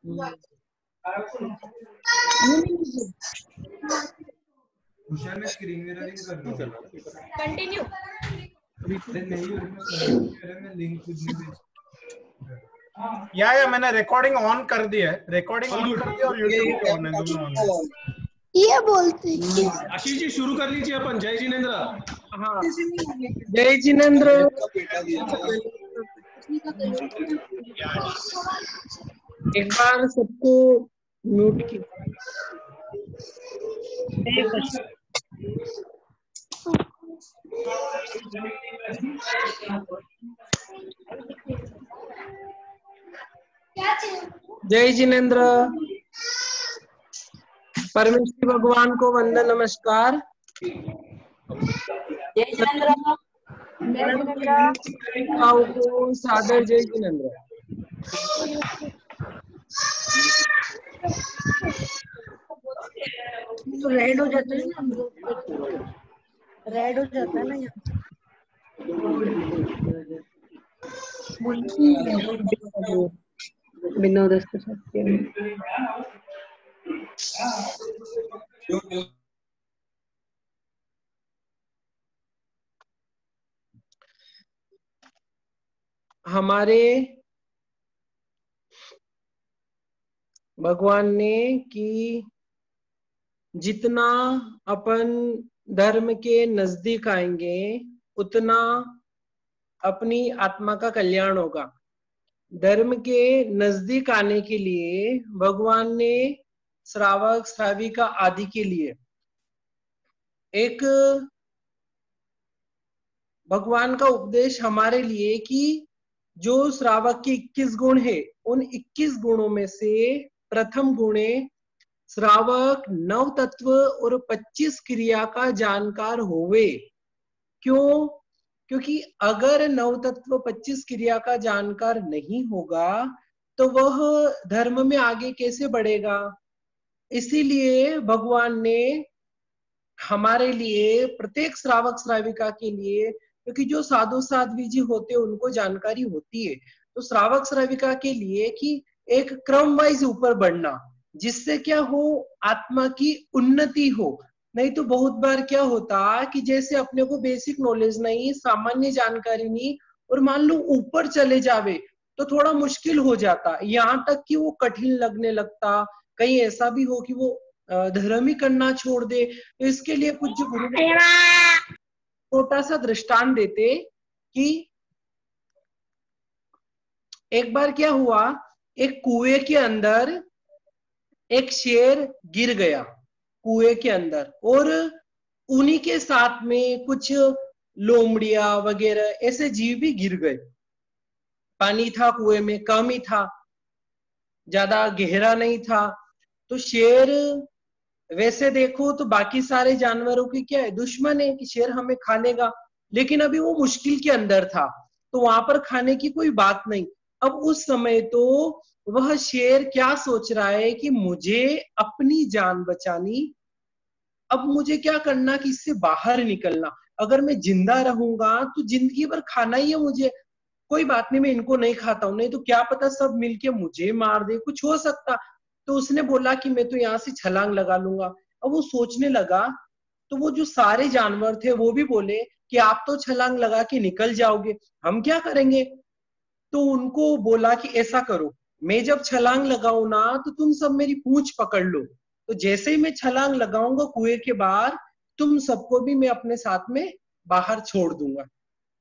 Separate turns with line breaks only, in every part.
मैं screen mirroring कर रहा हूँ।
कंटिन्यू।
नहीं मैं लिंक खुद नहीं भेज। या मैंने रिकॉर्डिंग ऑन कर दिया है, रिकॉर्डिंग ऑन कर दिया और यूट्यूब पे ऑन है, दोनों ऑन है।
ये बोलते
आशीष जी शुरू कर लीजिए अपन। जय जिनेंद्र।
हाँ, जय जिनेंद्र। एक बार सबको म्यूट की। जय जिनेंद्र। परमेश्वर भगवान को वंदन नमस्कार।
जय जिनेंद्र।
को सादर जय जिनेंद्र।
तो रेड हो जाता है ना, रेड हो जाता है ना यहाँ।
विनोद हमारे भगवान ने कि जितना अपन धर्म के नजदीक आएंगे उतना अपनी आत्मा का कल्याण होगा। धर्म के नजदीक आने के लिए भगवान ने श्रावक श्राविका आदि के लिए एक भगवान का उपदेश हमारे लिए कि जो श्रावक के 21 गुण है, उन 21 गुणों में से प्रथम गुण है श्रावक 9 तत्व और 25 क्रिया का जानकार होवे। क्यों? क्योंकि अगर 9 तत्व 25 क्रिया का जानकार नहीं होगा तो वह धर्म में आगे कैसे बढ़ेगा। इसीलिए भगवान ने हमारे लिए प्रत्येक श्रावक श्राविका के लिए, क्योंकि जो साधु साध्वी जी होते हैं उनको जानकारी होती है, तो श्रावक श्राविका के लिए कि एक क्रम वाइज ऊपर बढ़ना, जिससे क्या हो, आत्मा की उन्नति हो। नहीं तो बहुत बार क्या होता कि जैसे अपने को बेसिक नॉलेज नहीं, सामान्य जानकारी नहीं, और मान लो ऊपर चले जावे तो थोड़ा मुश्किल हो जाता, यहाँ तक कि वो कठिन लगने लगता। कहीं ऐसा भी हो कि वो धर्म ही करना छोड़ दे। तो इसके लिए पूज्य गुरु छोटा सा दृष्टांत देते कि एक बार क्या हुआ, एक कुएं के अंदर एक शेर गिर गया कुएं के अंदर, और उन्हीं के साथ में कुछ लोमड़िया वगैरह ऐसे जीव भी गिर गए। पानी था कुएं में, कम ही था, ज्यादा गहरा नहीं था। तो शेर, वैसे देखो तो बाकी सारे जानवरों की क्या है, दुश्मन है कि शेर हमें खा लेगा, लेकिन अभी वो मुश्किल के अंदर था तो वहां पर खाने की कोई बात नहीं। अब उस समय तो वह शेर क्या सोच रहा है कि मुझे अपनी जान बचानी, अब मुझे क्या करना कि इससे बाहर निकलना। अगर मैं जिंदा रहूंगा तो जिंदगी भर खाना ही है मुझे, कोई बात नहीं मैं इनको नहीं खाता हूं, नहीं तो क्या पता सब मिलके मुझे मार दे, कुछ हो सकता। तो उसने बोला कि मैं तो यहाँ से छलांग लगा लूंगा। अब वो सोचने लगा तो वो जो सारे जानवर थे वो भी बोले कि आप तो छलांग लगा के निकल जाओगे, हम क्या करेंगे। तो उनको बोला कि ऐसा करो, मैं जब छलांग लगाऊ ना तो तुम सब मेरी पूंछ पकड़ लो, तो जैसे ही मैं छलांग लगाऊंगा कुएं के बाहर, तुम सबको भी मैं अपने साथ में बाहर छोड़ दूंगा।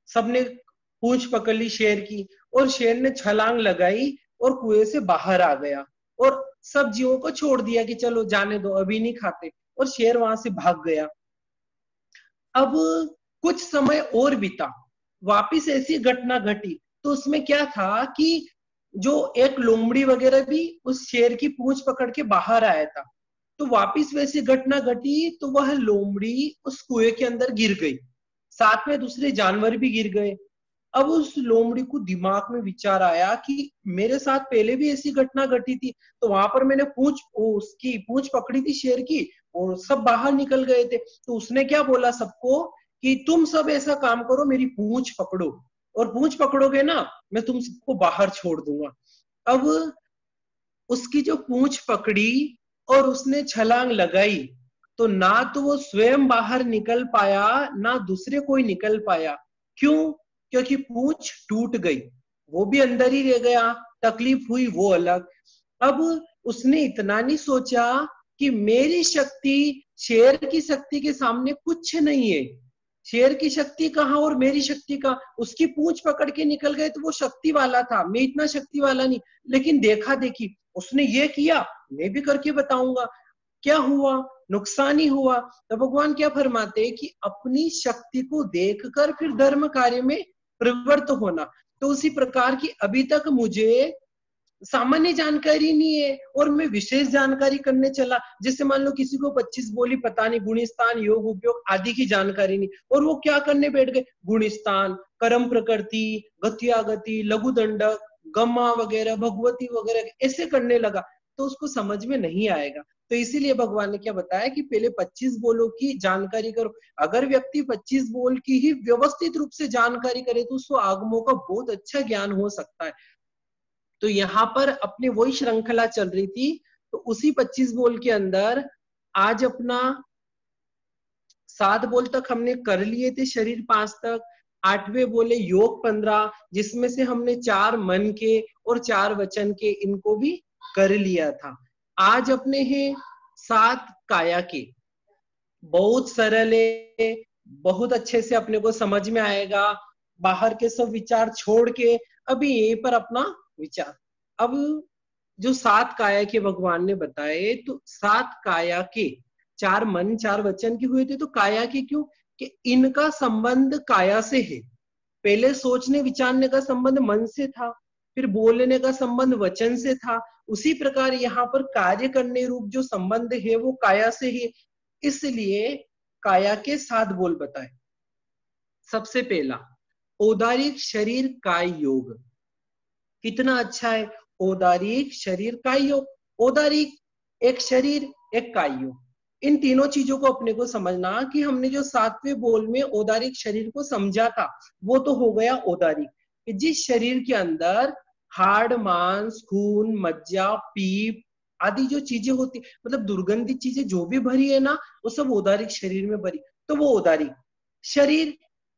सबने पूंछ पकड़ ली शेर की, और शेर ने छलांग लगाई और कुएं से बाहर आ गया, और सब जीवों को छोड़ दिया कि चलो जाने दो, अभी नहीं खाते, और शेर वहां से भाग गया। अब कुछ समय और बीता, वापिस ऐसी घटना घटी। तो उसमें क्या था कि जो एक लोमड़ी वगैरह भी उस शेर की पूंछ पकड़ के बाहर आया था, तो वापिस वैसी घटना घटी, तो वह लोमड़ी उस कुएं के अंदर गिर गई, साथ में दूसरे जानवर भी गिर गए। अब उस लोमड़ी को दिमाग में विचार आया कि मेरे साथ पहले भी ऐसी घटना घटी थी, तो वहां पर मैंने उसकी पूंछ पकड़ी थी शेर की, और सब बाहर निकल गए थे। तो उसने क्या बोला सबको कि तुम सब ऐसा काम करो, मेरी पूंछ पकड़ो, और पूंछ पकड़ोगे ना मैं तुम सबको बाहर छोड़ दूंगा। अब उसकी जो पूंछ पकड़ी और उसने छलांग लगाई, तो ना तो वो स्वयं बाहर निकल पाया, ना दूसरे कोई निकल पाया। क्यों? क्योंकि पूंछ टूट गई, वो भी अंदर ही रह गया, तकलीफ हुई वो अलग। अब उसने इतना नहीं सोचा कि मेरी शक्ति शेर की शक्ति के सामने कुछ नहीं है। शेर की शक्ति कहाँ और मेरी शक्ति कहाँ? उसकी पूंछ पकड़ के निकल गए तो वो शक्ति वाला था, मैं इतना शक्ति वाला नहीं। लेकिन देखा देखी उसने ये किया, मैं भी करके बताऊंगा। क्या हुआ? नुकसान ही हुआ। तो भगवान क्या फरमाते हैं कि अपनी शक्ति को देखकर फिर धर्म कार्य में प्रवृत्त होना। तो उसी प्रकार की अभी तक मुझे सामान्य जानकारी नहीं है और मैं विशेष जानकारी करने चला। जैसे मान लो किसी को 25 बोली पता नहीं, गुणस्थान, योग, उपयोग आदि की जानकारी नहीं, और वो क्या करने बैठ गए? गुणस्थान, कर्म प्रकृति, गत्यागति, लघु दंडक, गमा वगैरह, भगवती वगैरह ऐसे करने लगा, तो उसको समझ में नहीं आएगा। तो इसीलिए भगवान ने क्या बताया कि पहले 25 बोलों की जानकारी करो। अगर व्यक्ति 25 बोल की ही व्यवस्थित रूप से जानकारी करे तो उसको आगमों का बहुत अच्छा ज्ञान हो सकता है। तो यहाँ पर अपनी वही श्रृंखला चल रही थी। तो उसी 25 बोल के अंदर आज अपना 7 बोल तक हमने कर लिए थे, शरीर 5 तक। 8वें बोले योग 15, जिसमें से हमने 4 मन के और 4 वचन के, इनको भी कर लिया था। आज अपने हैं 7 काया के। बहुत सरल है, बहुत अच्छे से अपने को समझ में आएगा। बाहर के सब विचार छोड़ के अभी यहीं पर अपना विचार। अब जो 7 काया के भगवान ने बताए, तो 7 काया के 4 मन 4 वचन के हुए थे। तो काया के क्यों? कि इनका संबंध काया से है। पहले सोचने विचारने का संबंध मन से था, फिर बोलने का संबंध वचन से था। उसी प्रकार यहाँ पर कार्य करने रूप जो संबंध है वो काया से है। इसलिए काया के 7 बोल बताए। सबसे पहला औदारिक शरीर काय योग। कितना अच्छा है, औदारिक शरीर काय योग। औदारिक एक शरीर, एक काय योग, इन तीनों चीजों को अपने को समझना कि हमने जो 7वें बोल में औदारिक शरीर को समझा था वो तो हो गया औदारिक। जिस शरीर के अंदर हाड़, मांस, खून, मज्जा, पीप आदि जो चीजें होती, मतलब दुर्गंधित चीजें जो भी भरी है ना, वो सब औदारिक शरीर में भरी, तो वो औदारिक शरीर।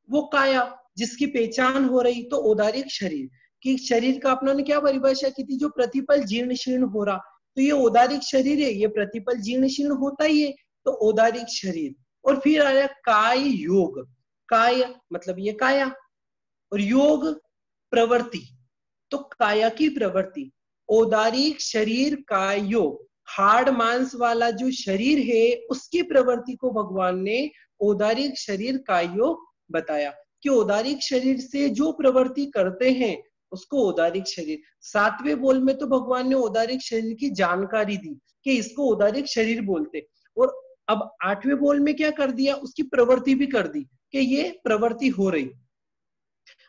वो काया जिसकी पहचान हो रही, तो औदारिक शरीर कि शरीर का अपना ने क्या परिभाषा की थी? जो प्रतिपल जीर्ण शीर्ण हो रहा, तो ये औदारिक शरीर है, ये प्रतिपल जीर्ण शीर्ण होता ही है, तो औदारिक शरीर। और फिर आया काय योग। काय मतलब ये काया, और योग प्रवृत्ति, तो काया की प्रवृत्ति। औदारिक शरीर का योग, हाड़ मांस वाला जो शरीर है उसकी प्रवृत्ति को भगवान ने औदारिक शरीर का योग बताया कि औदारिक शरीर से जो प्रवृत्ति करते हैं उसको औदारिक शरीर। 7वें बोल में तो भगवान ने औदारिक शरीर की जानकारी दी कि इसको औदारिक शरीर बोलते, और अब 8वें बोल में क्या कर दिया? उसकी प्रवृत्ति भी कर दी कि ये प्रवृत्ति हो रही।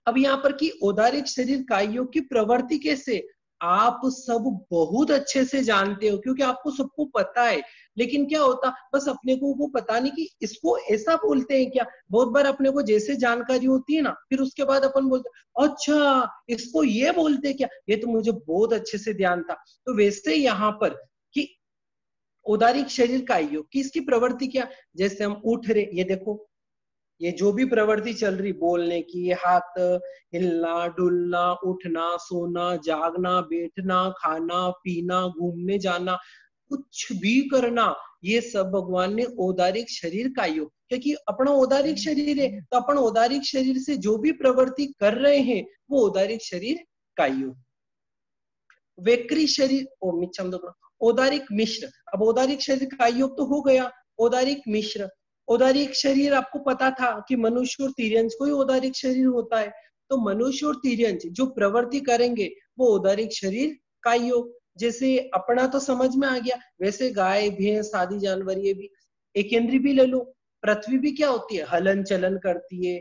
अब यहाँ पर की औदारिक शरीर कायों की प्रवृत्ति कैसे, आप सब बहुत अच्छे से जानते हो क्योंकि आपको सबको पता है। लेकिन क्या होता, बस अपने को वो पता नहीं कि इसको ऐसा बोलते हैं क्या। बहुत बार अपने को जैसे जानकारी होती है ना, फिर उसके बाद अपन बोलते अच्छा इसको ये बोलते हैं क्या, ये तो मुझे बहुत अच्छे से ध्यान था। तो वैसे यहाँ पर कि औदारिक शरीर कायों की इसकी प्रवृत्ति क्या, जैसे हम उठ रहे, ये देखो ये जो भी प्रवृत्ति चल रही बोलने की, हाथ हिलना, डुलना, उठना, सोना, जागना, बैठना, खाना पीना, घूमने जाना, कुछ भी करना, ये सब भगवान ने औदारिक शरीर का योग। क्योंकि अपना औदारिक शरीर है, तो अपन औदारिक शरीर से जो भी प्रवृत्ति कर रहे हैं वो औदारिक शरीर का योग। वैक्री शरीर ओ मिच्छम औदारिक मिश्र। अब औदारिक शरीर का योग तो हो गया, औदारिक मिश्र। औदारिक शरीर आपको पता था कि मनुष्य और तिर्यंश को ही औदारिक शरीर होता है, तो मनुष्य और तिर्यंश जो प्रवृत्ति करेंगे वो औदारिक शरीर का योग। जैसे अपना तो समझ में आ गया, वैसे गाय भैंस आदि जानवर ये भी। एक इंद्री भी ले लो, पृथ्वी भी क्या होती है, हलन चलन करती है।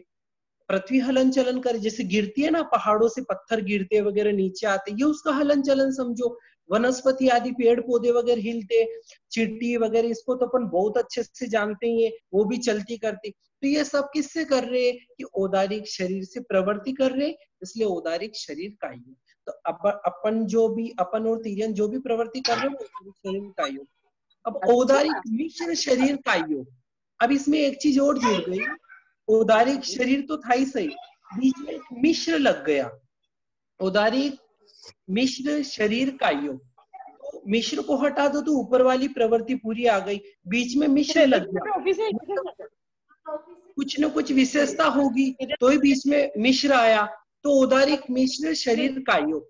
पृथ्वी हलन चलन करे, जैसे गिरती है ना, पहाड़ों से पत्थर गिरते वगैरह नीचे आते, ये उसका हलन चलन समझो। वनस्पति आदि पेड़ पौधे वगैरह हिलते, चींटी वगैरह, इसको तो अपन बहुत अच्छे से जानते हैं, वो भी चलती करती। तो ये सब किससे कर रहे हैं कि औदारिक शरीर से प्रवृत्ति कर रहे, इसलिए औदारिक शरीर का ही। तो तो अपन और तिर्यन जो भी प्रवृत्ति कर रहे हैं वो औदारिक शरीर का योग। अब औदारिक मिश्र शरीर का योग, अब इसमें एक चीज और जुड़ गई, औदारिक शरीर तो था ही सही, बीच में एक मिश्र लग गया, औदारिक मिश्र शरीर का योग। तो मिश्र को हटा दो तो ऊपर वाली प्रवृत्ति पूरी आ गई, बीच में मिश्र लग गया, कुछ न कुछ विशेषता होगी तो ही बीच में मिश्र आया, तो औदारिक मिश्र शरीर का योग।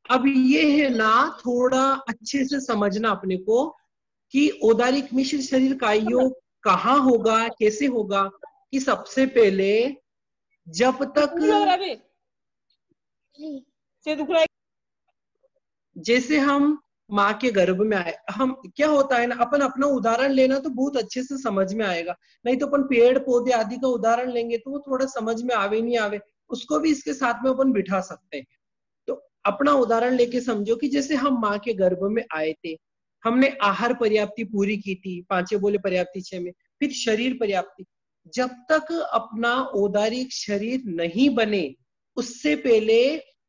अब ये है ना थोड़ा अच्छे से समझना अपने को कि औदारिक मिश्र शरीर का योग कहाँ होगा, कैसे होगा। कि सबसे पहले जब तक जैसे हम माँ के गर्भ में आए, हम क्या होता है ना, अपन अपना उदाहरण लेना तो बहुत अच्छे से समझ में आएगा, नहीं तो अपन पेड़ पौधे आदि का उदाहरण लेंगे तो वो थोड़ा समझ में आवे नहीं आवे, उसको भी इसके साथ में अपन बिठा सकते हैं। तो अपना उदाहरण लेके समझो कि जैसे हम माँ के गर्भ में आए थे, हमने आहार पर्याप्ति पूरी की थी, 5 बोले पर्याप्ति 6 में, फिर शरीर पर्याप्ति। जब तक अपना औदारिक शरीर नहीं बने उससे पहले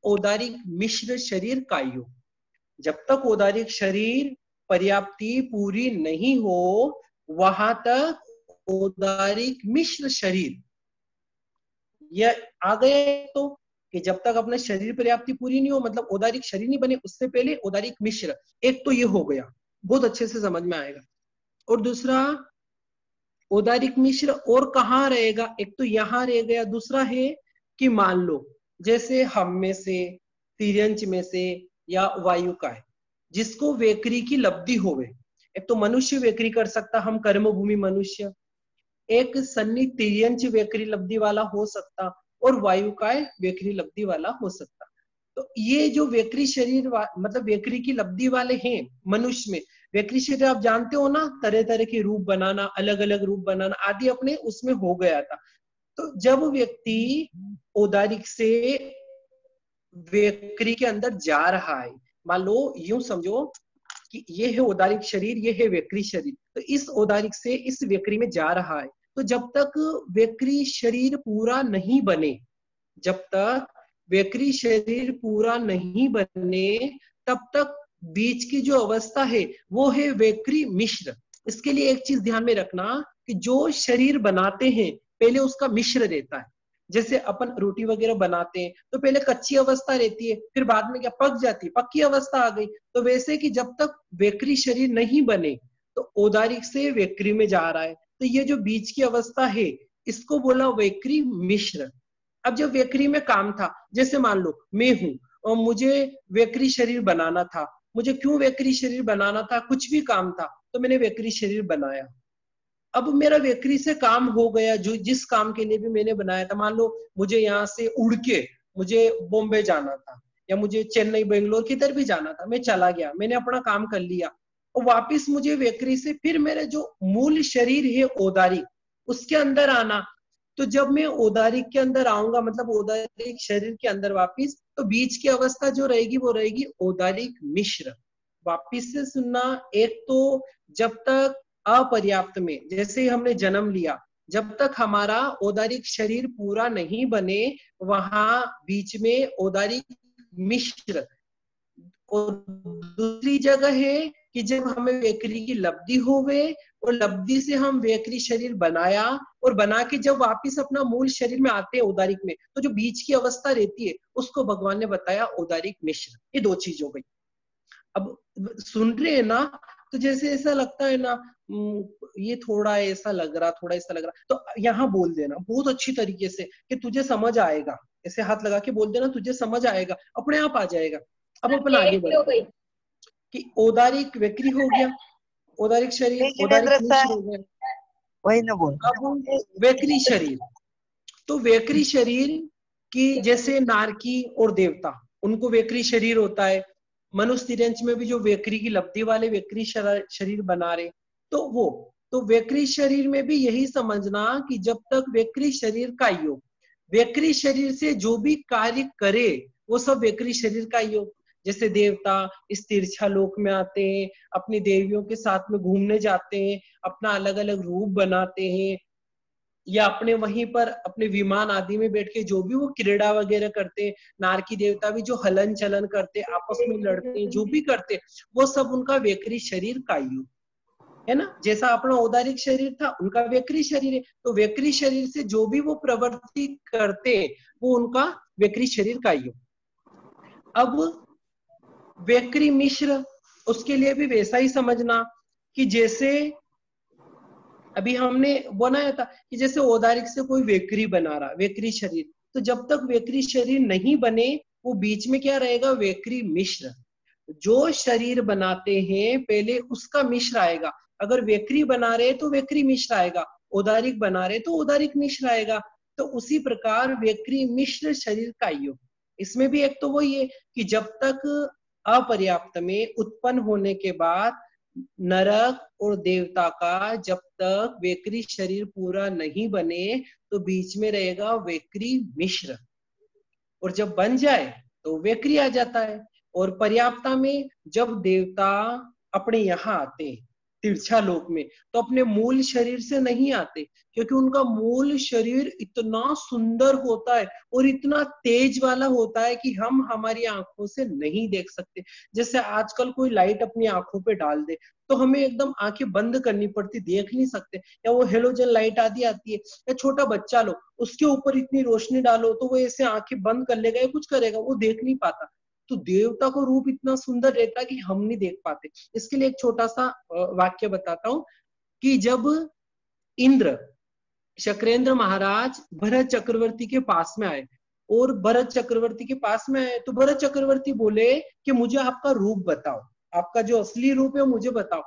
औदारिक मिश्र शरीर का योग, जब तक औदारिक शरीर पर्याप्ति पूरी नहीं हो वहां तक औदारिक मिश्र शरीर यह आ गया। तो कि जब तक अपना शरीर पर्याप्ति पूरी नहीं हो, मतलब औदारिक शरीर नहीं बने उससे पहले औदारिक मिश्र, एक तो ये हो गया, बहुत अच्छे से समझ में आएगा। और दूसरा औदारिक मिश्र और कहाँ रहेगा, एक तो यहाँ रह गया, दूसरा है कि मान लो जैसे हम में से, तिर्यंच में से या वायु का है जिसको वेकरी की लब्धि होवे, एक तो मनुष्य वेकरी कर सकता, हम कर्मभूमि मनुष्य, एक सन्नी तिर्यंच वेकरी लब्धि वाला हो सकता और वायु का वेकरी लब्धि वाला हो सकता। तो ये जो वेकरी शरीर मतलब वेकरी की लब्धि वाले हैं मनुष्य में, वेकरी शरीर आप जानते हो ना, तरह तरह के रूप बनाना, अलग अलग रूप बनाना आदि अपने उसमें हो गया था। तो जब व्यक्ति औदारिक से वेकरी के अंदर जा रहा है, मान लो यूं समझो कि ये है औदारिक शरीर, ये है वेकरी शरीर, तो इस औदारिक से इस वेकरी में जा रहा है, तो जब तक वेकरी शरीर पूरा नहीं बने, जब तक वेकरी शरीर पूरा नहीं बने तब तक बीच की जो अवस्था है वो है वेकरी मिश्र। इसके लिए एक चीज ध्यान में रखना कि जो शरीर बनाते हैं पहले उसका मिश्र रहता है। जैसे अपन रोटी वगैरह बनाते हैं तो पहले कच्ची अवस्था रहती है, फिर बाद में क्या पक जाती है, पक्की अवस्था आ गई। तो वैसे कि जब तक वेकरी शरीर नहीं बने तो औदारिक से वेकरी में जा रहा है, तो ये जो बीच की अवस्था है इसको बोला वेकरी मिश्र। अब जब वेकरी में काम था, जैसे मान लो मैं हूं और मुझे वेकरी शरीर बनाना था, मुझे क्यों वेकरी शरीर बनाना था, कुछ भी काम था तो मैंने वेकरी शरीर बनाया। अब मेरा वेकरी से काम हो गया, जो जिस काम के लिए भी मैंने बनाया था, मान लो मुझे यहाँ से उड़ के मुझे बॉम्बे जाना था या मुझे चेन्नई बेंगलोर किधर भी जाना था, मैं चला गया, मैंने अपना काम कर लिया और वापिस मुझे वेकरी से फिर मेरे जो मूल शरीर है औदारिक उसके अंदर आना। तो जब मैं औदारिक के अंदर आऊंगा, मतलब औदारिक शरीर के अंदर वापिस, तो बीच की अवस्था जो रहेगी वो रहेगी औदारिक मिश्र। वापिस से सुनना, एक तो जब तक अपर्याप्त में, जैसे हमने जन्म लिया, जब तक हमारा औदारिक शरीर पूरा नहीं बने वहां बीच में औदारिक मिश्र। और दूसरी जगह है कि जब हमें वेकरी की लब्धि हो गए और लब्धि से हम वेकरी शरीर बनाया और बना के जब वापिस अपना मूल शरीर में आते हैं औदारिक में, तो जो बीच की अवस्था रहती है उसको भगवान ने बताया औदारिक मिश्र। ये दो चीज हो गई। अब सुन रहे हैं ना, तो जैसे ऐसा लगता है ना ये थोड़ा ऐसा लग रहा, थोड़ा ऐसा लग रहा, तो यहाँ बोल देना बहुत अच्छी तरीके से कि तुझे समझ आएगा, ऐसे हाथ लगा के बोल देना तुझे समझ आएगा, अपने आप आ जाएगा। अब अपन आगे बढ़ते कि औदारिक वेकरी हो गया, औदारिक शरीर, औदारिक मिश्र हो गया।
वही ना बोल।
अब वेकरी शरीर, तो वेकरी शरीर की जैसे नारकी और देवता उनको वेकरी शरीर होता है, मनुष्य तिर्यंच में भी जो वेकरी की लब्धि वाले वेकरी शरीर बना रहे, तो वो तो वेकरी शरीर में भी यही समझना कि जब तक वेकरी शरीर का योग, वेकरी शरीर से जो भी कार्य करे वो सब वेकरी शरीर का योग। जैसे देवता इस तिरछा लोक में आते हैं, अपनी देवियों के साथ में घूमने जाते हैं, अपना अलग अलग रूप बनाते हैं, या अपने वहीं पर अपने विमान आदि में बैठ के जो भी वो क्रीड़ा वगैरह करते, नारकी देवता भी जो हलन चलन करते, आपस में लड़ते, जो भी करते, वो सब उनका वेकरी शरीर कायु है ना। जैसा अपना औदारिक शरीर था, उनका वेकरी शरीर है। तो वेकरी शरीर से जो भी वो प्रवृत्ति करते, वो उनका वेकरी शरीर कायु। अब वेकरी मिश्र, उसके लिए भी वैसा ही समझना कि जैसे अभी हमने बनाया था कि जैसे औदारिक से कोई वेकरी बना रहा, वेकरी शरीर, तो जब तक वेकरी शरीर नहीं बने, वो बीच में क्या रहेगा, वेकरी मिश्र। जो शरीर बनाते हैं पहले उसका मिश्र आएगा। अगर वेकरी बना रहे तो वेकरी मिश्र आएगा, औदारिक बना रहे तो औदारिक मिश्र आएगा। तो उसी प्रकार वेकरी मिश्र शरीर का योग, इसमें भी एक तो वही है कि जब तक अपर्याप्त में उत्पन्न होने के बाद नरक और देवता का जब तक वेकरी शरीर पूरा नहीं बने, तो बीच में रहेगा वेकरी मिश्र, और जब बन जाए तो वेकरी आ जाता है। और पर्याप्ता में जब देवता अपने यहाँ आते तिरछा लोक में, तो अपने मूल शरीर से नहीं आते, क्योंकि उनका मूल शरीर इतना सुंदर होता है और इतना तेज वाला होता है कि हम हमारी आंखों से नहीं देख सकते। जैसे आजकल कोई लाइट अपनी आंखों पे डाल दे तो हमें एकदम आंखें बंद करनी पड़ती, देख नहीं सकते। या वो हेलोजन लाइट आदि आती है, या छोटा बच्चा लो, उसके ऊपर इतनी रोशनी डालो तो वो ऐसे आंखें बंद कर लेगा या कुछ करेगा, वो देख नहीं पाता। तो देवता का रूप इतना सुंदर रहता है कि हम नहीं देख पाते। इसके लिए एक छोटा सा वाक्य बताता हूं कि जब इंद्र शक्रेंद्र महाराज भरत चक्रवर्ती के पास में आए, और भरत चक्रवर्ती के पास में आए तो भरत चक्रवर्ती बोले कि मुझे आपका रूप बताओ, आपका जो असली रूप है मुझे बताओ।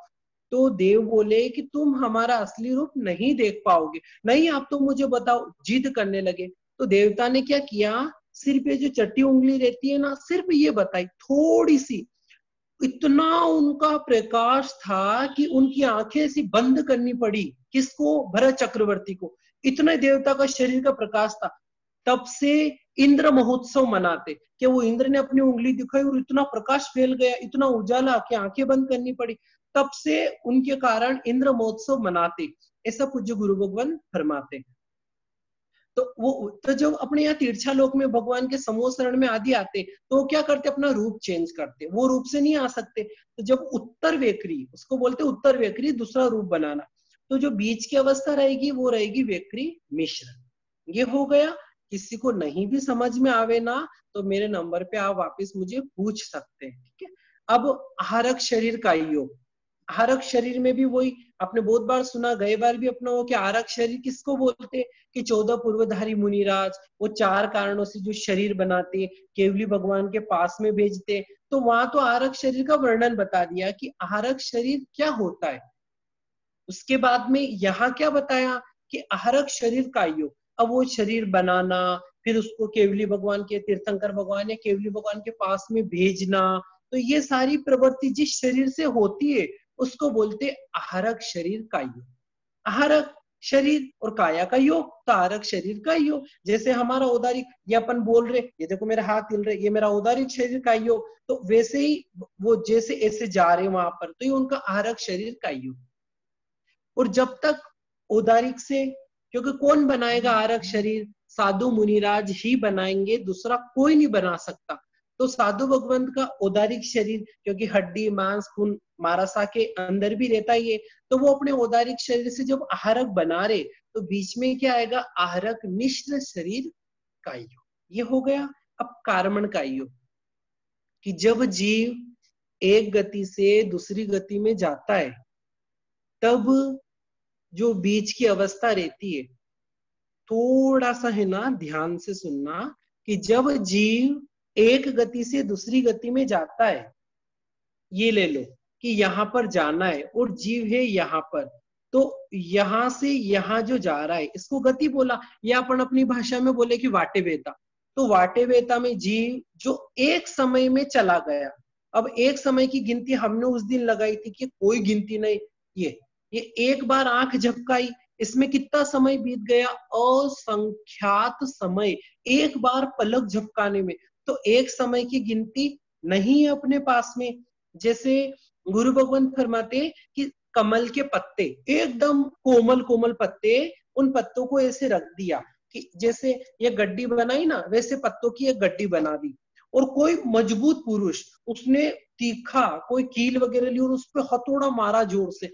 तो देव बोले कि तुम हमारा असली रूप नहीं देख पाओगे, नहीं आप तो मुझे बताओ, जिद करने लगे। तो देवता ने क्या किया, सिर पे जो चट्टी उंगली रहती है ना, सिर्फ ये बताई थोड़ी सी। इतना उनका प्रकाश था कि उनकी आंखें ऐसी बंद करनी पड़ी। किसको, भरत चक्रवर्ती को। इतना देवता का शरीर का प्रकाश था। तब से इंद्र महोत्सव मनाते कि वो इंद्र ने अपनी उंगली दिखाई और इतना प्रकाश फैल गया, इतना उजाला कि आंखें बंद करनी पड़ी। तब से उनके कारण इंद्र महोत्सव मनाते, ऐसा पूज्य गुरु भगवान फरमाते। तो जब अपने यहाँ तीर्था लोक में भगवान के समूह शरण में आदि आते, तो वो क्या करते, अपना रूप चेंज करते, वो रूप से नहीं आ सकते। तो जब उत्तर वेकरी, उसको बोलते उत्तर वेकरी, दूसरा रूप बनाना, तो जो बीच की अवस्था रहेगी वो रहेगी वेकरी मिश्र। ये हो गया। किसी को नहीं भी समझ में आवे ना, तो मेरे नंबर पे आप वापस मुझे पूछ सकते हैं, ठीक है। अब आहारक शरीर का योग, आहारक शरीर में भी वही आपने बहुत बार सुना, गए बार भी अपना हो कि आहारक शरीर किसको बोलते, कि 14 पूर्वधारी मुनिराज वो 4 कारणों से जो शरीर बनाते, केवली भगवान के पास में भेजते। तो वहां तो आहारक शरीर का वर्णन बता दिया कि आहारक शरीर क्या होता है। उसके बाद में यहाँ क्या बताया कि आहारक शरीर का योग, अब वो शरीर बनाना, फिर उसको केवली भगवान के, तीर्थंकर भगवान या केवली भगवान के पास में भेजना, तो ये सारी प्रवृत्ति जिस शरीर से होती है उसको बोलते आहारक शरीर का योग। आहारक शरीर और काया का योग, तो आहारक शरीर का योग। जैसे हमारा औदारिक, ये अपन बोल रहे, ये देखो मेरा हाथ हिल रहे, ये मेरा औदारिक शरीर का योग। तो वैसे ही वो जैसे ऐसे जा रहे वहां पर, तो ये उनका आहारक शरीर का योग। और जब तक औदारिक से, क्योंकि कौन बनाएगा आहारक शरीर, साधु मुनिराज ही बनाएंगे, दूसरा कोई नहीं बना सकता। तो साधु भगवंत का औदारिक शरीर, क्योंकि हड्डी मांस खून मारासा के अंदर भी रहता ही है, तो वो अपने औदारिक शरीर से जब आहारक बना रहे, तो बीच में क्या आएगा, आहारक मिश्र शरीर का योग। ये हो गया। अब कार्मण का योग, कि जब जीव एक गति से दूसरी गति में जाता है, तब जो बीच की अवस्था रहती है, थोड़ा सा है ना ध्यान से सुनना, कि जब जीव एक गति से दूसरी गति में जाता है, ये ले लो कि यहाँ पर जाना है और जीव है यहाँ पर, तो यहाँ से यहाँ जो जा रहा है इसको गति बोला, या अपन अपनी भाषा में बोले कि वाटे वेता। तो वाटे वेता में जीव जो एक समय में चला गया, अब एक समय की गिनती हमने उस दिन लगाई थी कि कोई गिनती नहीं, ये एक बार आंख झपकाई, इसमें कितना समय बीत गया, असंख्यात समय, एक बार पलक झपकाने में। तो एक समय की गिनती नहीं है अपने पास में। जैसे गुरु भगवान फरमाते कि कमल के पत्ते, एकदम कोमल कोमल पत्ते, उन पत्तों को ऐसे रख दिया कि जैसे ये गड्डी बनाई ना, वैसे पत्तों की एक गड्डी बना दी। और कोई मजबूत पुरुष उसने तीखा कोई कील वगैरह ली और उस पर हथौड़ा मारा जोर से,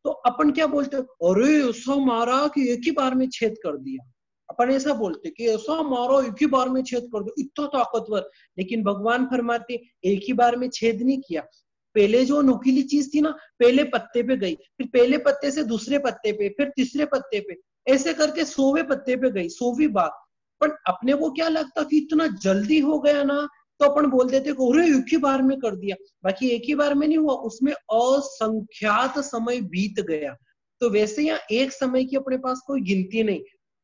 तो अपन क्या बोलते, अरे ऐसा मारा कि एक ही बार में छेद कर दिया। अपन ऐसा बोलते कि ऐसा मारो एक ही बार में छेद कर दो, इतना ताकतवर। लेकिन भगवान फरमाते एक ही बार में छेद नहीं किया। पहले जो नुकीली चीज थी ना, पहले पत्ते पे गई, फिर पहले पत्ते से दूसरे पत्ते पे, फिर तीसरे पत्ते पे, ऐसे करके 100वें पत्ते पे गई, 100वीं बार। पर अपने को क्या लगता कि इतना जल्दी हो गया ना, तो अपन बोल देते कि अरे एक ही बार में कर दिया। बाकी एक ही बार में नहीं हुआ, उसमें असंख्यात समय बीत गया। तो वैसे यहाँ एक समय की अपने पास कोई गिनती नहीं।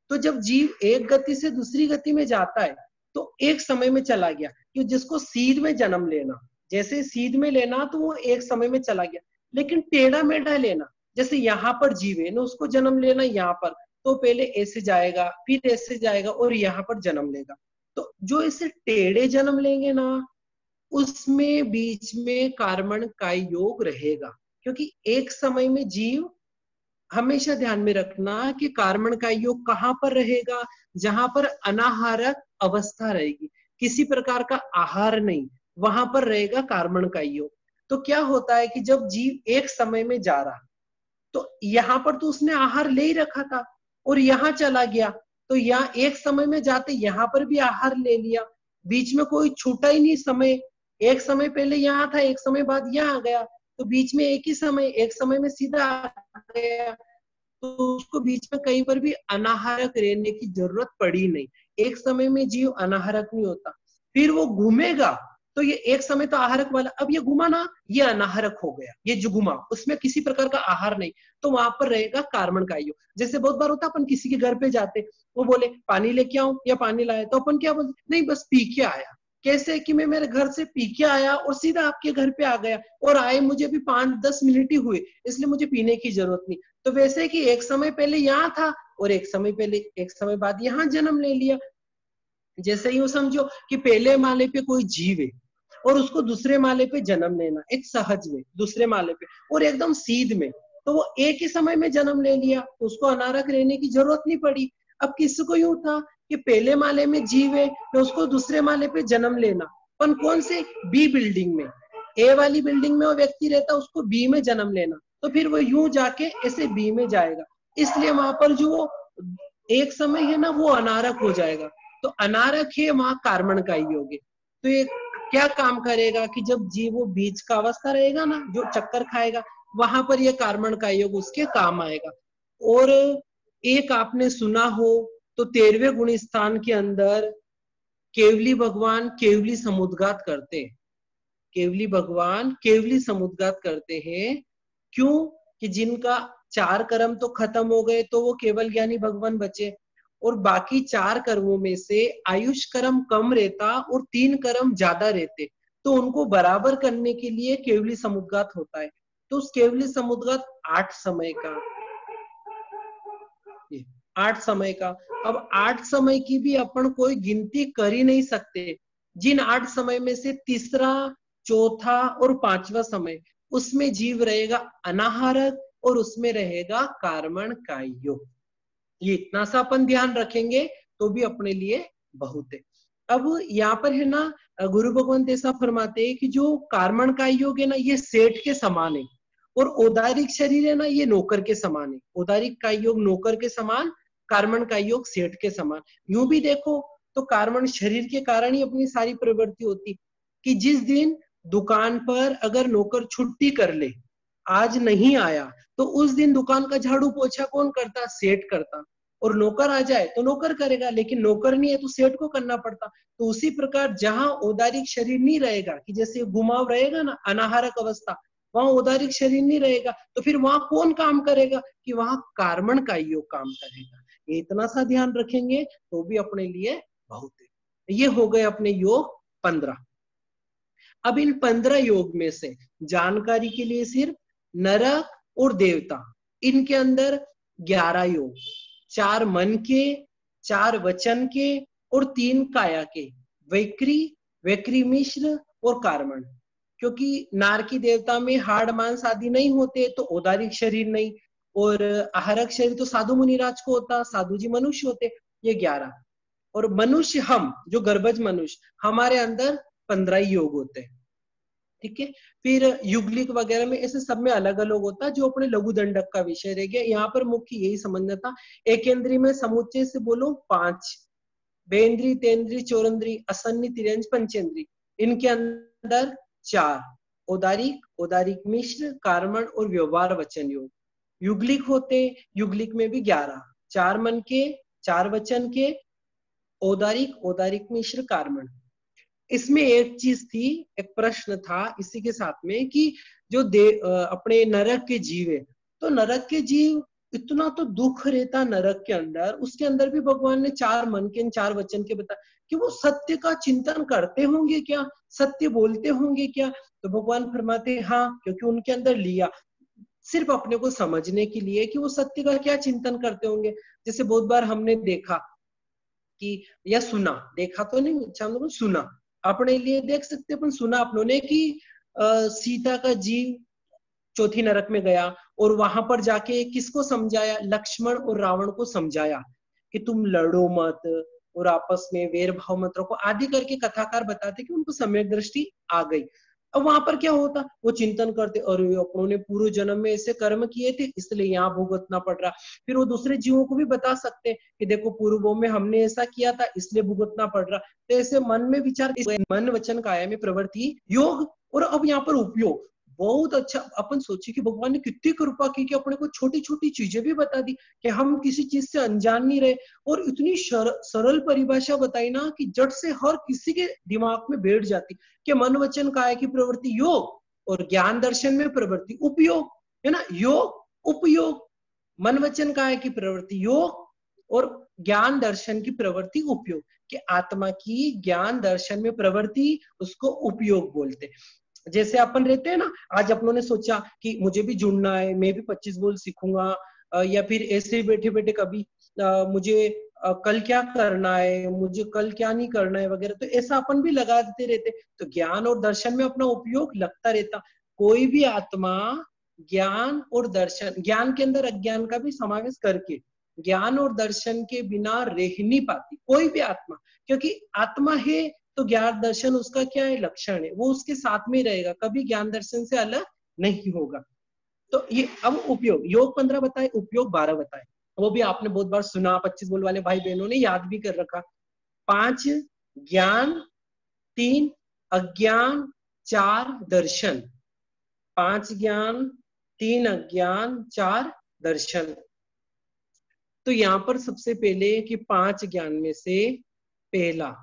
तो जब जीव एक गति से दूसरी गति में जाता है तो एक समय में चला गया। कि जिसको सीध में जन्म लेना, जैसे सीध में लेना तो वो एक समय में चला गया। लेकिन टेढ़ा मेढ़ा लेना, जैसे यहाँ पर जीव है ना, उसको जन्म लेना यहाँ पर, तो पहले ऐसे जाएगा, फिर ऐसे जाएगा और यहाँ पर जन्म लेगा। तो जो ऐसे टेढ़े जन्म लेंगे ना, उसमें बीच में कार्मण का योग रहेगा। क्योंकि एक समय में जीव, हमेशा ध्यान में रखना कि कार्मण का योग कहाँ पर रहेगा, जहां पर अनाहारक अवस्था रहेगी, किसी प्रकार का आहार नहीं, वहां पर रहेगा कार्मण का योग। तो क्या होता है कि जब जीव एक समय में जा रहा, तो यहाँ पर तो उसने आहार ले ही रखा था और यहाँ चला गया, तो यहाँ एक समय में जाते यहाँ पर भी आहार ले लिया, बीच में कोई छूटा ही नहीं समय। एक समय पहले यहाँ था, एक समय बाद यहाँ आ गया, तो बीच में एक ही समय, एक समय में सीधा आ गया, तो उसको बीच में कहीं पर भी अनाहारक रहने की जरूरत पड़ी नहीं। एक समय में जीव अनाहारक नहीं होता। फिर वो घूमेगा तो ये एक समय तो आहारक वाला, अब ये घुमा ना, ये अनाहारक हो गया, ये जो घुमा उसमें किसी प्रकार का आहार नहीं, तो वहां पर रहेगा कार्मण का योग। जैसे बहुत बार होता अपन किसी के घर पे जाते, वो बोले पानी लेके आऊं या पानी लाया, तो अपन क्या बोलते, नहीं बस पी के आया। कैसे कि मैं मेरे घर से पी के आया और सीधा आपके घर पे आ गया, और आए मुझे भी 5-10 मिनट ही हुए, इसलिए मुझे पीने की जरूरत नहीं। तो वैसे कि एक समय पहले यहाँ था और एक समय बाद यहाँ जन्म ले लिया। जैसे यूं समझो कि पहले माले पे कोई जीव है और उसको दूसरे माले पे जन्म लेना, एक सहज में दूसरे माले पे और एकदम सीध में, तो वो एक ही समय में जन्म ले लिया, तो उसको अनारक रहने की जरूरत नहीं पड़ी। अब किसको यूं था कि पहले माले में जीव है तो उसको दूसरे माले पे जन्म लेना, पर कौन से, बी बिल्डिंग में, ए वाली बिल्डिंग में वो व्यक्ति रहता, उसको बी में जन्म लेना, तो फिर वो यूं जाके ऐसे बी में जाएगा। इसलिए वहां पर जो एक समय है ना, वो अनारक हो जाएगा। तो अनारक है वहां कार्मण का योग है। तो ये क्या काम करेगा कि जब जीव वो बीज का अवस्था रहेगा ना, जो चक्कर खाएगा, वहां पर ये कार्मण का योग उसके काम आएगा। और एक आपने सुना हो तो 13वें गुण स्थान के अंदर केवली भगवान केवली समुद्घात करते हैं। केवली भगवान केवली समुद्घात करते हैं। क्यों? कि जिनका 4 कर्म तो खत्म हो गए तो वो केवल ज्ञानी भगवान बचे, और बाकी 4 कर्मों में से आयुष कर्म कम रहता और 3 कर्म ज्यादा रहते, तो उनको बराबर करने के लिए केवली समुद्घात होता है। तो उस केवली समुद्घात 8 समय का, 8 समय का। अब 8 समय की भी अपन कोई गिनती कर ही नहीं सकते। जिन 8 समय में से तीसरा, चौथा और 5वां समय, उसमें जीव रहेगा अनाहारक और उसमें रहेगा कार्मण का योग। ये इतना सा अपन ध्यान रखेंगे तो भी अपने लिए बहुत है। अब यहाँ पर है ना, गुरु भगवंत ऐसा फरमाते हैं कि जो कार्मण का योग है ना, ये सेठ के समान है, और औदारिक शरीर है ना, ये नौकर के समान है। औदारिक का योग नौकर के समान, कार्मण का योग सेठ के समान। यूं भी देखो तो कार्मण शरीर के कारण ही अपनी सारी प्रवृत्ति होती, कि जिस दिन दुकान पर अगर नौकर छुट्टी कर ले, आज नहीं आया, तो उस दिन दुकान का झाड़ू पोछा कौन करता? सेठ करता। और नौकर आ जाए तो नौकर करेगा, लेकिन नौकर नहीं है तो सेठ को करना पड़ता। तो उसी प्रकार जहां औदारिक शरीर नहीं रहेगा, कि जैसे घुमाव रहेगा ना, अनाहारक अवस्था, वहां औदारिक शरीर नहीं रहेगा, तो फिर वहां कौन काम करेगा? कि वहां कार्मण का योग काम करेगा। ये इतना सा ध्यान रखेंगे तो भी अपने लिए बहुत है। ये हो गए अपने योग 15। अब इन 15 योग में से जानकारी के लिए सिर्फ नरक और देवता, इनके अंदर 11 योग, 4 मन के, 4 वचन के और 3 काया के, वैक्री, वैक्री मिश्र और कार्मण। क्योंकि नारकी देवता में हाड़ मांस आदि नहीं होते, तो औदारिक शरीर नहीं, और आहरक शरीर तो साधु मुनिराज को होता, साधु जी मनुष्य होते, ये 11। और मनुष्य हम जो गर्भज मनुष्य, हमारे अंदर 15 योग होते हैं, ठीक है। फिर युगलिक वगैरह में ऐसे सब में अलग अलग होता है, जो अपने लघु दंडक का विषय रह गया। यहाँ पर मुख्य यही समझना था। एकेंद्रीय में समुच्चय से बोलो 5, बेंद्री, तेंद्री, चौरंद्री, असन्नी, तिरंज, पंचेंद्री, इनके अंदर 4, औदारिक, औदारिक मिश्र, कार्मण और व्यवहार वचन योग। युगलिक होते, युगलिक में भी 11, 4 मन के, 4 वचन के, औदारिक, औदारिक मिश्र, कार्मण। इसमें एक चीज थी, एक प्रश्न था इसी के साथ में कि जो अपने नरक के जीव है, तो नरक के जीव इतना तो दुख रहता नरक के अंदर, उसके अंदर भी भगवान ने 4 मन के, 4 वचन के बता कि वो सत्य का चिंतन करते होंगे क्या, सत्य बोलते होंगे क्या? तो भगवान फरमाते हाँ, क्योंकि उनके अंदर लिया सिर्फ अपने को समझने के लिए कि वो सत्य का क्या चिंतन करते होंगे। जैसे बहुत बार हमने देखा कि, या सुना, देखा तो नहीं, हम लोगों ने सुना, अपने लिए देख सकते अपन, सुना अपनों ने कि सीता का जीव चौथी नरक में गया और वहां पर जाके किसको समझाया, लक्ष्मण और रावण को समझाया कि तुम लड़ो मत और आपस में वेर भाव मत रखो आदि करके कथाकार बताते कि उनको सम्यक दृष्टि आ गई। अब वहां पर क्या होता, वो चिंतन करते और अपनों ने पूर्व जन्म में ऐसे कर्म किए थे इसलिए यहाँ भुगतना पड़ रहा। फिर वो दूसरे जीवों को भी बता सकते कि देखो पूर्वों में हमने ऐसा किया था इसलिए भुगतना पड़ रहा। तो ऐसे मन में विचार, मन वचन काया में प्रवृत्ति योग। और अब यहाँ पर उपयोग बहुत अच्छा, अपन सोचिए कि भगवान ने कितनी कृपा की कि अपने को छोटी छोटी चीजें भी बता दी कि हम किसी चीज से अनजान नहीं रहे, और इतनी सरल परिभाषा बताई ना कि जट से हर किसी के दिमाग में बैठ जाती कि मन वचन काया की प्रवृत्ति योग और ज्ञान दर्शन में प्रवृत्ति उपयोग, है ना, योग उपयोग, मन वचन काया की प्रवृत्ति योग और ज्ञान दर्शन की प्रवृत्ति उपयोग, कि आत्मा की ज्ञान दर्शन में प्रवृत्ति उसको उपयोग बोलते। जैसे अपन रहते हैं ना, आज अपनों ने सोचा कि मुझे भी जुड़ना है, मैं भी 25 बोल सीखूंगा, या फिर ऐसे ही बैठे बैठे कभी मुझे कल क्या करना है, मुझे कल क्या नहीं करना है वगैरह, तो ऐसा अपन भी लगा देते रहते। तो ज्ञान और दर्शन में अपना उपयोग लगता रहता। कोई भी आत्मा ज्ञान और दर्शन, ज्ञान के अंदर अज्ञान का भी समावेश करके, ज्ञान और दर्शन के बिना रह नहीं पाती कोई भी आत्मा, क्योंकि आत्मा है तो ज्ञान दर्शन उसका क्या है, लक्षण है, वो उसके साथ में रहेगा, कभी ज्ञान दर्शन से अलग नहीं होगा। तो ये अब उपयोग, योग 15 बताए, उपयोग 12 बताए, वो भी आपने बहुत बार सुना, 25 बोल वाले भाई बहनों ने याद भी कर रखा। 5 ज्ञान, 3 अज्ञान, 4 दर्शन। 5 ज्ञान, 3 अज्ञान, 4 दर्शन। तो यहां पर सबसे पहले कि 5 ज्ञान में से पहला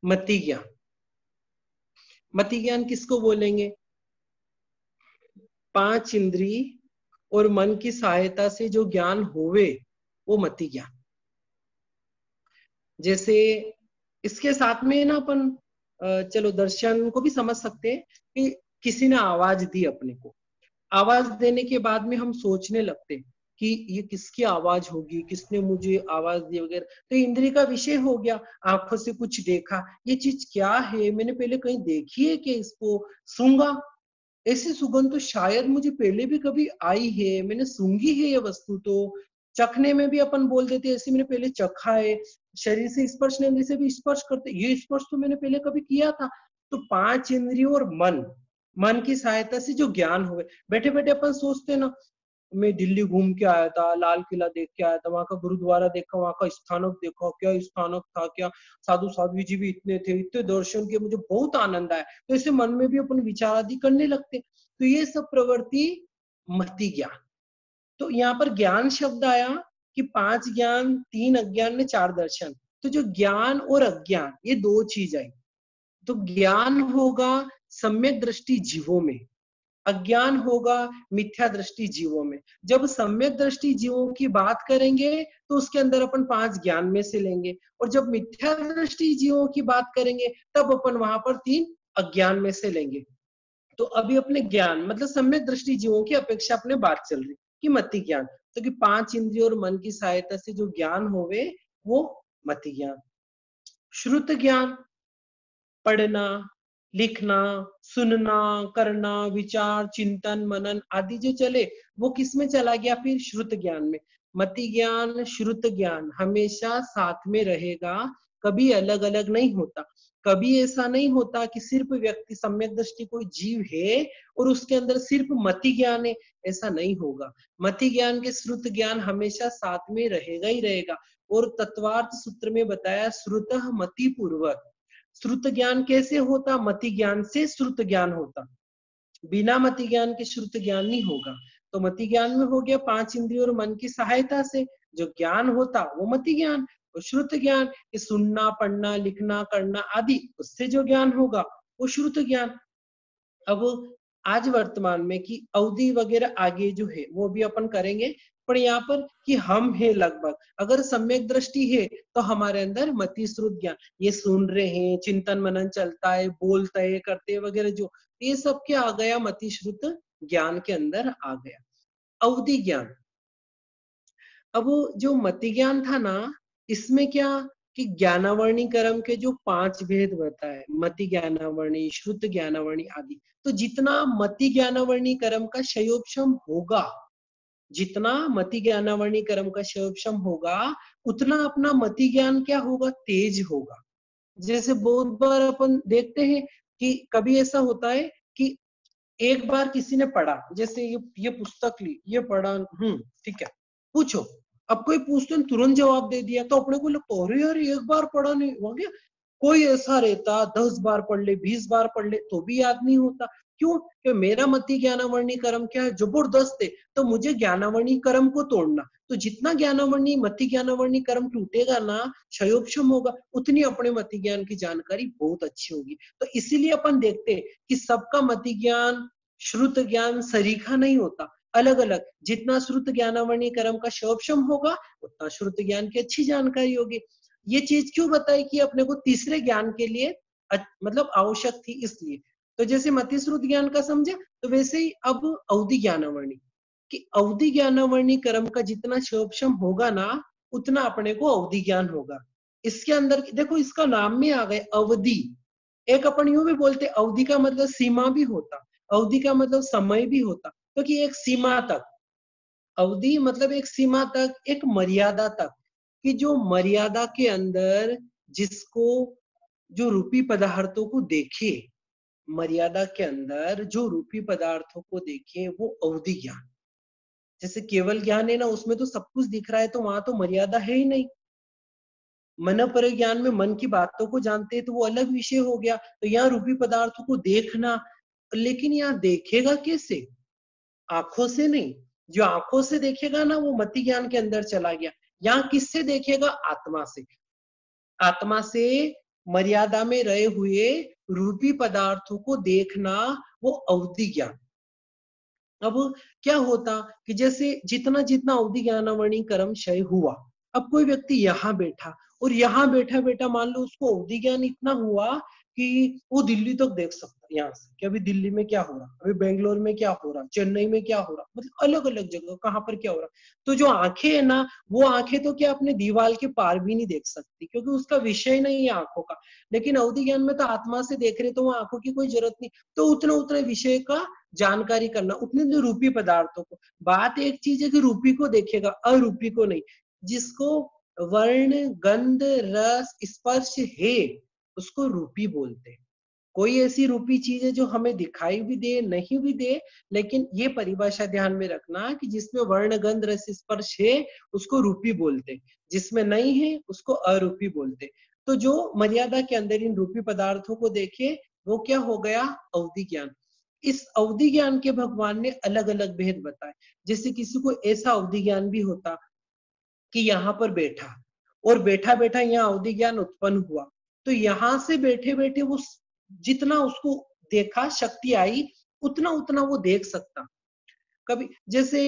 मति ज्ञान। मति ज्ञान किसको बोलेंगे? 5 इंद्री और मन की सहायता से जो ज्ञान होवे वो मति ज्ञान। जैसे इसके साथ में ना अपन चलो दर्शन को भी समझ सकते हैं कि किसी ने आवाज दी अपने को, आवाज देने के बाद में हम सोचने लगते कि ये किसकी आवाज होगी, किसने मुझे आवाज दी वगैरह, तो इंद्रिय का विषय हो गया। आंखों से कुछ देखा, ये चीज क्या है, मैंने पहले कहीं देखी है कि इसको, सूंघा, ऐसी सुगंध तो शायद मुझे पहले भी कभी आई है, मैंने सूंघी है ये वस्तु। तो चखने में भी अपन बोल देते ऐसे मैंने पहले चखा है। शरीर से स्पर्श इंद्रिय से भी स्पर्श करते, ये स्पर्श तो मैंने पहले कभी किया था। तो 5 इंद्रियों और मन की सहायता से जो ज्ञान हुए, बैठे बैठे अपन सोचते ना, मैं दिल्ली घूम के आया था, लाल किला देख के आया था, वहां का गुरुद्वारा देखा, वहां का स्थानक देखा, क्या स्थानक था, क्या साधु साध्वी जी भी इतने थे, इतने दर्शन किए, मुझे बहुत आनंद आया। तो ऐसे मन में भी अपन विचार आदि करने लगते। तो ये सब प्रवृत्ति मति ज्ञान। तो यहाँ पर ज्ञान शब्द आया कि 5 ज्ञान, 3 अज्ञान में 4 दर्शन। तो जो ज्ञान और अज्ञान ये 2 चीज आई। तो ज्ञान होगा सम्यक दृष्टि जीवों में, अज्ञान होगा मिथ्या दृष्टि जीवों में। जब सम्यक दृष्टि जीवों की बात करेंगे तो उसके अंदर अपन 5 ज्ञान में से लेंगे, और जब मिथ्या दृष्टि जीवों की बात करेंगे तब अपन वहां पर 3 अज्ञान में से लेंगे। तो अभी अपने ज्ञान मतलब सम्यक दृष्टि जीवों की अपेक्षा अपने बात चल रही कि मति ज्ञान, तो कि 5 इंद्रियों और मन की सहायता से जो ज्ञान होवे वो मति ज्ञान। श्रुत ज्ञान, पढ़ना, लिखना, सुनना, करना, विचार, चिंतन, मनन आदि जो चले वो किस में चला गया? फिर श्रुत ज्ञान में। मति ज्ञान, श्रुत ज्ञान हमेशा साथ में रहेगा, कभी अलग अलग नहीं होता। कभी ऐसा नहीं होता कि सिर्फ व्यक्ति सम्यक दृष्टि कोई जीव है और उसके अंदर सिर्फ मति ज्ञान है, ऐसा नहीं होगा। मति ज्ञान के श्रुत ज्ञान हमेशा साथ में रहेगा ही रहेगा। और तत्वार्थ सूत्र में बताया श्रुतः मति पूर्वक। श्रुत ज्ञान कैसे होता? मति ज्ञान से श्रुत ज्ञान होता, बिना मति ज्ञान के श्रुत ज्ञान नहीं होगा। तो मति ज्ञान में हो गया 5 इंद्रियों और मन की सहायता से जो ज्ञान होता वो मति ज्ञान। और श्रुत ज्ञान ये सुनना, पढ़ना, लिखना, करना आदि उससे जो ज्ञान होगा वो श्रुत ज्ञान। अब आज वर्तमान में कि अवधि वगैरह आगे जो है वो भी अपन करेंगे, पर यहाँ पर कि हम है लगभग अगर सम्यक दृष्टि है तो हमारे अंदर मति श्रुत ज्ञान, ये सुन रहे हैं, चिंतन मनन चलता है, बोलते है, करते वगैरह, जो ये सब क्या आ गया? मति श्रुत ज्ञान के अंदर आ गया। अवधि ज्ञान, अब जो मति ज्ञान था ना, इसमें क्या कि ज्ञानावर्णी कर्म के जो 5 भेद बताए, मति ज्ञानावर्णी, श्रुत ज्ञानावर्णी आदि, तो जितना मति ज्ञानावर्णी कर्म का क्षयोपशम होगा, जितना मति ज्ञानावर्णी कर्म का क्षयोपशम होगा, उतना अपना मति ज्ञान क्या होगा? तेज होगा। जैसे बहुत बार अपन देखते हैं कि कभी ऐसा होता है कि एक बार किसी ने पढ़ा, जैसे ये पुस्तक ली, ये पढ़ा, ठीक है, पूछो, अब कोई पूछते हैं तुरंत जवाब दे दिया तो अपने को लगता अरे यार एक बार पढ़ा नहीं हो गया। कोई ऐसा रहता 10 बार पढ़ ले, 20 बार पढ़ ले तो भी याद नहीं होता। क्यों? कि मेरा मति ज्ञानावर्णी कर्म क्या है? जबरदस्त है। तो मुझे ज्ञानावर्णी कर्म को तोड़ना, तो जितना ज्ञानावर्णी मति ज्ञानावर्णी कर्म टूटेगा ना, क्षयोपशम होगा, उतनी अपने मति ज्ञान की जानकारी बहुत अच्छी होगी। तो इसीलिए अपन देखते हैं कि सबका मति ज्ञान श्रुत ज्ञान सरीखा नहीं होता, अलग अलग। जितना श्रुत ज्ञानावर्णी कर्म का क्षयोपशम होगा उतना श्रुत ज्ञान की अच्छी जानकारी होगी। ये चीज क्यों बताई कि अपने को तीसरे ज्ञान के लिए मतलब आवश्यक थी, इसलिए। तो जैसे मति श्रुत ज्ञान का समझे, तो वैसे ही अब अवधि ज्ञानावर्णी, कि अवधि ज्ञानावर्णी कर्म का जितना क्षयोपशम होगा ना, उतना अपने को अवधि ज्ञान होगा। इसके अंदर देखो, इसका नाम में आ गए अवधि। एक अपन यूं भी बोलते अवधि का मतलब सीमा भी होता, अवधि का मतलब समय भी होता, क्योंकि एक सीमा तक, अवधि मतलब एक सीमा तक, एक मर्यादा तक, कि जो मर्यादा के अंदर जिसको जो रूपी पदार्थों को देखे, मर्यादा के अंदर जो रूपी पदार्थों को देखे वो अवधि ज्ञान। जैसे केवल ज्ञान है ना, उसमें तो सब कुछ दिख रहा है, तो वहां तो मर्यादा है ही नहीं। मन पर ज्ञान में मन की बातों को जानते हैं तो वो अलग विषय हो गया। तो यहाँ रूपी पदार्थों को देखना, लेकिन यहाँ देखेगा कैसे? आंखों से नहीं। जो आंखों से देखेगा ना वो मति ज्ञान के अंदर चला गया। यहाँ किससे देखेगा? आत्मा से। आत्मा से मर्यादा में रहे हुए रूपी पदार्थों को देखना, वो अवधि ज्ञान। अब क्या होता कि जैसे जितना जितना अवधि ज्ञानावर्णी कर्म क्षय हुआ, अब कोई व्यक्ति यहाँ बैठा और यहाँ बैठा बैठा मान लो उसको अवधि ज्ञान इतना हुआ कि वो दिल्ली तक देख सकता है यहाँ से कि अभी दिल्ली में क्या हो रहा, अभी बेंगलोर में क्या हो रहा, चेन्नई में क्या हो रहा, मतलब अलग अलग जगह कहाँ पर क्या हो रहा। तो जो आंखें है ना, वो आंखें तो क्या अपने दीवार के पार भी नहीं देख सकती, क्योंकि उसका विषय नहीं है आंखों का। लेकिन अवधि ज्ञान में तो आत्मा से देख रहे, तो वो आंखों की कोई जरूरत नहीं। तो उतना उतना विषय का जानकारी करना, उतने रूपी पदार्थों को। बात एक चीज है कि रूपी को देखेगा, अरूपी को नहीं। जिसको वर्ण, गंध, रस, स्पर्श है उसको रूपी बोलते हैं। कोई ऐसी रूपी चीज है जो हमें दिखाई भी दे, नहीं भी दे, लेकिन ये परिभाषा ध्यान में रखना कि जिसमें वर्ण, गंध, रस, स्पर्श है उसको रूपी बोलते, जिसमें नहीं है उसको अरूपी बोलते। तो जो मर्यादा के अंदर इन रूपी पदार्थों को देखे वो क्या हो गया? अवधि ज्ञान। इस अवधि ज्ञान के भगवान ने अलग अलग भेद बताए। जैसे किसी को ऐसा अवधि ज्ञान भी होता कि यहाँ पर बैठा और बैठा बैठा यहाँ अवधि ज्ञान उत्पन्न हुआ, तो यहाँ से बैठे बैठे वो जितना उसको देखा, शक्ति आई, उतना उतना वो देख सकता। कभी जैसे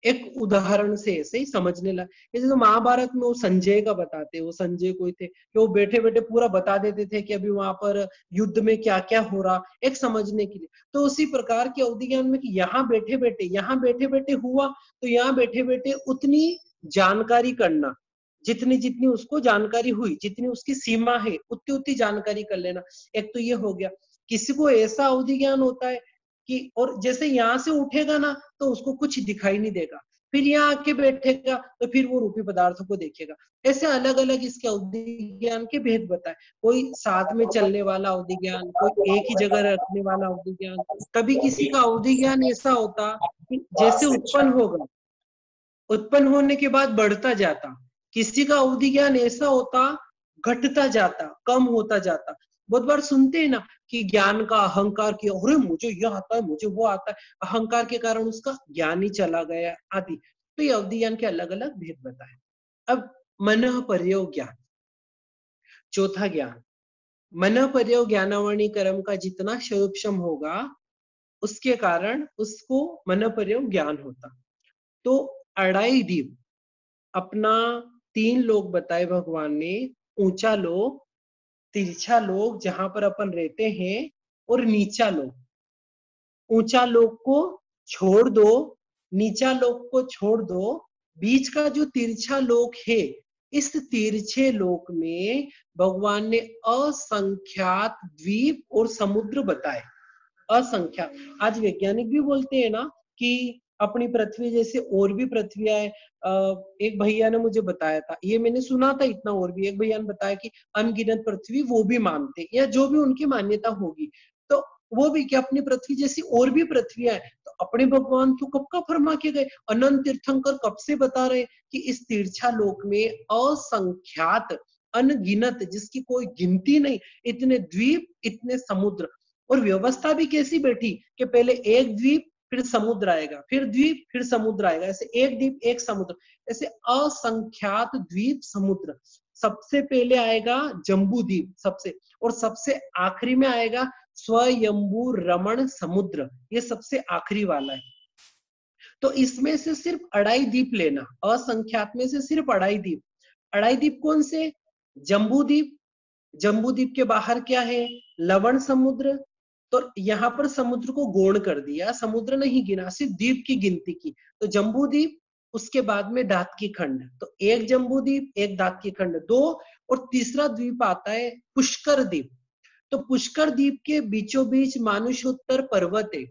एक उदाहरण से ऐसे ही समझने लगा, जैसे तो महाभारत में वो संजय का बताते, वो संजय कोई थे कि वो बैठे बैठे पूरा बता देते थे कि अभी वहां पर युद्ध में क्या क्या हो रहा, एक समझने के लिए। तो उसी प्रकार के अवधि ज्ञान में कि यहाँ बैठे बैठे हुआ, तो यहाँ बैठे बैठे उतनी जानकारी करना, जितनी जितनी उसको जानकारी हुई, जितनी उसकी सीमा है उतनी उतनी जानकारी कर लेना। एक तो ये हो गया किसी को ऐसा अवधि ज्ञान होता है कि, और जैसे यहाँ से उठेगा ना तो उसको कुछ दिखाई नहीं देगा, फिर यहाँ आके बैठेगा तो फिर वो रूपी पदार्थों को देखेगा। ऐसे अलग अलग इसके अवधि ज्ञान के भेद बताए। कोई साथ में चलने वाला अवधि ज्ञान, कोई एक ही जगह रखने वाला अवधि ज्ञान। कभी किसी का अवधि ज्ञान ऐसा होता कि जैसे उत्पन्न होगा, उत्पन्न होने के बाद बढ़ता जाता। किसी का अवधि ज्ञान ऐसा होता घटता जाता, कम होता जाता। बहुत बार सुनते हैं ना कि ज्ञान का अहंकार किया, अरे मुझे यह आता है, मुझे वो आता है, अहंकार के कारण उसका ज्ञान ही चला गया आदि। तो ये अवधि ज्ञान के अलग अलग भेद बताए। अब मन प्रयोग ज्ञान, चौथा ज्ञान। मन प्रयोग ज्ञानावरणी कर्म का जितना क्षयोपशम होगा उसके कारण उसको मन प्रयोग ज्ञान होता। तो अढ़ाई दीप अपना 3 लोक बताए भगवान ने, ऊंचा लोक, तिरछा लोक जहां पर अपन रहते हैं, और नीचा लोक। ऊंचा लोक को छोड़ दो, नीचा लोक को छोड़ दो, बीच का जो तिरछा लोक है, इस तिरछे लोक में भगवान ने असंख्यात द्वीप और समुद्र बताए। असंख्यात। आज वैज्ञानिक भी बोलते हैं ना कि अपनी पृथ्वी जैसे और भी पृथ्वियां है। एक भैया ने मुझे बताया था, ये मैंने सुना था इतना, और भी एक भैया ने बताया कि अनगिनत पृथ्वी वो भी मानते, या जो भी उनकी मान्यता होगी, तो वो भी कि अपनी पृथ्वी जैसी और भी पृथ्वियां है। तो अपने भगवान तो कब का फरमा के गए, अनंत तीर्थंकर कब से बता रहे कि इस तिरछा लोक में असंख्यात, अनगिनत, जिसकी कोई गिनती नहीं, इतने द्वीप, इतने समुद्र। और व्यवस्था भी कैसी बैठी कि पहले एक द्वीप, फिर समुद्र आएगा, फिर द्वीप, फिर समुद्र आएगा, ऐसे एक द्वीप एक समुद्र, ऐसे असंख्यात द्वीप समुद्र। सबसे पहले आएगा जम्बू द्वीप सबसे, और सबसे आखिरी में आएगा स्वयंभू रमण समुद्र, ये सबसे आखिरी वाला है। तो इसमें से सिर्फ अढ़ाई द्वीप लेना, असंख्यात में से सिर्फ अढ़ाई द्वीप। अढ़ाई द्वीप कौन से? जम्बू द्वीप। जम्बू द्वीप के बाहर क्या है? लवण समुद्र। तो यहाँ पर समुद्र को गौण कर दिया, समुद्र नहीं गिना, सिर्फ द्वीप की गिनती की। तो जम्बू द्वीप, उसके बाद में दातकी खंड, तो एक जम्बू द्वीप, एक दातकी खंड, 2, और तीसरा द्वीप आता है पुष्कर द्वीप। तो पुष्कर द्वीप के बीचों बीच मानुषोत्तर पर्वत है,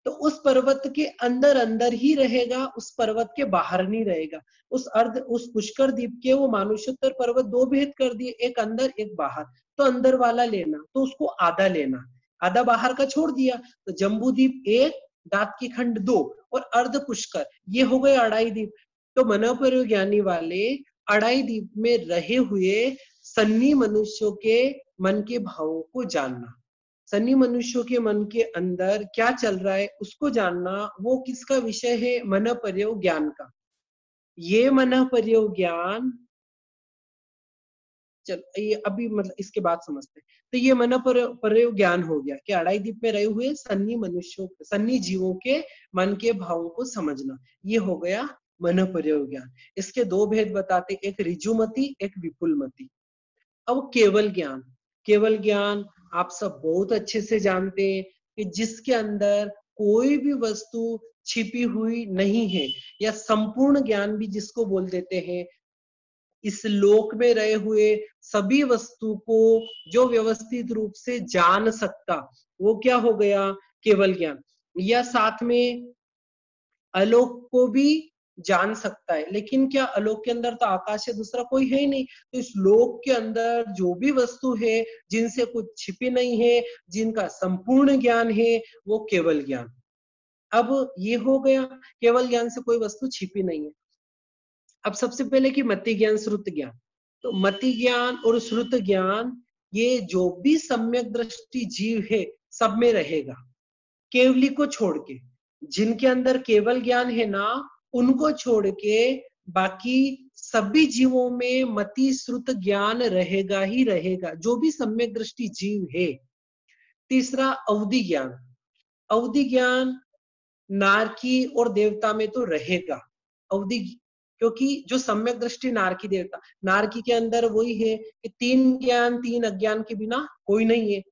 तो उस पर्वत के अंदर अंदर ही रहेगा, उस पर्वत के बाहर नहीं रहेगा। उस पुष्कर द्वीप के वो मानुषोत्तर पर्वत 2 भेद कर दिए, एक अंदर एक बाहर। तो अंदर वाला लेना, तो उसको आधा लेना, आधा बाहर का छोड़ दिया। तो जम्बू द्वीप 1, दातकी खंड 2, और अर्ध पुष्कर, ये हो गए अढ़ाई द्वीप। तो मनोप्रयोग ज्ञानी वाले अढ़ाई द्वीप में रहे हुए सन्नी मनुष्यों के मन के भावों को जानना, सन्नी मनुष्यों के मन के अंदर क्या चल रहा है उसको जानना, वो किसका विषय है? मन प्रयोग ज्ञान का। ये मन प्रयोग ज्ञान, चल ये अभी मतलब इसके बाद समझते हैं। तो ये मन प्रयोग ज्ञान हो गया कि अढ़ाई द्वीप में रहे हुए सन्नी मनुष्यों, सन्नी जीवों के मन के भावों को समझना, ये हो गया मन प्रयोग ज्ञान। इसके 2 भेद बताते, एक ऋजुमति, एक विपुलमति। अब केवल ज्ञान, केवल ज्ञान आप सब बहुत अच्छे से जानते हैं कि जिसके अंदर कोई भी वस्तु छिपी हुई नहीं है, या संपूर्ण ज्ञान भी जिसको बोल देते हैं। इस लोक में रहे हुए सभी वस्तु को जो व्यवस्थित रूप से जान सकता, वो क्या हो गया? केवल ज्ञान। या साथ में आलोक को भी जान सकता है, लेकिन क्या आलोक के अंदर तो आकाश है, दूसरा कोई है ही नहीं। तो इस लोक के अंदर जो भी वस्तु है, जिनसे कुछ छिपी नहीं है, जिनका संपूर्ण ज्ञान है, वो केवल ज्ञान। अब ये हो गया, केवल ज्ञान से कोई वस्तु छिपी नहीं है। अब सबसे पहले कि मति ज्ञान, श्रुत ज्ञान। तो मति ज्ञान और श्रुत ज्ञान, ये जो भी सम्यक दृष्टि जीव है सब में रहेगा, केवली को छोड़ के। जिनके अंदर केवल ज्ञान है ना, उनको छोड़ के बाकी सभी जीवों में मति श्रुत ज्ञान रहेगा ही रहेगा, जो भी सम्यक दृष्टि जीव है। तीसरा अवधि ज्ञान। अवधि ज्ञान नारकी और देवता में तो रहेगा अवधि, क्योंकि जो सम्यक दृष्टि नारकी देवता, नारकी के अंदर वही है कि 3 ज्ञान 3 अज्ञान के बिना कोई नहीं है।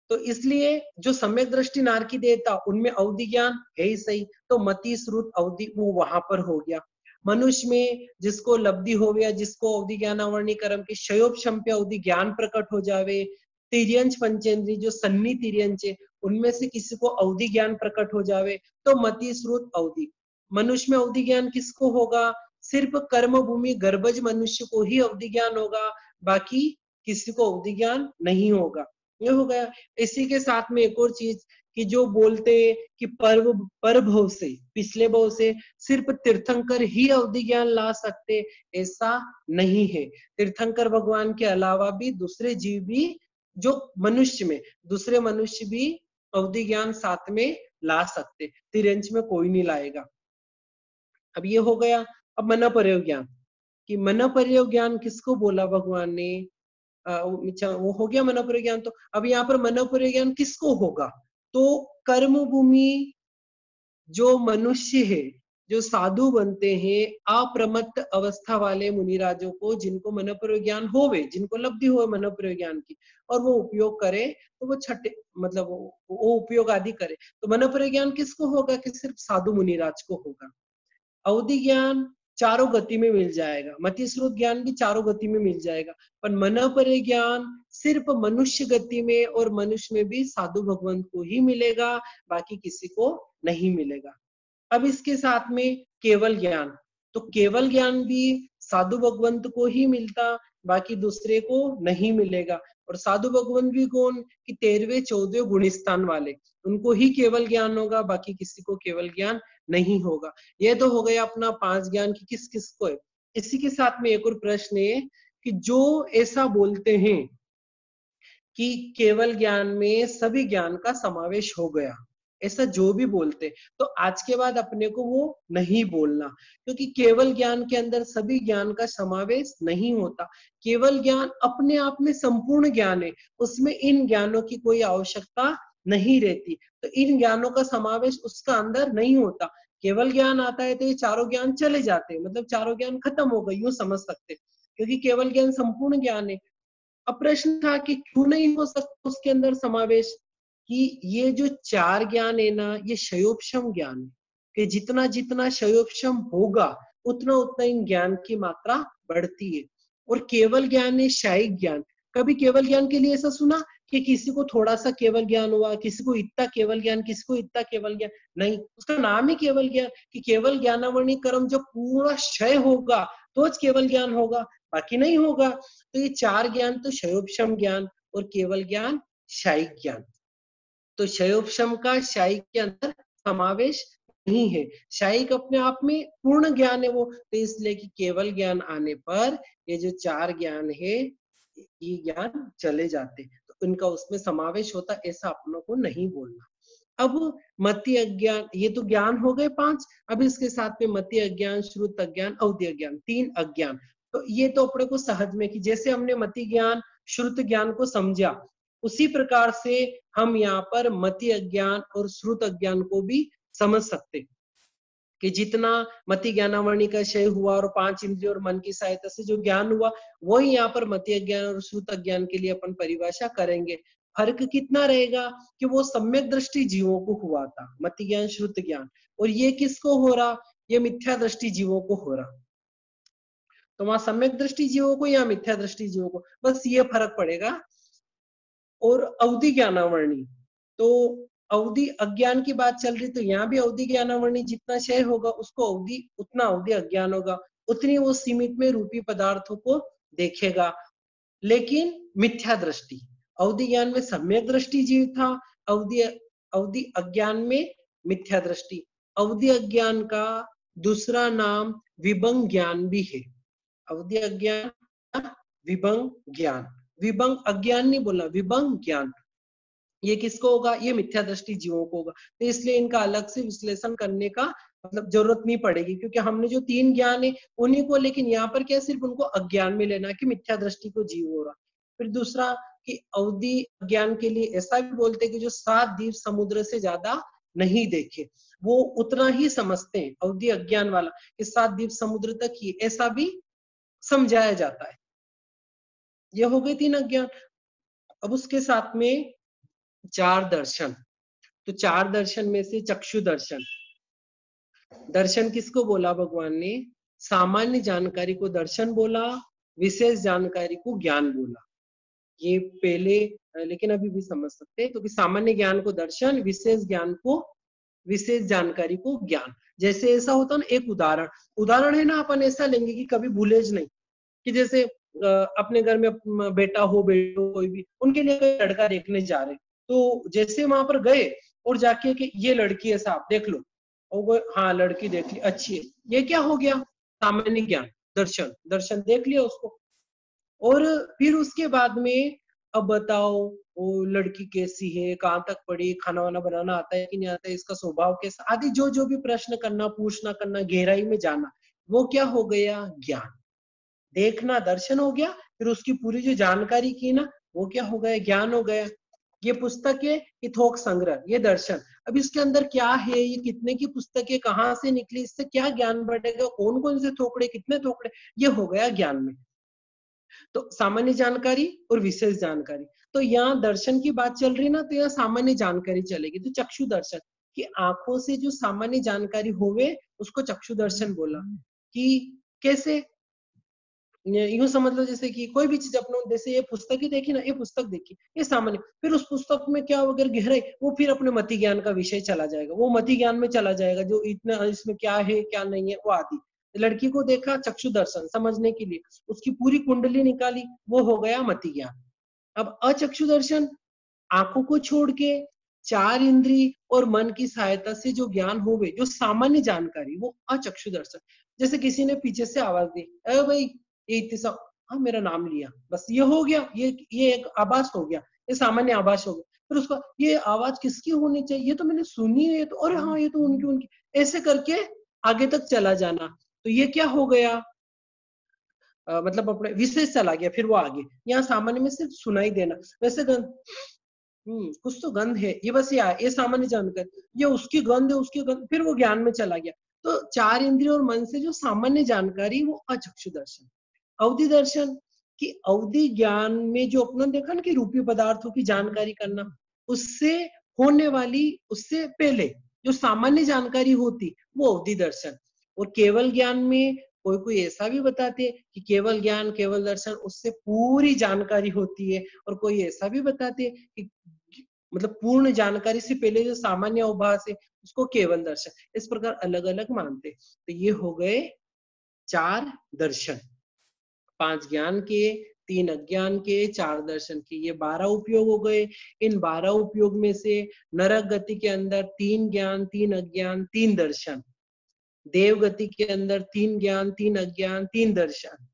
तो इसलिए जो सम्यक दृष्टि नारकी देवता, उनमें अवधि ज्ञान है ही सही, तो मति श्रुत अवधि वो वहां पर हो गया। मनुष्य में जिसको लब्धि हो गया, जिसको अवधि ज्ञानावरणी कर्म के क्षयोपशम पे अवधि ज्ञान प्रकट हो जावे, तिर्यंच पंचेंद्रिय जो सन्नी तिर्यंच है उनमें से किसी को अवधि ज्ञान प्रकट हो जावे तो मति श्रुत अवधि। मनुष्य में अवधि ज्ञान किसको होगा? सिर्फ कर्म भूमि गर्भज मनुष्य को ही अवधि ज्ञान होगा, बाकी किसी को अवधि ज्ञान नहीं होगा। ये हो गया। इसी के साथ में एक और चीज कि जो बोलते कि पर भव से, पिछले भव से सिर्फ तीर्थंकर ही अवधि ज्ञान ला सकते, ऐसा नहीं है। तीर्थंकर भगवान के अलावा भी दूसरे जीव भी, जो मनुष्य में दूसरे मनुष्य भी अवधि ज्ञान साथ में ला सकते, तिरंज में कोई नहीं लाएगा। अब ये हो गया। अब मन प्रयोग ज्ञान, कि मन प्रयोग ज्ञान किसको बोला भगवान ने? वो हो गया मन प्रयोग ज्ञान। तो अब यहाँ पर मन प्रयोग ज्ञान किसको होगा? तो कर्म भूमि जो मनुष्य है, जो साधु बनते हैं, अप्रमत्त अवस्था वाले मुनिराजों को, जिनको मन प्रयोग ज्ञान होवे, जिनको लब्धि हो मन प्रयोग ज्ञान की, और वो उपयोग करे, तो वो छठे मतलब वो उपयोग आदि करे, तो मन प्रयोग ज्ञान किसको होगा? कि सिर्फ साधु मुनिराज को होगा। अवधि ज्ञान चारों गति में मिल जाएगा, मति स्रोत ज्ञान भी चारों गति में मिल जाएगा, पर मन परे ज्ञान सिर्फ मनुष्य गति में, और मनुष्य में भी साधु भगवंत को ही मिलेगा, बाकी किसी को नहीं मिलेगा। अब इसके साथ में केवल ज्ञान, तो केवल ज्ञान भी साधु भगवंत को ही मिलता, बाकी दूसरे को नहीं मिलेगा। और साधु भगवंत भी कौन? कि 13वें 14वें गुणस्थान वाले, उनको ही केवल ज्ञान होगा, बाकी किसी को केवल ज्ञान नहीं होगा। ये तो हो गया अपना 5 ज्ञान की किस किस को है। इसी के साथ में एक और प्रश्न है कि जो ऐसा बोलते हैं कि केवल ज्ञान में सभी ज्ञान का समावेश हो गया, ऐसा जो भी बोलते, तो आज के बाद अपने को वो नहीं बोलना, क्योंकि केवल ज्ञान के अंदर सभी ज्ञान का समावेश नहीं होता। केवल ज्ञान अपने आप में संपूर्ण ज्ञान है, उसमें इन ज्ञानों की कोई आवश्यकता नहीं रहती, तो इन ज्ञानों का समावेश उसका अंदर नहीं होता। केवल ज्ञान आता है तो ये चारों ज्ञान चले जाते हैं, मतलब चारों ज्ञान खत्म हो गए, यूं समझ सकते, क्योंकि केवल ज्ञान संपूर्ण ज्ञान है। अब प्रश्न था कि क्यों नहीं हो सकता उसके अंदर समावेश, कि ये जो 4 ज्ञान है ना, ये क्षयोपशम ज्ञान है, कि जितना जितना क्षयोपशम होगा उतना उतना इन ज्ञान की मात्रा बढ़ती है। और केवल ज्ञान है शायिक ज्ञान। कभी केवल ज्ञान के लिए ऐसा सुना कि किसी को थोड़ा सा केवल ज्ञान हुआ, किसी को इतना केवल ज्ञान, किसी को इतना केवल ज्ञान? नहीं, उसका नाम ही केवल ज्ञान, कि केवल ज्ञानावरणी कर्म जब पूरा क्षय होगा तो केवल ज्ञान होगा, बाकी नहीं होगा। तो ये 4 ज्ञान तो क्षयोपशम ज्ञान, और केवल ज्ञान शायिक ज्ञान। तो क्षयोपशम का शायिक के अंदर समावेश नहीं है, शायिक अपने आप में पूर्ण ज्ञान है वो, तो इसलिए कि केवल ज्ञान आने पर ये जो 4 ज्ञान है ये ज्ञान चले जाते, तो इनका उसमें समावेश होता, ऐसा अपनों को नहीं बोलना। अब मति अज्ञान, ये तो ज्ञान हो गए 5, अब इसके साथ में मति अज्ञान, श्रुत अज्ञान, अवधि अज्ञान, 3 अज्ञान। तो ये तो अपने को सहज में, कि जैसे हमने मति ज्ञान श्रुत ज्ञान को समझा, उसी प्रकार से हम यहाँ पर मति अज्ञान और श्रुत अज्ञान को भी समझ सकते, कि जितना मति ज्ञानावरणी का क्षय हुआ और 5 इंद्रियों और मन की सहायता से जो ज्ञान हुआ, वही यहाँ पर मति अज्ञान और श्रुत अज्ञान के लिए अपन परिभाषा करेंगे। फर्क कितना रहेगा कि वो सम्यक दृष्टि जीवों को हुआ था, मति ज्ञान श्रुत ज्ञान, और ये किसको हो रहा? ये मिथ्या दृष्टि जीवों को हो रहा। तो वहां सम्यक दृष्टि जीवों को या मिथ्या दृष्टि जीवों को, बस ये फर्क पड़ेगा। और अवधि ज्ञानावरणी, तो अवधि अज्ञान की बात चल रही, तो यहाँ भी अवधि ज्ञानावरणी जितना क्षय होगा उसको अवधि, उतना अवधि अज्ञान होगा, उतनी वो सीमित में रूपी पदार्थों को देखेगा, लेकिन मिथ्या दृष्टि। अवधि ज्ञान में सम्यक दृष्टि जीव था, अवधि अज्ञान में मिथ्या दृष्टि। अवधि अज्ञान का दूसरा नाम विभंग ज्ञान भी है। अवधि अज्ञान विभंग ज्ञान, विभंग अज्ञान नहीं बोला, विभंग ज्ञान। ये किसको होगा? ये मिथ्या दृष्टि जीवों को होगा, तो इसलिए इनका अलग से विश्लेषण करने का मतलब जरूरत नहीं पड़ेगी, क्योंकि हमने जो 3 ज्ञान है उन्हीं को, लेकिन यहाँ पर क्या सिर्फ उनको अज्ञान में लेना कि मिथ्या दृष्टि को जीव हो रहा। फिर दूसरा कि अवधि ज्ञान के लिए ऐसा भी बोलते कि जो 7 द्वीप समुद्र से ज्यादा नहीं देखे, वो उतना ही समझते हैं अवधि अज्ञान वाला, कि 7 द्वीप समुद्र तक ही, ऐसा भी समझाया जाता है। ये हो गए 3 अज्ञान। अब उसके साथ में 4 दर्शन, तो 4 दर्शन में से चक्षु दर्शन, दर्शन किसको बोला भगवान ने? सामान्य जानकारी को दर्शन बोला, विशेष जानकारी को ज्ञान बोला। ये पहले लेकिन अभी भी समझ सकते हैं, क्योंकि सामान्य ज्ञान को दर्शन, विशेष ज्ञान को, विशेष जानकारी को ज्ञान। जैसे ऐसा होता ना, एक उदाहरण है ना, अपन ऐसा लेंगे कि कभी भूलेज नहीं, कि जैसे अपने घर में बेटा हो, बेटो कोई भी, उनके लिए कोई लड़का देखने जा रहे, तो जैसे वहां पर गए और जाके कि ये लड़की है साहब देख लो, और वो हाँ लड़की देख ली अच्छी है, ये क्या हो गया? सामान्य ज्ञान, दर्शन देख लिया उसको। और फिर उसके बाद में अब बताओ वो लड़की कैसी है, कहाँ तक पढ़ी, खाना वाना बनाना आता है कि नहीं आता है, इसका स्वभाव कैसा, आदि जो जो भी प्रश्न करना, पूछना करना, गहराई में जाना, वो क्या हो गया? ज्ञान। देखना दर्शन हो गया, फिर उसकी पूरी जो जानकारी की ना, वो क्या हो गया? ज्ञान हो गया। ये पुस्तक है, ये थोक संग्रह, ये दर्शन। अब इसके अंदर क्या है, ये कितने की पुस्तक है, कहाँ से निकली, इससे क्या ज्ञान बढ़ेगा, कौन कौन से थोकड़े, कितने थोकड़े, ये हो गया ज्ञान में। तो सामान्य जानकारी और विशेष जानकारी, तो यहाँ दर्शन की बात चल रही ना, तो यहाँ सामान्य जानकारी चलेगी। तो चक्षु दर्शन कि आंखों से जो सामान्य जानकारी होवे, उसको चक्षु दर्शन बोला। कि कैसे? यूं समझ लो जैसे कि कोई भी चीज अपने, जैसे ये पुस्तक ही देखी ना, ये पुस्तक देखी, ये सामान्य, फिर उस पुस्तक में क्या वगैरह गहराई, वो फिर अपने मति ज्ञान का विषय चला जाएगा, वो मति ज्ञान में चला जाएगा, जो इतना इसमें क्या है क्या नहीं है वो आदि। लड़की को देखा, चक्षु दर्शन समझने के लिए, उसकी पूरी कुंडली निकाली, वो हो गया मति ज्ञान। अब अचक्षु दर्शन, आंखों को छोड़ के चार इंद्री और मन की सहायता से जो ज्ञान होवे, जो सामान्य जानकारी, वो अचक्षु दर्शन। जैसे किसी ने पीछे से आवाज दी, अरे भाई ये इतना, हाँ मेरा नाम लिया, बस ये हो गया, ये एक आभास हो गया, ये सामान्य आभास हो गया। फिर उसका ये आवाज किसकी होनी चाहिए, ये तो मैंने सुनी है, तो अरे हाँ ये तो उनकी, ऐसे करके आगे तक चला जाना, तो ये क्या हो गया? मतलब अपने विशेष चला गया, फिर वो आगे। यहाँ सामान्य में सिर्फ सुनाई देना, वैसे कुछ तो गंध है, ये बस ये सामान्य जानकारी, ये उसकी गंध है, उसकी गंध, फिर वो ज्ञान में चला गया। तो चार इंद्रियों और मन से जो सामान्य जानकारी, वो अचक्षु दर्शन। अवधि दर्शन की अवधि ज्ञान में जो अपना देखा ना कि रूपी पदार्थों की जानकारी करना, उससे होने वाली, उससे पहले जो सामान्य जानकारी होती, वो अवधि दर्शन। और केवल ज्ञान में कोई कोई ऐसा भी बताते कि केवल ज्ञान, केवल दर्शन, उससे पूरी जानकारी होती है। और कोई ऐसा भी बताते कि मतलब पूर्ण जानकारी से पहले जो सामान्य अवभास है, उसको केवल दर्शन। इस प्रकार अलग अलग मानते। तो ये हो गए चार दर्शन, 5 ज्ञान के, 3 अज्ञान के, 4 दर्शन के, ये 12 उपयोग हो गए। इन 12 उपयोग में से नरक गति के अंदर 3 ज्ञान, 3 अज्ञान, 3 दर्शन। देव गति के अंदर 3 ज्ञान, 3 अज्ञान, 3 दर्शन।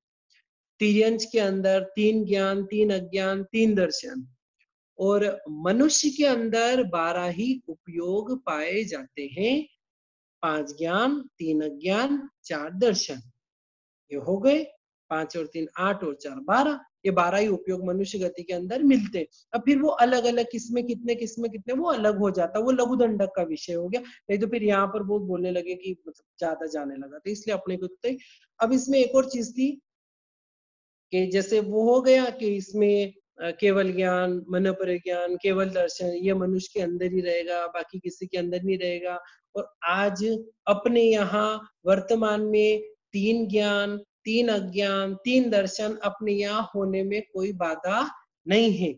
तिर्यंच के अंदर 3 ज्ञान, 3 अज्ञान, 3 दर्शन। और मनुष्य के अंदर 12 ही उपयोग पाए जाते हैं, 5 ज्ञान, 3 अज्ञान, 4 दर्शन। ये हो गए 5 और 3 8 और 4 12, ये 12 ही उपयोग मनुष्य गति के अंदर मिलते हैं। अब फिर वो अलग अलग किसमें कितने वो अलग हो जाता, वो लघु दंडक का विषय हो गया। नहीं तो फिर यहाँ पर बहुत बोलने लगे कि मतलब ज्यादा जाने लगा, तो इसलिए अपने को। अब इसमें एक और चीज थी कि जैसे वो हो गया कि इसमें केवल ज्ञान, मन पर ज्ञान, केवल दर्शन, ये मनुष्य के अंदर ही रहेगा, बाकी किसी के अंदर नहीं रहेगा। और आज अपने यहाँ वर्तमान में 3 ज्ञान, 3 अज्ञान, 3 दर्शन अपने यहाँ होने में कोई बाधा नहीं है।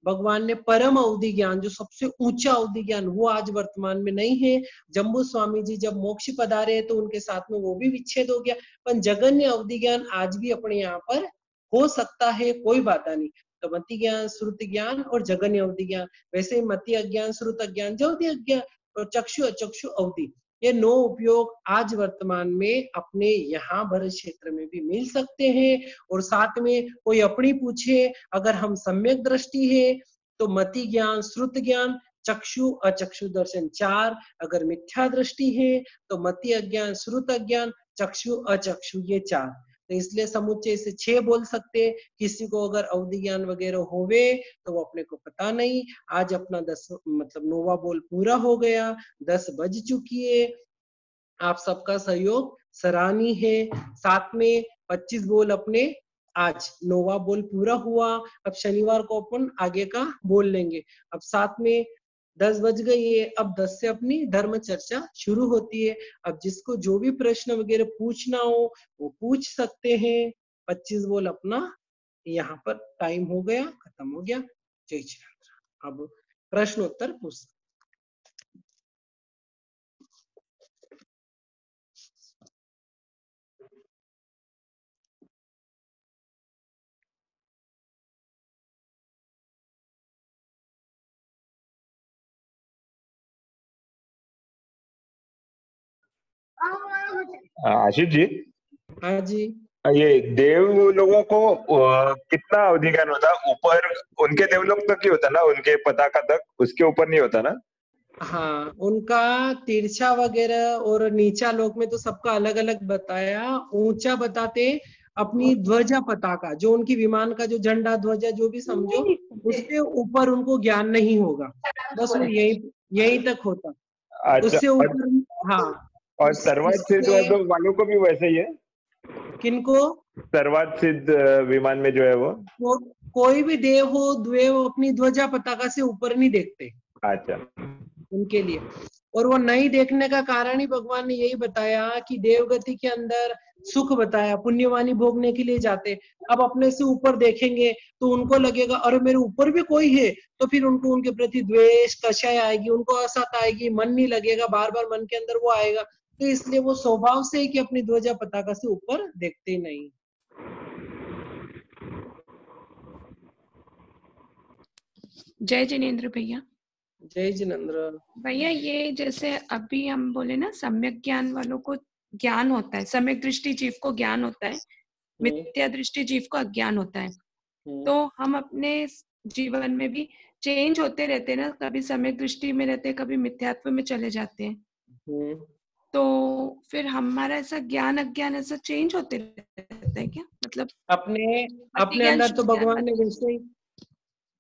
भगवान ने परम अवधि ज्ञान, जो सबसे ऊंचा अवधि ज्ञान, वो आज वर्तमान में नहीं है। जम्बू स्वामी जी जब मोक्ष पधारे तो उनके साथ में वो भी विच्छेद हो गया, पर जगन्य अवधि ज्ञान आज भी अपने यहाँ पर हो सकता है, कोई बाधा नहीं। तो मति ज्ञान, श्रुति ज्ञान और जगन्य अवधि ज्ञान। वैसे मति अज्ञान, श्रुत अज्ञान, जवधि अज्ञान और चक्षु अचक्षु अवधि, ये 9 उपयोग आज वर्तमान में अपने यहाँ भरत क्षेत्र में भी मिल सकते हैं। और साथ में कोई अपनी पूछे, अगर हम सम्यक दृष्टि है तो मति ज्ञान, श्रुत ज्ञान, चक्षु अचक्षु दर्शन 4। अगर मिथ्या दृष्टि है तो मति अज्ञान, श्रुत अज्ञान, चक्षु अचक्षु, ये 4। तो इसलिए समुच्चय से 6 बोल सकते। किसी को अगर अवधि ज्ञान वगैरह होवे तो वो अपने को पता नहीं। आज अपना 10 मतलब 9वां बोल पूरा हो गया, 10 बज चुकी है। आप सबका सहयोग सराहनीय है। साथ में 25 बोल अपने आज 9वां बोल पूरा हुआ। अब शनिवार को अपन आगे का बोल लेंगे। अब साथ में 10 बज गई है, अब 10 से अपनी धर्म चर्चा शुरू होती है। अब जिसको जो भी प्रश्न वगैरह पूछना हो वो पूछ सकते हैं। 25 बोल अपना यहाँ पर टाइम हो गया, खत्म हो गया। जय जिनेंद्र। अब प्रश्न उत्तर पूछ।
आशीष जी,
हाँ जी।
ये देव लोगों को कितना अवधि ज्ञान होता है? ऊपर उनके देवलोक तक ही होता ना, उनके पताका तक, उसके ऊपर नहीं होता ना?
हाँ, उनका तिरछा वगैरह और नीचा लोक में तो सबका अलग अलग बताया। ऊंचा बताते अपनी ध्वजा पताका, जो उनकी विमान का जो झंडा ध्वजा जो भी समझो, उसके ऊपर उनको ज्ञान नहीं होगा, बस वो यही तक होता,
अच्छा।
उससे ऊपर। हाँ,
और सर्वात सिद्ध वालों को भी वैसे ही है?
किनको?
सर्वात सिद्ध विमान में जो है वो
कोई भी देव हो द्वेव अपनी ध्वजा पताका से ऊपर नहीं देखते।
अच्छा,
उनके लिए। और वो नहीं देखने का कारण ही भगवान ने यही बताया कि देवगति के अंदर सुख बताया, पुण्यवानी भोगने के लिए जाते। अब अपने से ऊपर देखेंगे तो उनको लगेगा अरे मेरे ऊपर भी कोई है, तो फिर उनको उनके प्रति द्वेष कषाय आएगी, उनको असत आएगी, मन नहीं लगेगा, बार बार मन के अंदर वो आएगा। तो इसलिए वो स्वभाव से ही कि अपनी ध्वजा पताका से ऊपर देखते नहीं।
जय जिनेंद्र भैया।
जय जिनेंद्र
भैया, ये जैसे अभी हम बोले ना, सम्यक ज्ञान वालों को ज्ञान होता है, सम्यक दृष्टि जीव को ज्ञान होता है, मिथ्या दृष्टि जीव को अज्ञान होता है। तो हम अपने जीवन में भी चेंज होते रहते हैं ना, कभी सम्यक दृष्टि में रहते हैं, कभी मिथ्यात्व में चले जाते हैं। तो फिर हमारा ऐसा ज्ञान अज्ञान ऐसा चेंज होते रहता है क्या? मतलब
अपने अंदर तो भगवान ने वैसे ही,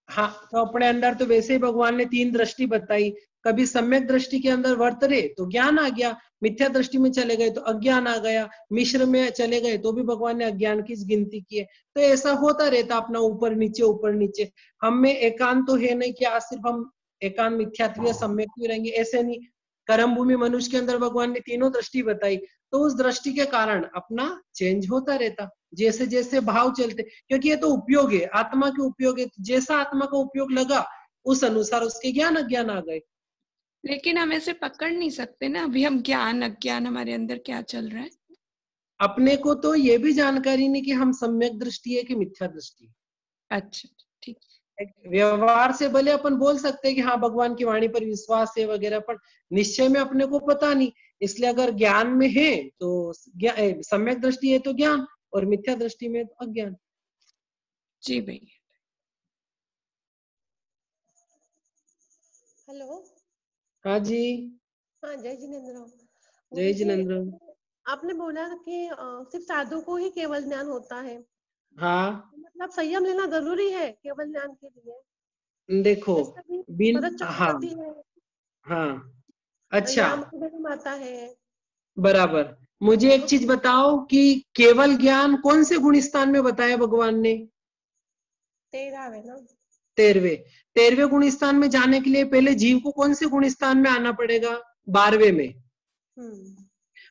हाँ, तो अपने अंदर तो वैसे ही भगवान ने 3 दृष्टि बताई। कभी सम्यक दृष्टि के अंदर वर्त रहे तो ज्ञान आ गया, मिथ्या दृष्टि में चले गए तो अज्ञान आ गया, मिश्र में चले गए तो भी भगवान ने अज्ञान की गिनती की है। तो ऐसा होता रहता अपना ऊपर नीचे। हम में एकांत तो है नहीं कि आज सिर्फ हम एकांत मिथ्यात्व या सम्यक भी रहेंगे, ऐसे नहीं। कर्म भूमि मनुष्य के अंदर भगवान ने तीनों दृष्टि बताई, तो उस दृष्टि के कारण अपना चेंज होता रहता, जैसे जैसे भाव चलते, क्योंकि ये तो उपयोग है, आत्मा के उपयोग है। जैसा आत्मा का उपयोग लगा उस अनुसार उसके ज्ञान अज्ञान आ गए।
लेकिन हम ऐसे पकड़ नहीं सकते ना, अभी हम ज्ञान अज्ञान हमारे अंदर क्या चल रहा है।
अपने को तो ये भी जानकारी नहीं कि हम सम्यक दृष्टि है कि मिथ्या दृष्टि।
अच्छा, ठीक।
व्यवहार से भले अपन बोल सकते हैं कि हाँ भगवान की वाणी पर विश्वास है वगैरह, पर निश्चय में अपने को पता नहीं। इसलिए अगर ज्ञान में है तो सम्यक दृष्टि है तो ज्ञान, और मिथ्या दृष्टि में तो अज्ञान।
जी भैया।
हेलो।
हाँ जी।
हाँ, जय जिनेंद्र।
जय जिनेंद्र।
आपने बोला कि सिर्फ साधु को ही केवल ज्ञान होता है।
हाँ,
मतलब संयम लेना जरूरी है केवल ज्ञान के लिए?
देखो हाँ
है,
हाँ, अच्छा,
माता है।
बराबर। मुझे एक चीज बताओ कि केवल ज्ञान कौन से गुण स्थान में बताया भगवान ने?
13वें ना?
13वें गुण स्थान में जाने के लिए पहले जीव को कौन से गुण स्थान में आना पड़ेगा? 12वें में।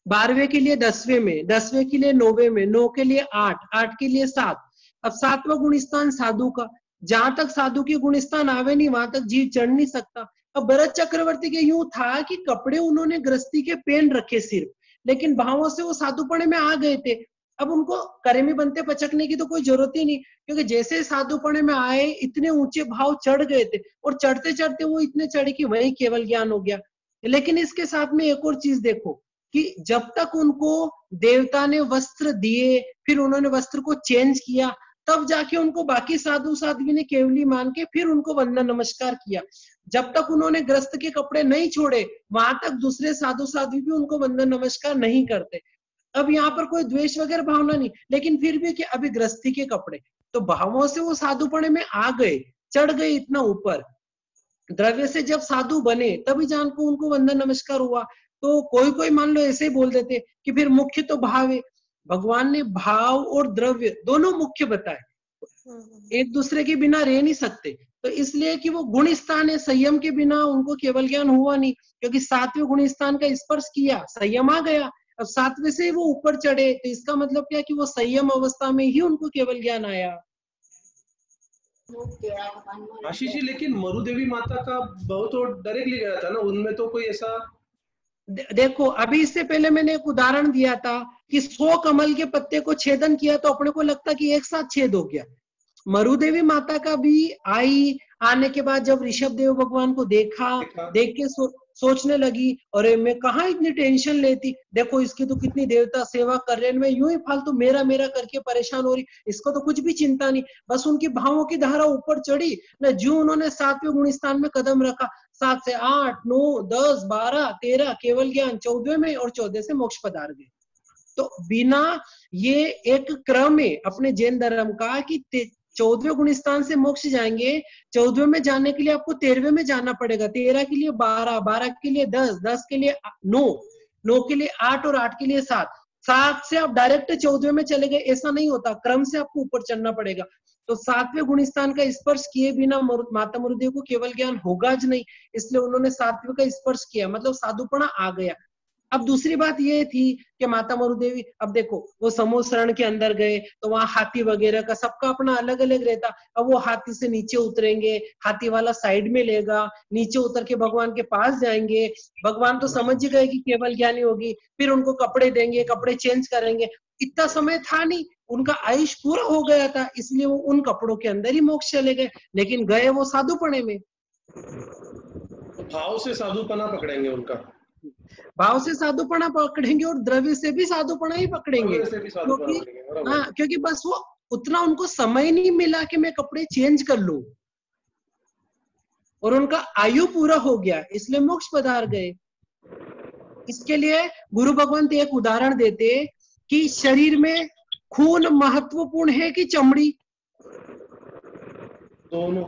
12वें के लिए 10वें में, 10वें के लिए 9वें में, 9 के लिए 8, 8 के लिए 7। अब 7वां गुण स्थान साधु का, जहां तक साधु के गुण स्थान आवे नहीं वहां तक जीव चढ़ नहीं सकता। अब भरत चक्रवर्ती के यूं था कि कपड़े उन्होंने गृहस्थी के पहन रखे सिर्फ, लेकिन भावों से वो साधुपणे में आ गए थे। अब उनको करेमी बनते पचकने की तो कोई जरूरत ही नहीं, क्योंकि जैसे साधुपणे में आए इतने ऊंचे भाव चढ़ गए थे, और चढ़ते चढ़ते वो इतने चढ़े कि वही केवल ज्ञान हो गया। लेकिन इसके साथ में एक और चीज देखो कि जब तक उनको देवता ने वस्त्र दिए, फिर उन्होंने वस्त्र को चेंज किया, तब जाके उनको बाकी साधु साध्वी ने केवली मान के फिर उनको वंदन नमस्कार किया। जब तक उन्होंने ग्रस्त के कपड़े नहीं छोड़े वहां तक दूसरे साधु साध्वी भी उनको वंदन नमस्कार नहीं करते। अब यहाँ पर कोई द्वेष वगैरह भावना नहीं, लेकिन फिर भी कि अभी गृहस्थी के कपड़े, तो भावों से वो साधुपणे में आ गए, चढ़ गए इतना ऊपर। द्रव्य से जब साधु बने तभी जान को उनको वंदन नमस्कार हुआ। तो कोई कोई मान लो ऐसे ही बोल देते कि फिर मुख्य तो भाव है। भगवान ने भाव और द्रव्य दोनों मुख्य बताए, एक दूसरे के बिना रह नहीं सकते। तो इसलिए कि वो गुण स्थान है, संयम के बिना उनको केवल ज्ञान हुआ नहीं, क्योंकि 7वें गुण स्थान का स्पर्श किया, संयम आ गया। अब 7वें से वो ऊपर चढ़े, तो इसका मतलब क्या कि वो संयम अवस्था में ही उनको केवल ज्ञान आया।
आशीष जी, लेकिन मरुदेवी माता का बहुत तो डायरेक्टली गया था ना, उनमें तो कोई ऐसा
देखो, अभी इससे पहले मैंने एक उदाहरण दिया था कि 100 कमल के पत्ते को छेदन किया तो अपने को लगता कि एक साथ छेद हो गया। मरुदेवी माता का भी आने के बाद जब ऋषभ देव भगवान को देखा, देख के सोचने लगी, अरे मैं कहाँ इतनी टेंशन लेती, देखो इसकी तो कितनी देवता सेवा कर रहे हैं, मैं यूं ही फालतू मेरा मेरा करके परेशान हो रही, इसको तो कुछ भी चिंता नहीं। बस उनकी भावों की धारा ऊपर चढ़ी न, जो उन्होंने 7वें गुण स्थान में कदम रखा, 7 से 8, 9, 10, 12, 13 केवल ज्ञान, 14वें में और 14 से मोक्ष पधार गए। तो बिना, ये एक क्रम है अपने जैन धर्म का कि 14वें गुण स्थान से मोक्ष जाएंगे, 14वें में जाने के लिए आपको 13वें में जाना पड़ेगा, 13 के लिए 12, 12 के लिए 10, 10 के लिए 9, 9 के लिए 8 और 8 के लिए 7, 7 से आप डायरेक्ट 14वें में चले गए, ऐसा नहीं होता, क्रम से आपको ऊपर चलना पड़ेगा। तो 7वें गुण स्थान का स्पर्श किए बिना माता मरुदेव को केवल ज्ञान होगा ज नहीं, इसलिए उन्होंने 7वें का स्पर्श किया, मतलब साधुपना आ गया। अब दूसरी बात ये थी कि माता मरुदेवी, अब देखो वो समूह शरण के अंदर गए तो वहां हाथी वगैरह का सबका अपना अलग अलग रहता। अब वो हाथी से नीचे उतरेंगे, हाथी वाला साइड में लेगा, नीचे उतर के भगवान के पास जाएंगे, भगवान तो समझ ही गए कि केवल ज्ञानी होगी, फिर उनको कपड़े देंगे, कपड़े चेंज करेंगे। इतना समय था नहीं, उनका आयुष पूरा हो गया था, इसलिए वो उन कपड़ों के अंदर ही मोक्ष चले गए, लेकिन गए वो साधुपने में।
भाव से साधुपना पकड़ेंगे, उनका
भाव से साधुपना पकड़ेंगे और द्रव्य से भी साधुपना ही पकड़ेंगे, क्योंकि बस वो उतना उनको समय नहीं मिला कि मैं कपड़े चेंज कर लूं, और उनका आयु पूरा हो गया, इसलिए मोक्ष पधार गए। इसके लिए गुरु भगवान एक उदाहरण देते कि शरीर में खून महत्वपूर्ण है कि चमड़ी? दोनों।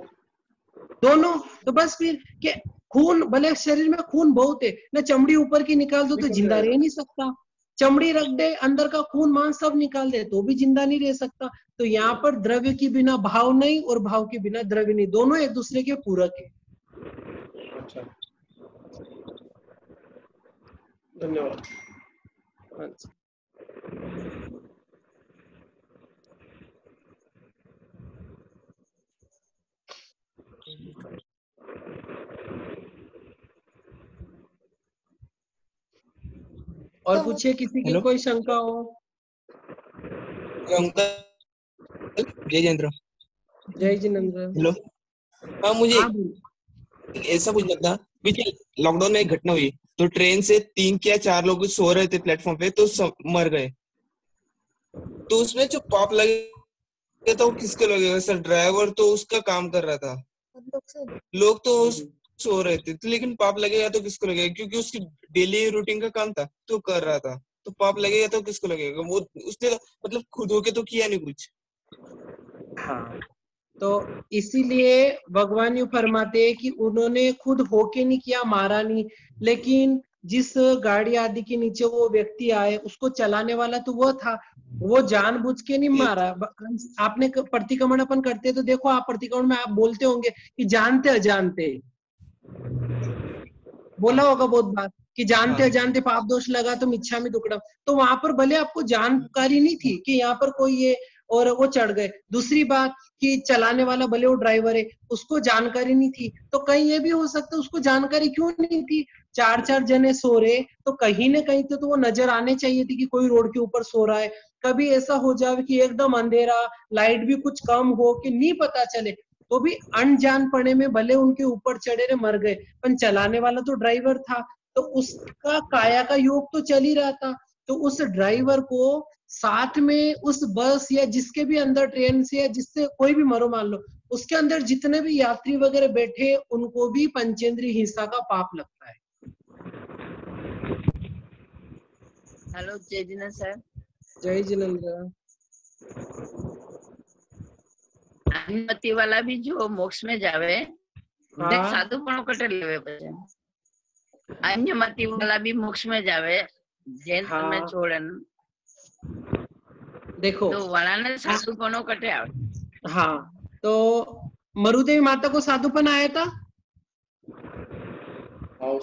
तो बस फिर के खून, भले शरीर में खून बहुत है ना, चमड़ी ऊपर की निकाल दो तो जिंदा रह नहीं सकता, चमड़ी रख दे, अंदर का खून मांस सब निकाल दे तो भी जिंदा नहीं रह सकता। तो यहाँ पर द्रव्य के बिना भाव नहीं और भाव के बिना द्रव्य नहीं, दोनों एक दूसरे के पूरक है।
अच्छा, धन्यवाद।
और पूछिए, किसी की कोई शंका हो?
जय जिनेंद्र।
जय जिनेंद्र।
हेलो, हाँ, मुझे ऐसा पूछना था, पीछे लॉकडाउन में एक घटना हुई तो ट्रेन से 3 या 4 लोग सो रहे थे प्लेटफॉर्म पे, तो मर गए, तो उसमें जो पाप लगे तो किसके लगेगा सर? ड्राइवर तो उसका काम कर रहा था, लोग तो सो रहे थे, तो लेकिन पाप लगेगा तो किसको लगेगा? क्योंकि उसकी डेली रूटीन का काम था तो कर रहा था, तो पाप लगेगा तो किसको लगेगा? वो उसने मतलब खुद होके तो किया नहीं कुछ।
हाँ, तो इसीलिए भगवान यूं फरमाते हैं कि उन्होंने खुद होके नहीं किया, मारा नहीं, लेकिन जिस गाड़ी आदि के नीचे वो व्यक्ति आए उसको चलाने वाला तो वो था, वो जानबूझ के नहीं मारा। आपने प्रतिक्रमण अपन करते तो देखो, आप प्रतिक्रमण में आप बोलते होंगे कि जानते अजानते, बोला होगा बहुत बात कि जानते अजानते पाप दोष लगा तो मिच्छामि दुक्कडम। तो वहां पर भले आपको जानकारी नहीं थी कि यहाँ पर कोई ये, और वो चढ़ गए। दूसरी बात कि चलाने वाला भले वो ड्राइवर है, उसको जानकारी नहीं थी, तो कहीं ये भी हो सकता है उसको जानकारी क्यों नहीं थी? 4 जने सो रहे तो कहीं न कहीं तो वो नजर आने चाहिए थी कि कोई रोड के ऊपर सो रहा है। कभी ऐसा हो जाए कि एकदम अंधेरा, लाइट भी कुछ कम हो कि नहीं पता चले, तो भी अनजान पड़े में भले उनके ऊपर चढ़े ने मर गए, पर चलाने वाला तो ड्राइवर था, तो उसका काया का योग तो चल ही रहा था। तो उस ड्राइवर को साथ में उस बस या जिसके भी अंदर, ट्रेन से या जिससे कोई भी मरो मान लो, उसके अंदर जितने भी यात्री वगैरह बैठे उनको भी पंचेंद्रिय हिंसा का पाप लगता है।
हेलो, जय जिनेंद्र सर।
जय जिनेंद्र।
अनुमति वाला भी जो मोक्ष में जावे, साधु पण कटे लेवे पछे अन्यमति वाला भी मोक्ष में जावे, जैन में छोड़न,
देखो
तो वाला ने साधुपनो कटे आवे।
हाँ, तो मरुदेवी माता को साधुपन आया था,
भाव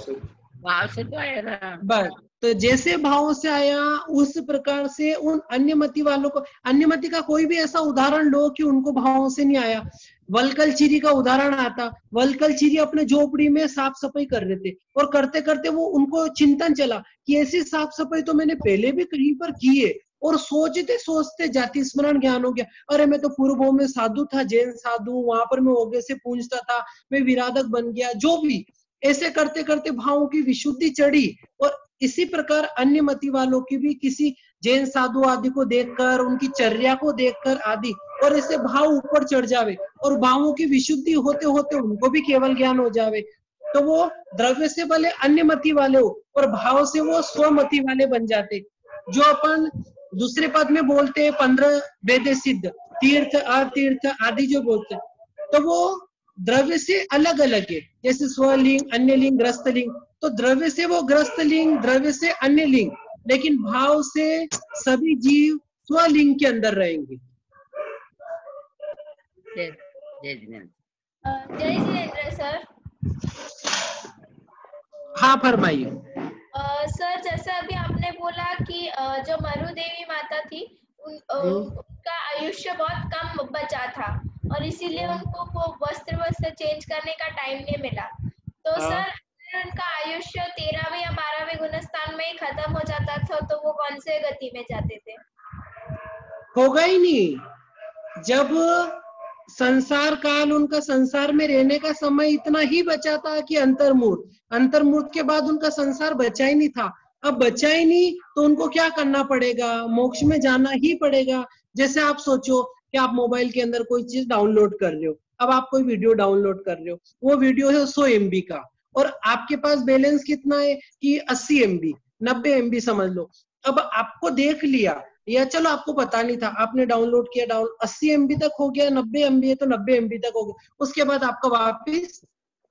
से तो आया था।
बस तो जैसे भाव से आया उस प्रकार से उन अन्यमति वालों को, अन्यमति का कोई भी ऐसा उदाहरण लो कि उनको भाव से नहीं आया। वलकलचिरी का उदाहरण आता, वलकलचिरी अपने झोपड़ी में साफ सफाई कर रहे थे और करते करते वो उनको चिंतन चला कि ऐसी साफ सफाई तो मैंने पहले भी कहीं पर की है, और सोचते सोचते जाति स्मरण ज्ञान हो गया, अरे मैं तो पूर्व में साधु था, जैन साधु, वहां पर मैं ओगे से पूजता था, मैं विराधक बन गया, जो भी। ऐसे करते करते भावों की विशुद्धि चढ़ी। और इसी प्रकार अन्य मति वालों की भी किसी जैन साधु आदि को देखकर, उनकी चर्या को देखकर आदि, और ऐसे भाव ऊपर चढ़ जावे और भावों की विशुद्धि होते होते उनको भी केवल ज्ञान हो जावे, तो वो द्रव्य से भले अन्य मति वाले हो और भाव से वो स्वमति वाले बन जाते। जो अपन दूसरे पद में बोलते हैं 15 वेद सिद्ध, तीर्थ अतीर्थ आदि जो बोलते हैं, तो वो द्रव्य से अलग अलग है, जैसे स्वलिंग, अन्य लिंग, ग्रस्त लिंग। तो द्रव्य से वो ग्रस्त लिंग, द्रव्य से अन्य लिंग, लेकिन भाव से सभी जीव स्वलिंग के अंदर रहेंगे।
जय जिनेंद्र।
जय जिनेंद्र सर।
हाँ फरमाइए।
सर जैसे अभी आपने बोला कि जो मरु देवी माता थी उनका आयुष्य बहुत कम बचा था और इसीलिए उनको वो वस्त्र चेंज करने का टाइम नहीं मिला। तो सर उनका आयुष्य 13वें या 12वें गुणस्थान में ही खत्म हो जाता था तो वो कौन से गति में जाते थे?
होगा ही नहीं। जब संसार काल, उनका संसार में रहने का समय इतना ही बचा था कि अंतर्मूर्त के बाद उनका संसार बचा ही नहीं था। अब बचा ही नहीं तो उनको क्या करना पड़ेगा? मोक्ष में जाना ही पड़ेगा। जैसे आप सोचो कि आप मोबाइल के अंदर कोई चीज डाउनलोड कर रहे हो, अब आप कोई वीडियो डाउनलोड कर रहे हो, वो वीडियो है 100 MB का और आपके पास बैलेंस कितना है कि 80 MB, 90 MB समझ लो। अब आपको देख लिया, या चलो आपको पता नहीं था, आपने डाउनलोड किया, 80 MB तक हो गया, 90 MB है तो 90 MB तक हो गया, उसके बाद आपका वापिस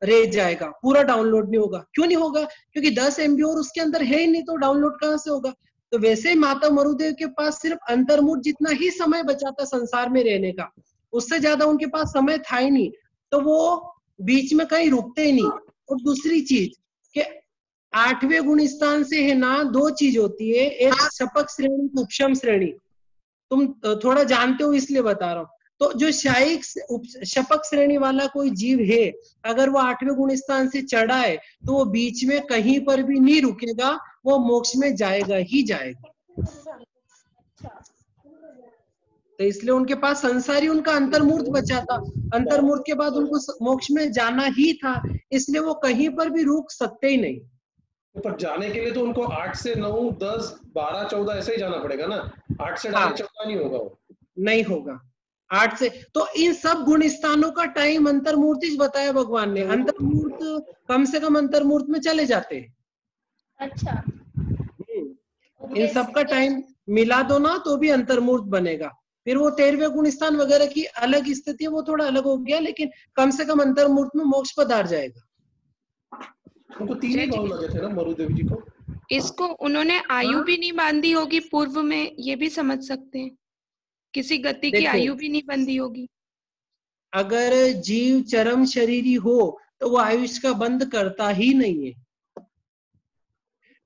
रह जाएगा, पूरा डाउनलोड नहीं होगा। क्यों नहीं होगा? क्योंकि 10 MB और उसके अंदर है ही नहीं, तो डाउनलोड कहाँ से होगा? तो वैसे ही माता मरुदेव के पास सिर्फ अंतर्मुख जितना ही समय बचा था संसार में रहने का, उससे ज्यादा उनके पास समय था ही नहीं, तो वो बीच में कहीं रुकते ही नहीं। और दूसरी चीज कि 8वें गुण स्थान से है ना, 2 चीज होती है, एक शपक श्रेणी, उपशम श्रेणी। तुम थोड़ा जानते हो इसलिए बता रहा हूँ। तो जो शायिक शपक श्रेणी वाला कोई जीव है, अगर वो 8वें गुण स्थान से चढ़ा है तो वो बीच में कहीं पर भी नहीं रुकेगा, वो मोक्ष में जाएगा ही जाएगा। तो इसलिए उनके पास संसारी उनका अंतर्मूर्त बचा था, अंतर्मूर्त के बाद उनको मोक्ष में जाना ही था, इसलिए वो कहीं पर भी रुक सकते ही नहीं।
पर जाने के लिए तो उनको 8 से 9, 10, 12, 14 ऐसे ही जाना पड़ेगा ना। 8 से 14 नहीं होगा, वो नहीं
होगा 8 से। तो इन सब गुण स्थानों का टाइम अंतर्मूर्ति बताया भगवान ने। अंतर्मूर्त कम से कम अंतर्मूर्त में चले जाते हैं।
अच्छा,
इन सब का टाइम मिला दो ना तो भी अंतर्मूर्त बनेगा। फिर वो 13वें गुण स्थान वगैरह की अलग स्थिति है, वो थोड़ा अलग हो गया, लेकिन कम से कम अंतर्मूर्त में मोक्ष पधार जाएगा।
उनको 3 ही भाव लगे थे ना मरुदेव जी को।
इसको उन्होंने आयु भी नहीं बांधी होगी पूर्व में, ये भी समझ सकते हैं। किसी गति की आयु भी नहीं बंधी होगी।
अगर जीव चरम शरीरी हो तो वो आयुष का बंद करता ही नहीं है,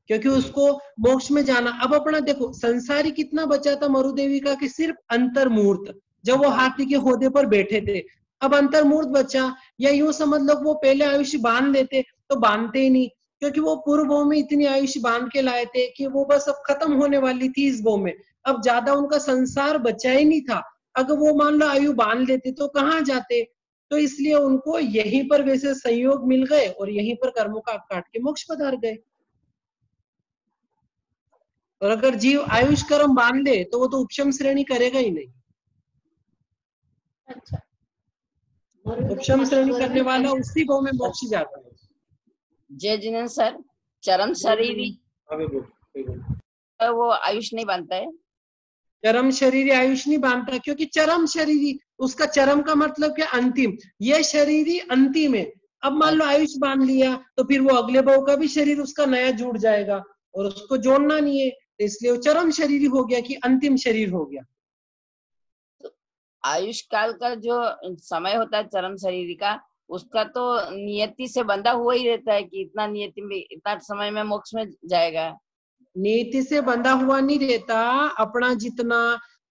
क्योंकि उसको मोक्ष में जाना। अब अपना देखो संसारी कितना बचा था मरुदेवी का, कि सिर्फ अंतर्मूर्त, जब वो हाथी के होदे पर बैठे थे, अब अंतर्मूर्त बचा। या यूं समझ लो वो पहले आयुष्य बांध लेते तो बांधते ही नहीं, क्योंकि वो पूर्व भव में इतनी आयुष्य बांध के लाए थे कि वो बस अब खत्म होने वाली थी इस भव में, अब ज्यादा उनका संसार बचा ही नहीं था। अगर वो मान लो आयु बांध लेते तो कहाँ जाते? तो इसलिए उनको यहीं पर वैसे संयोग मिल गए और यहीं पर कर्मों का काट के मोक्ष पधार गए। और अगर जीव आयुष कर्म बांध ले तो वो तो उपशम श्रेणी करेगा ही नहीं।
अच्छा,
उपशम श्रेणी करने वाला उसी भव में मोक्ष जाता है।
जय जिनेंद्र सर, चरम शरीरी वो आयुष नहीं बांधता है।
चरम शरीरी आयुष नहीं बांधता, क्योंकि चरम शरीरी, उसका चरम का मतलब क्या? अंतिम। ये शरीरी अंतिम है। अब मान लो आयुष बांध लिया तो फिर वो अगले भाव का भी शरीर उसका नया जुड़ जाएगा और उसको जोड़ना नहीं है, तो इसलिए वो चरम शरीरी हो गया कि अंतिम शरीर हो गया।
तो आयुष काल का जो समय होता है चरम शरीर का, उसका तो नियति से बंधा हुआ ही रहता है कि इतना नियति में, इतना समय में मोक्ष में जाएगा।
नीति से बंधा हुआ नहीं रहता। अपना जितना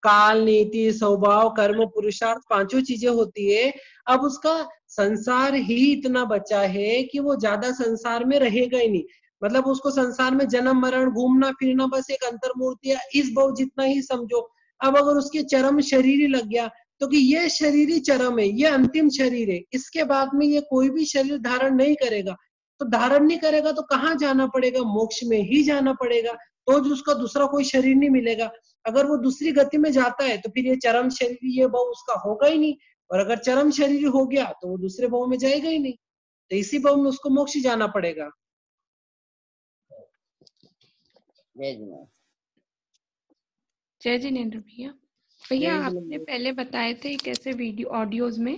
काल, नीति, स्वभाव, कर्म, पुरुषार्थ, पांचों चीजें होती है। अब उसका संसार ही इतना बचा है कि वो ज्यादा संसार में रहेगा ही नहीं। मतलब उसको संसार में जन्म मरण घूमना फिरना बस एक अंतर्मूर्ति है, इस भाव जितना ही समझो। अब अगर उसके चरम शरीर ही लग गया तो कि ये शरीर ही चरम है, ये अंतिम शरीर है, इसके बाद में ये कोई भी शरीर धारण नहीं करेगा। तो धारण नहीं करेगा तो कहाँ जाना पड़ेगा? मोक्ष में ही जाना पड़ेगा। तो जो उसका दूसरा कोई शरीर नहीं मिलेगा। अगर वो दूसरी गति में जाता है तो फिर ये चरम शरीर ये भाव उसका होगा ही नहीं। और अगर चरम शरीर हो गया तो वो दूसरे भाव में जाएगा ही नहीं। तो इसी भाव में उसको मोक्ष जाना पड़ेगा।
जय जिनेंद्र भैया। भैया आपने पहले बताए थे कैसे वीडियो ऑडियोज में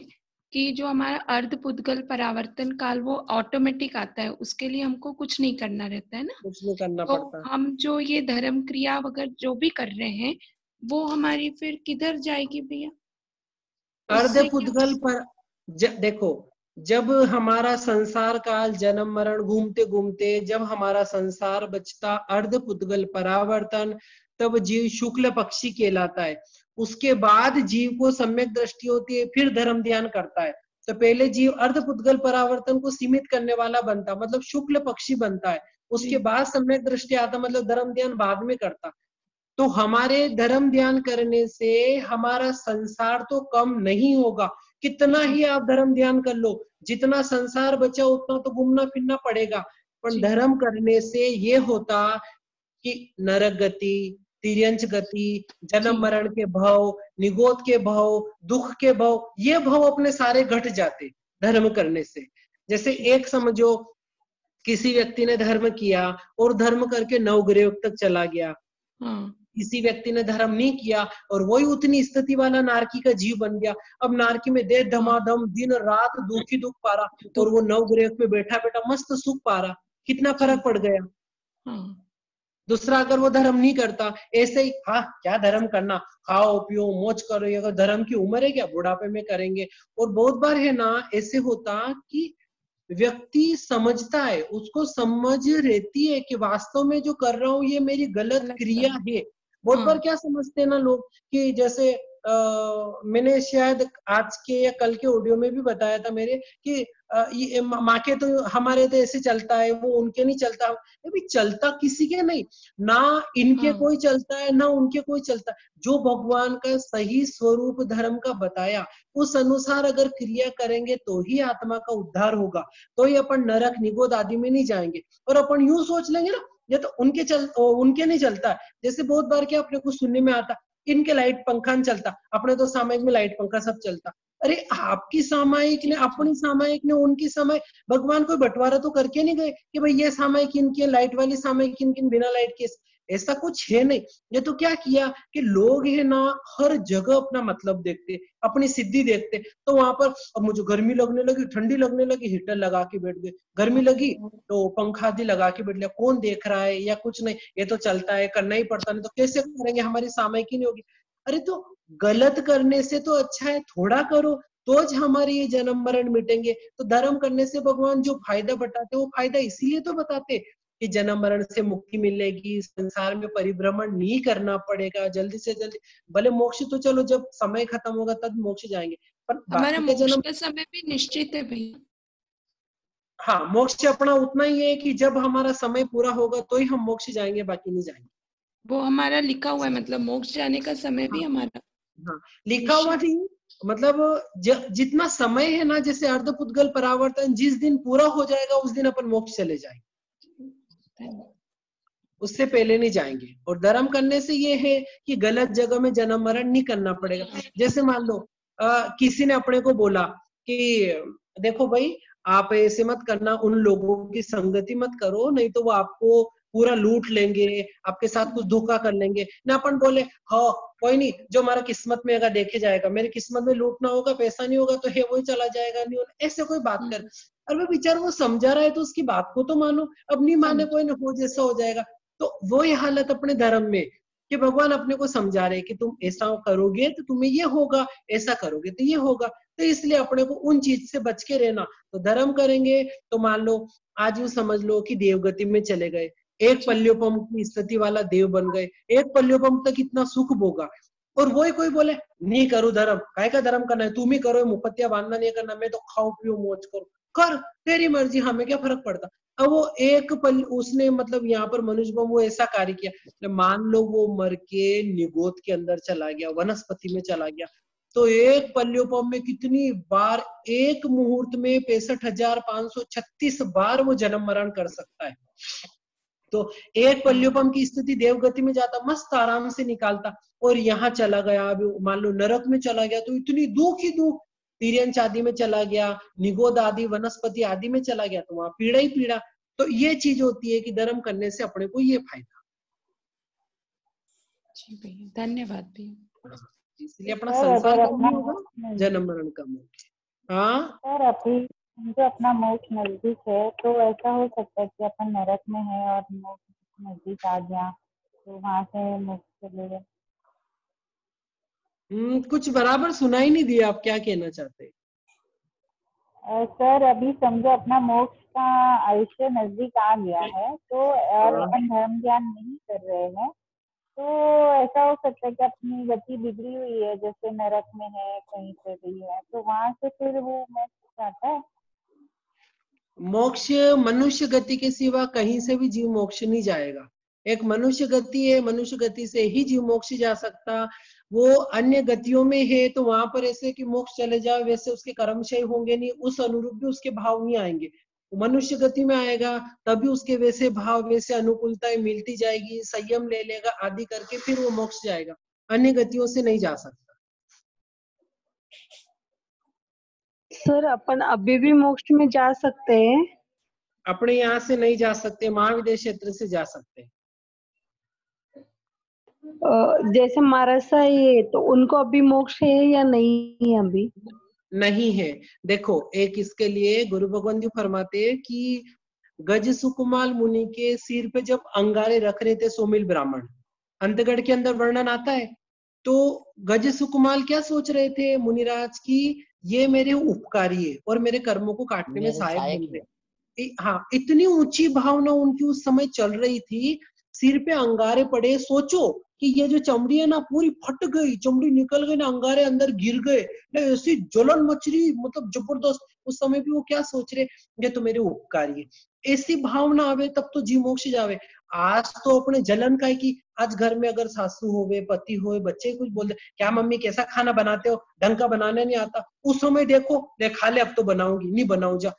कि जो हमारा अर्ध पुद्गल परावर्तन काल वो ऑटोमेटिक आता है, उसके लिए हमको कुछ नहीं करना रहता है ना?
कुछ नहीं करना
तो
पड़ता।
हम जो ये धर्म क्रिया वगैरह जो भी कर रहे हैं वो हमारी फिर किधर जाएगी भैया?
अर्ध पुद्गल पर देखो, जब हमारा संसार काल जन्म मरण घूमते घूमते जब हमारा संसार बचता अर्ध पुद्गल परावर्तन, तब जीव शुक्ल पक्षी कहलाता है। उसके बाद जीव को सम्यक दृष्टि होती है, फिर धर्म ध्यान करता है। तो पहले जीव अर्ध पुद्गल परावर्तन को सीमित करने वाला बनता, मतलब शुक्ल पक्षी बनता है। उसके बाद सम्यक दृष्टि आता, मतलब धर्म ध्यान बाद में करता। तो हमारे धर्म ध्यान करने से हमारा संसार तो कम नहीं होगा। कितना ही आप धर्म ध्यान कर लो, जितना संसार बचा उतना तो घूमना फिरना पड़ेगा। पर धर्म करने से ये होता कि नरक गति, तिर्यंच गति, जन्म मरण के भव, निगोद के भव, दुख के भव, ये भव अपने सारे घट जाते धर्म करने से। जैसे एक समझो किसी व्यक्ति ने धर्म किया और धर्म करके नवग्रह तक चला गया। किसी व्यक्ति ने धर्म नहीं किया और वही उतनी स्थिति वाला नारकी का जीव बन गया। अब नारकी में दे धमाधम दिन रात दुख ही दुख पा रहा और वो नवग्रह पे बैठा बैठा मस्त सुख पा रहा। कितना फर्क पड़ गया। दूसरा अगर वो धर्म नहीं करता, ऐसे ही हाँ क्या धर्म करना, खाओ पियो मौज करो, अगर धर्म की उम्र है क्या, बुढ़ापे में करेंगे। और बहुत बार है ना ऐसे होता कि व्यक्ति समझता है, उसको समझ रहती है कि वास्तव में जो कर रहा हूँ ये मेरी गलत क्रिया है। बहुत बार क्या समझते हैं ना लोग कि जैसे मैंने शायद आज के या कल के ऑडियो में भी बताया था मेरे कि ये माँ के तो हमारे तो ऐसे चलता है, वो उनके नहीं चलता। अभी चलता किसी के नहीं, ना इनके कोई चलता है ना उनके कोई चलता। जो भगवान का सही स्वरूप धर्म का बताया उस अनुसार अगर क्रिया करेंगे तो ही आत्मा का उद्धार होगा, तो ही अपन नरक निगोद आदि में नहीं जाएंगे। और अपन यूं सोच लेंगे ना ये तो उनके नहीं चलता। जैसे बहुत बार क्या अपने को सुनने में आता इनके लाइट पंखा नहीं चलता, अपने तो सामायिक में लाइट पंखा सब चलता। अरे आपकी सामायिक ने अपनी सामायिक ने उनकी सामायिक, भगवान कोई बंटवारा तो करके नहीं गए कि भाई ये सामायिक इनकी लाइट वाली सामायिक इनकी बिना लाइट के, ऐसा कुछ है नहीं। ये तो क्या किया कि लोग है ना हर जगह अपना मतलब देखते, अपनी सिद्धि देखते। तो वहां पर अब मुझे गर्मी लगने लगी, ठंडी लगने लगी, हीटर लगा के बैठ गए। गर्मी लगी तो पंखा आदि लगा के बैठ लिया। कौन देख रहा है या कुछ नहीं, ये तो चलता है, करना ही पड़ता, नहीं तो कैसे करेंगे, हमारी सामायिक ही नहीं होगी। अरे तो गलत करने से तो अच्छा है थोड़ा करो, तो ज हमारे ये जन्म मरण मिटेंगे। तो धर्म करने से भगवान जो फायदा बताते वो फायदा इसीलिए तो बताते कि जन्म मरण से मुक्ति मिलेगी, संसार में परिभ्रमण नहीं करना पड़ेगा, जल्दी से जल्दी। भले मोक्ष तो चलो जब समय खत्म होगा तब मोक्ष जाएंगे, पर
हमारा
बाकी का जन्म
का समय भी निश्चित है भैया।
हाँ, मोक्ष अपना उतना ही है कि जब हमारा समय पूरा होगा तो ही हम मोक्ष जाएंगे, बाकी नहीं जाएंगे।
वो हमारा लिखा हुआ है, मतलब मोक्ष जाने का समय भी हमारा
लिखा हुआ नहीं, मतलब जितना समय है ना, जैसे अर्धपुद्गल परावर्तन जिस दिन पूरा हो जाएगा उस दिन अपन मोक्ष चले जाएंगे, उससे पहले नहीं जाएंगे। और धर्म करने से ये है कि गलत जगह में जन्म मरण नहीं करना पड़ेगा। जैसे मान लो किसी ने अपने को बोला कि देखो भाई आप ऐसे मत करना, उन लोगों की संगति मत करो, नहीं तो वो आपको पूरा लूट लेंगे, आपके साथ कुछ धोखा कर लेंगे ना। अपन बोले हाँ कोई नहीं, जो हमारा किस्मत में अगर देखे जाएगा, मेरी किस्मत में लूटना होगा, पैसा नहीं होगा तो है वही चला जाएगा, नहीं होगा, ऐसे कोई बात कर। और वो बेचारा वो समझा रहा है तो उसकी बात को तो मानो, अब नहीं माने कोई ना हो जैसा हो जाएगा। तो वही हालत अपने धर्म में कि भगवान अपने को समझा रहे कि तुम ऐसा करोगे तो तुम्हें ये होगा, ऐसा करोगे तो ये होगा। तो इसलिए अपने को उन चीज से बच के रहना। तो धर्म करेंगे तो मान लो आज यूं समझ लो कि देवगति में चले गए, एक पल्योपम की स्थिति वाला देव बन गए, एक पल्योपम तक इतना सुख भोगा, और वही कोई बोले नहीं करो धर्म, काय का धर्म करना है, तुम ही करो, मुपत्तिया बांधना नहीं करना, मैं तो खाओ पियो मौज करो, कर तेरी मर्जी, हमें क्या फर्क पड़ता। अब वो एक पल उसने मतलब यहाँ पर मनुष्य बम वो ऐसा कार्य किया, मान लो वो मर के निगोद के अंदर चला गया, वनस्पति में चला गया, तो एक पल्योपम में कितनी बार, एक मुहूर्त में 65,536 बार वो जन्म मरण कर सकता है। तो एक पल्योपम की स्थिति देवगति में जाता, मस्त आराम से निकालता, और यहाँ चला गया, अभी मान लो नरक में चला गया तो इतनी दुख ही दुख, तिर्यंच आदि में चला गया, निगोद आदि वनस्पति आदि में चला गया, तो वहां पीड़ा ही पीड़ा। तो ये चीज होती है कि धर्म करने से अपने को ये फायदा।
जी भैया, धन्यवाद भैया।
इसलिए अपना संसार कम नहीं होगा, जन्म मरण कम होगा। हाँ
सर, अभी जो अपना मोक्ष नजदीक है, तो ऐसा हो सकता है कि अपन नरक में है और मोक्ष नजदीक आ गया, तो वहां से मोक्ष चले गए।
कुछ बराबर सुनाई नहीं दिया, आप क्या कहना चाहते हैं?
सर, अभी समझो अपना मोक्ष का आयुष्य नजदीक आ गया है, तो और अपन धर्म ज्ञान नहीं कर रहे हैं, तो ऐसा हो सकता है कि अपनी गति बिगड़ी हुई है, जैसे नरक में है, कहीं पे भी है, तो वहां से फिर वो मोक्ष आता है।
मोक्ष मनुष्य गति के सिवा कहीं से भी जीव मोक्ष नहीं जाएगा। एक मनुष्य गति है, मनुष्य गति से ही जीव मोक्ष जा सकता। वो अन्य गतियों में है तो वहां पर ऐसे कि मोक्ष चले जाए, वैसे उसके कर्मशय होंगे नहीं, उस अनुरूप भी उसके भाव नहीं आएंगे। मनुष्य गति में आएगा तभी उसके वैसे भाव, वैसे अनुकूलताएं मिलती जाएगी, संयम ले लेगा आदि करके फिर वो मोक्ष जाएगा, अन्य गतियों से नहीं जा सकता।
सर, अपन अभी भी मोक्ष में जा सकते हैं?
अपने यहाँ से नहीं जा सकते, महाविदेश क्षेत्र से जा सकते हैं।
जैसे महाराजा ये, तो उनको अभी मोक्ष है या नहीं है? अभी
नहीं है। देखो, एक इसके लिए गुरु भगवान जी फरमाते हैं कि गज सुकुमाल मुनि के सिर पे जब अंगारे रख रहे थे सोमिल ब्राह्मण, अंतगढ़ के अंदर वर्णन आता है, तो गज सुकुमाल क्या सोच रहे थे मुनिराज की, ये मेरे उपकारी है और मेरे कर्मों को काटने में सहायक बन रहे। हाँ, इतनी ऊंची भावना उनकी उस समय चल रही थी, सिर पे अंगारे पड़े। सोचो कि ये जो चमड़ी है ना पूरी फट गई, चमड़ी निकल गई ना, अंगारे अंदर गिर गए, ऐसी जलन मच रही, मतलब जबरदस्त। उस समय भी वो क्या सोच रहे, ये तो मेरे उपकारी है। ऐसी भावना आवे तब तो जीव मोक्ष जावे। आज तो अपने जलन का है कि आज घर में अगर सासू होवे, पति होवे, बच्चे कुछ बोलते, क्या मम्मी कैसा खाना बनाते हो, ढंग का बनाने नहीं आता। उस समय देखो, ले खा ले, अब तो बनाऊंगी, नहीं बनाऊ जा।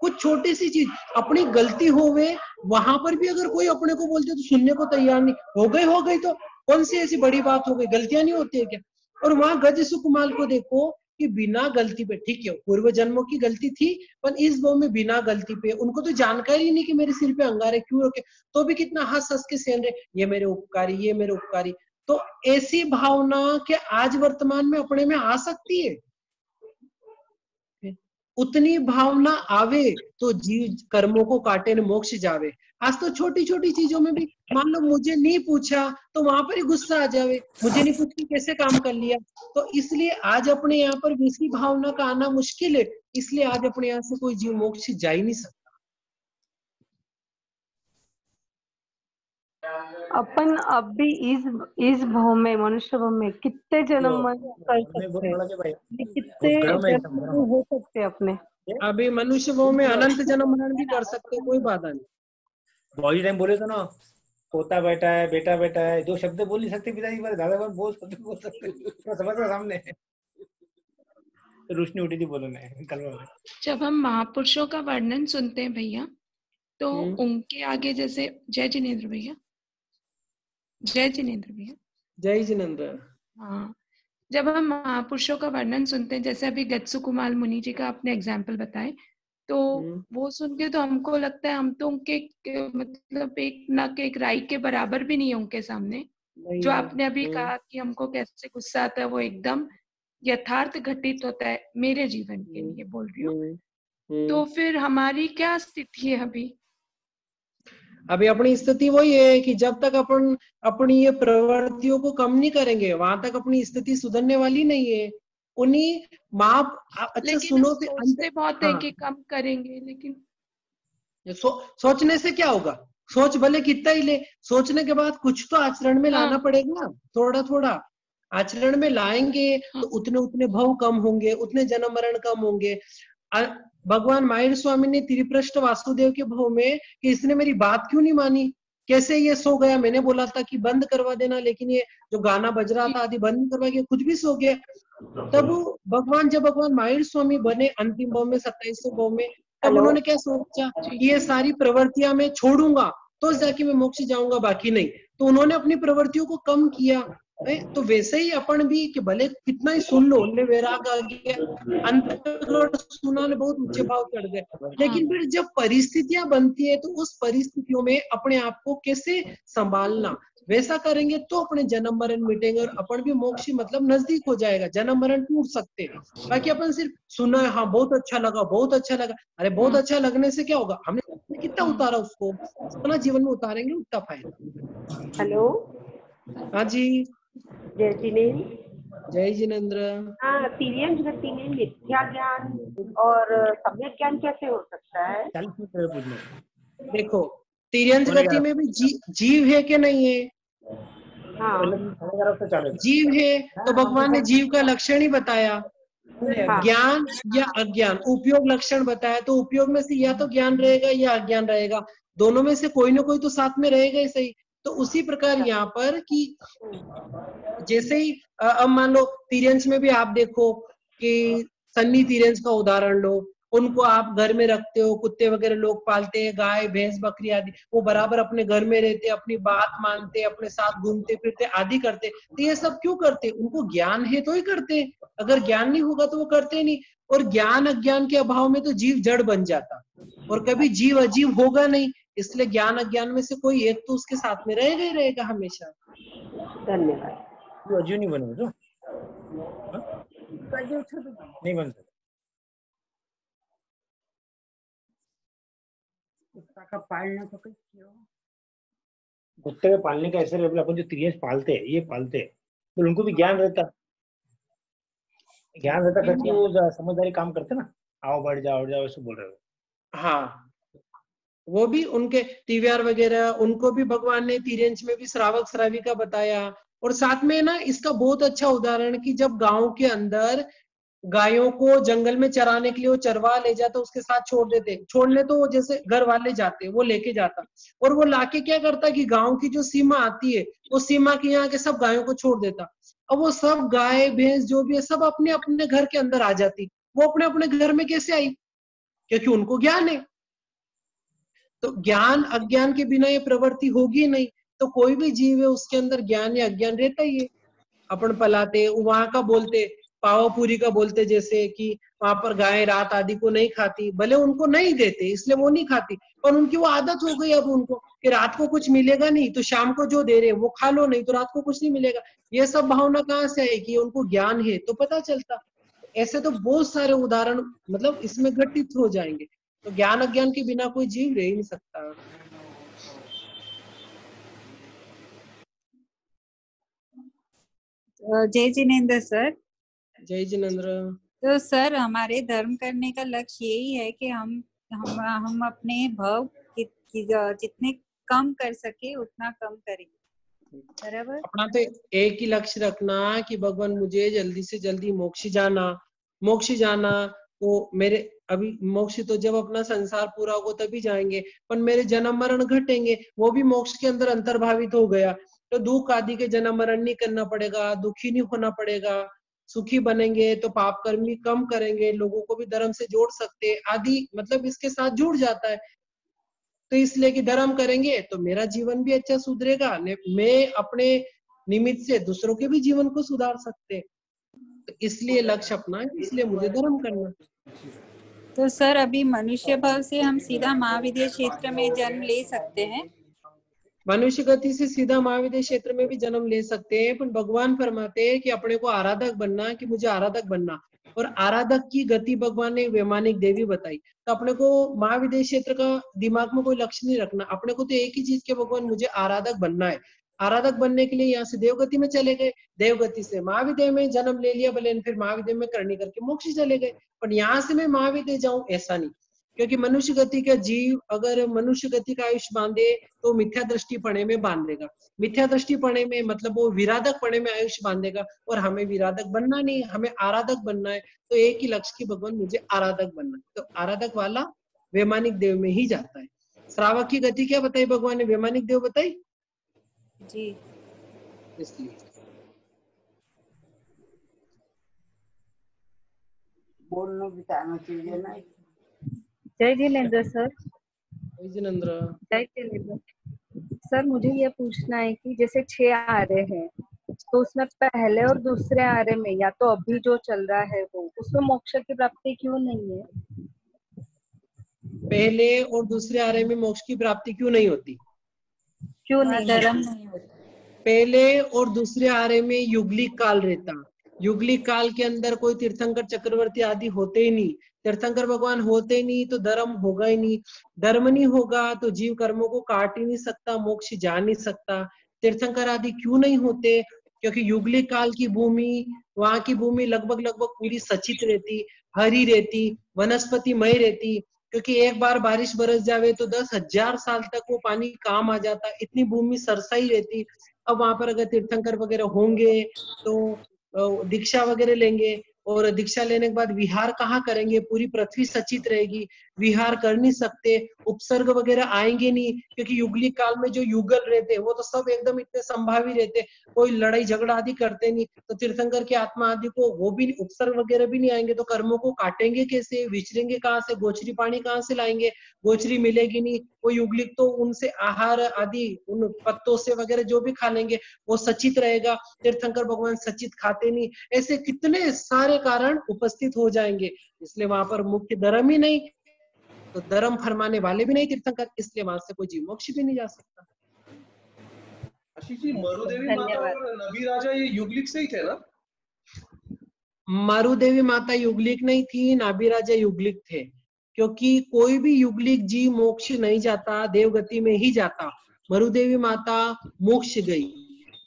कुछ छोटी सी चीज अपनी गलती होवे, वहां पर भी अगर कोई अपने को बोलते तो सुनने को तैयार नहीं। हो गई तो कौन सी ऐसी बड़ी बात हो गई, गलतियां नहीं होती है क्या? और वहां गज सुकुमाल को देखो कि बिना गलती पे, ठीक है पूर्व जन्मों की गलती थी, पर इस भाव में बिना गलती पे, उनको तो जानकारी नहीं कि मेरे सिर पे अंगारे क्यों रखे, तो भी कितना हंस हंस के सहन रहे, ये मेरे उपकारी, ये मेरे उपकारी। तो ऐसी भावना के आज वर्तमान में अपने में आ सकती है। उतनी भावना आवे तो जीव कर्मों को काटे न मोक्ष जावे। आज तो छोटी छोटी चीजों में भी, मान लो मुझे नहीं पूछा तो वहां पर ही गुस्सा आ जावे, मुझे नहीं पूछ के कैसे काम कर लिया। तो इसलिए आज अपने यहाँ पर वैसी भावना का आना मुश्किल है, इसलिए आज अपने यहाँ से कोई जीव मोक्ष जा ही नहीं सकता।
अपन अभी इस भाव में, मनुष्य भाव में कितने जन्म कर सकते हैं, कितने जन्म हो सकते हैं अपने?
अभी मनुष्य भाव में अनंत जन्म मरण भी कर सकते हैं, कोई बाधा नहीं।
बहुत टाइम बोले तो ना, पोता बेटा है, बेटा बेटा है, दो शब्द बोल नहीं सकते पिताजी पर, दादा पर बोल सकते, समझ रहा सामने रोशनी उठी थी बोलने कल में।
जब हम महापुरुषों का वर्णन सुनते हैं भैया, तो उनके आगे जैसे जय जिनेंद्र भैया, जय जिनेंद्र भैया,
जय जिनेंद्र।
हाँ, जब हम महापुरुषों का वर्णन सुनते हैं, जैसे अभी गत्सुकुमाल मुनि जी का आपने एग्जाम्पल बताए, तो वो सुन के तो हमको लगता है हम तो उनके मतलब एक ना के एक राई के बराबर भी नहीं है उनके सामने। जो आपने अभी कहा कि हमको कैसे गुस्सा आता है, वो एकदम यथार्थ घटित होता है मेरे जीवन के लिए बोल रही हूँ। तो फिर हमारी क्या स्थिति है
अभी अपनी स्थिति वही है कि जब तक अपन अपनी ये प्रवृत्तियों को कम नहीं करेंगे, वहां तक अपनी स्थिति सुधरने वाली नहीं है। उन्हीं माप, अच्छा सुनो,
सोचते बहुत है कि कम करेंगे, लेकिन
सोचने से क्या होगा? सोच भले कितना ही ले, सोचने के बाद कुछ तो आचरण में लाना पड़ेगा, थोड़ा थोड़ा आचरण में लाएंगे तो उतने उतने भव कम होंगे, उतने जन्म मरण कम होंगे। भगवान माहिर स्वामी ने त्रिप्रष्ट वासुदेव के भव में कि इसने मेरी बात क्यों नहीं मानी, कैसे ये सो गया, मैंने बोला था कि बंद करवा देना, लेकिन ये जो गाना बज रहा था आदि बंद करवा के खुद भी सो गया। तब भगवान, जब भगवान माहिर स्वामी बने अंतिम भव में 27वें भव में, तब उन्होंने क्या सोचा कि ये सारी प्रवृत्तियां मैं छोड़ूंगा तो जाके मैं मोक्ष जाऊंगा, बाकी नहीं। तो उन्होंने अपनी प्रवृत्तियों को कम किया। तो वैसे ही अपन भी कि भले कितना ही सुन लो, ले वैराग आ गया, अंतर्गत सुना ले बहुत ऊंचे भाव चढ़ गए, लेकिन फिर जब परिस्थितियां बनती है तो उस परिस्थितियों में अपने आप को कैसे संभालना, वैसा करेंगे तो अपने जन्म मरण मिटेंगे और अपन भी मोक्ष मतलब नजदीक हो जाएगा, जन्म मरण टूट सकते हैं। बाकी अपन सिर्फ सुना है, हाँ बहुत अच्छा लगा, बहुत अच्छा लगा, अरे बहुत अच्छा लगने से क्या होगा, हमने कितना उतारा उसको, अपना जीवन में उतारेंगे उतना फायदा।
हेलो,
हाँ जी,
जय जिनेन्द्र।
जय जिनेन्द्र।
हाँ, तिर्यंत गति में मिथ्या ज्ञान और सम्यक ज्ञान कैसे हो सकता है?
देखो, तिर्यंत गति में भी जीव है कि नहीं है?
हाँ,
जीव है, तो भगवान ने जीव का लक्षण ही बताया, ज्ञान या अज्ञान, उपयोग लक्षण बताया। तो उपयोग में से या तो ज्ञान रहेगा या अज्ञान रहेगा, दोनों में से कोई ना कोई तो साथ में रहेगा ही सही। तो उसी प्रकार यहाँ पर कि जैसे ही अब मान लो तिर्यंस में भी आप देखो कि सन्नी तिर्यंस का उदाहरण लो, उनको आप घर में रखते हो, कुत्ते वगैरह लोग पालते हैं, गाय भैंस बकरी आदि, वो बराबर अपने घर में रहते, अपनी बात मानते, अपने साथ घूमते फिरते आदि करते। तो ये सब क्यों करते? उनको ज्ञान है तो ही करते, अगर ज्ञान नहीं होगा तो वो करते नहीं। और ज्ञान अज्ञान के अभाव में तो जीव जड़ बन जाता और कभी जीव अजीव होगा नहीं, इसलिए ज्ञान अज्ञान में से कोई एक तो उसके साथ में रहेगा ही रहेगा हमेशा।
धन्यवाद।
अजीब नहीं बने तो नहीं बन सकता।
कुत्ता का पालना तो कुछ क्यों?
कुत्ते के पालने का ऐसे लेवल अपन जो तिर्यंस पालते हैं, ये पालते हैं, तो उनको भी ज्ञान रहता करके वो समझदारी काम करते ना, आओ बढ़ जाओ ऐसे बोल रहे हो।
हाँ, वो भी उनके टीवीआर वगैरह, उनको भी भगवान ने तिर्यंस में भी श्रावक श्राविका बताया। और साथ में ना इसका बहुत अच्छा उदाहरण कि जब गांव के अंदर गायों को जंगल में चराने के लिए वो चरवा ले जाता, उसके साथ छोड़ देते, छोड़ने तो वो जैसे घर वाले जाते, वो लेके जाता और वो लाके क्या करता कि गांव की जो सीमा आती है, वो सीमा के यहाँ के सब गायों को छोड़ देता। अब वो सब गाय भैंस जो भी है सब अपने अपने घर के अंदर आ जाती। वो अपने अपने घर में कैसे आई? क्योंकि उनको ज्ञान है। तो ज्ञान अज्ञान के बिना ये प्रवृत्ति होगी नहीं। तो कोई भी जीव है उसके अंदर ज्ञान या अज्ञान रहता ही है। अपन पलाते, वहां का बोलते, पावापुरी का बोलते, जैसे कि वहां पर गाय रात आदि को नहीं खाती, भले उनको नहीं देते इसलिए वो नहीं खाती, पर उनकी वो आदत हो गई अब उनको कि रात को कुछ मिलेगा नहीं तो शाम को जो दे रहे वो खा लो, नहीं तो रात को कुछ नहीं मिलेगा। ये सब भावना कहाँ से है कि उनको ज्ञान है तो पता चलता। ऐसे तो बहुत सारे उदाहरण मतलब इसमें घटित हो जाएंगे। तो ज्ञान अज्ञान के बिना कोई जीव रह ही नहीं सकता।
जय जिनेन्द्र सर।
जय जिनेन्द्र।
तो सर हमारे धर्म करने का लक्ष्य यही है कि हम अपने भव जितने कम कर सके उतना कम करें, बराबर।
अपना तो एक ही लक्ष्य रखना कि भगवान मुझे जल्दी से जल्दी मोक्ष जाना। वो मेरे अभी मोक्ष तो जब अपना संसार पूरा होगा तभी जाएंगे, पर मेरे जन्म मरण घटेंगे, वो भी मोक्ष के अंदर अंतर्भावित हो गया तो दुख आदि के जन्म मरण नहीं करना पड़ेगा, दुखी नहीं होना पड़ेगा, सुखी बनेंगे तो पाप कर्म भी कम करेंगे, लोगों को भी धर्म से जोड़ सकते आदि, मतलब इसके साथ जुड़ जाता है। तो इसलिए कि धर्म करेंगे तो मेरा जीवन भी अच्छा सुधरेगा, मैं अपने निमित्त से दूसरों के भी जीवन को सुधार सकते। तो इसलिए लक्ष्य अपना है, इसलिए मुझे धर्म करना।
तो सर अभी मनुष्य भाव से हम सीधा महाविद्या क्षेत्र में जन्म ले सकते हैं?
मनुष्य गति से सीधा महाविद्या क्षेत्र में भी जन्म ले सकते हैं, पर भगवान फरमाते हैं कि अपने को आराधक बनना, कि मुझे आराधक बनना। और आराधक की गति भगवान ने वैमानिक देवी बताई। तो अपने को महाविद्या क्षेत्र का दिमाग में कोई लक्ष्य नहीं रखना, अपने को तो एक ही चीज के भगवान मुझे आराधक बनना है। आराधक बनने के लिए यहाँ से देवगति में चले गए, देवगति से महाविद्या में जन्म ले लिया भले, फिर महाविद्या में करनी करके मोक्ष चले गए, पर यहाँ से मैं महाविद्या जाऊं ऐसा नहीं। क्योंकि मनुष्य गति का जीव अगर मनुष्य गति का आयुष्य बांधे तो मिथ्या दृष्टि पणे में बांध देगा, मिथ्या दृष्टि पणे में मतलब वो विराधक पणे में आयुष्य बांधेगा, और हमें विराधक बनना नहीं, हमें आराधक बनना है। तो एक ही लक्ष्य की भगवान मुझे आराधक बनना है, तो आराधक वाला वैमानिक देव में ही जाता है। श्रावक की गति क्या बताई भगवान ने, वैमानिक देव बताई
जी।
इसलिए
बोलना बिताना चाहिए ना।
जय जिनेंद्र सर।
जय जिनेंद्र।
जय जिनेंद्र सर, मुझे ये पूछना है कि जैसे 6 आर्य हैं, तो उसमें पहले और दूसरे आर्य में या तो अभी जो चल रहा है वो उसमें मोक्ष की प्राप्ति क्यों नहीं है?
पहले और दूसरे आर्य में मोक्ष की प्राप्ति क्यों नहीं होती?
क्यों नहीं होती?
पहले और दूसरे आर्य में युगलिक काल रहता, युगलिक काल के अंदर कोई तीर्थंकर चक्रवर्ती आदि होते ही नहीं, तीर्थंकर भगवान होते ही नहीं तो धर्म होगा ही नहीं, धर्म नहीं होगा तो जीव कर्मों को काट ही नहीं सकता, मोक्ष जा नहीं सकता। तीर्थंकर आदि क्यों नहीं होते? क्योंकि युगलिक काल की भूमि, वहां की भूमि लगभग पूरी सचित रहती, हरी रहती, वनस्पतिमय रहती, क्योंकि एक बार बारिश बरस जावे तो 10,000 साल तक वो पानी काम आ जाता, इतनी भूमि सरसाई रहती। अब वहां पर अगर तीर्थंकर वगैरह होंगे तो दीक्षा वगैरह लेंगे, और दीक्षा लेने के बाद विहार कहाँ करेंगे? पूरी पृथ्वी सचित रहेगी, विहार कर नहीं सकते, उपसर्ग वगैरह आएंगे नहीं, क्योंकि युगलिक काल में जो युगल रहते वो तो सब एकदम इतने संभावी रहते, कोई लड़ाई झगड़ा आदि करते नहीं। तो तीर्थंकर की आत्मा आदि को वो भी उपसर्ग वगैरह भी नहीं आएंगे, तो कर्मों को काटेंगे कैसे? विचरेंगे कहाँ से? गोचरी पानी कहाँ से लाएंगे? गोचरी मिलेगी नहीं। वो युगलिक तो उनसे आहार आदि उन पत्तों से वगैरह जो भी खा लेंगे वो सचित रहेगा, तीर्थंकर भगवान सचित खाते नहीं। ऐसे कितने सारे कारण उपस्थित हो जाएंगे, इसलिए वहां पर मुख्य धर्म ही नहीं, तो धर्म फरमाने वाले भी नहीं तीर्थंकर, इसलिए वहां से कोई जीव मोक्ष भी नहीं जा सकता।
आशीष जी, मरुदेवी माता और नबी राजा ये युगलिक से ही थे ना?
मरुदेवी माता युगलिक नहीं थी, नाभि राजा युगलिक थे, क्योंकि कोई भी युगलिक जीव मोक्ष नहीं जाता, देवगति में ही जाता। मरुदेवी माता मोक्ष गई,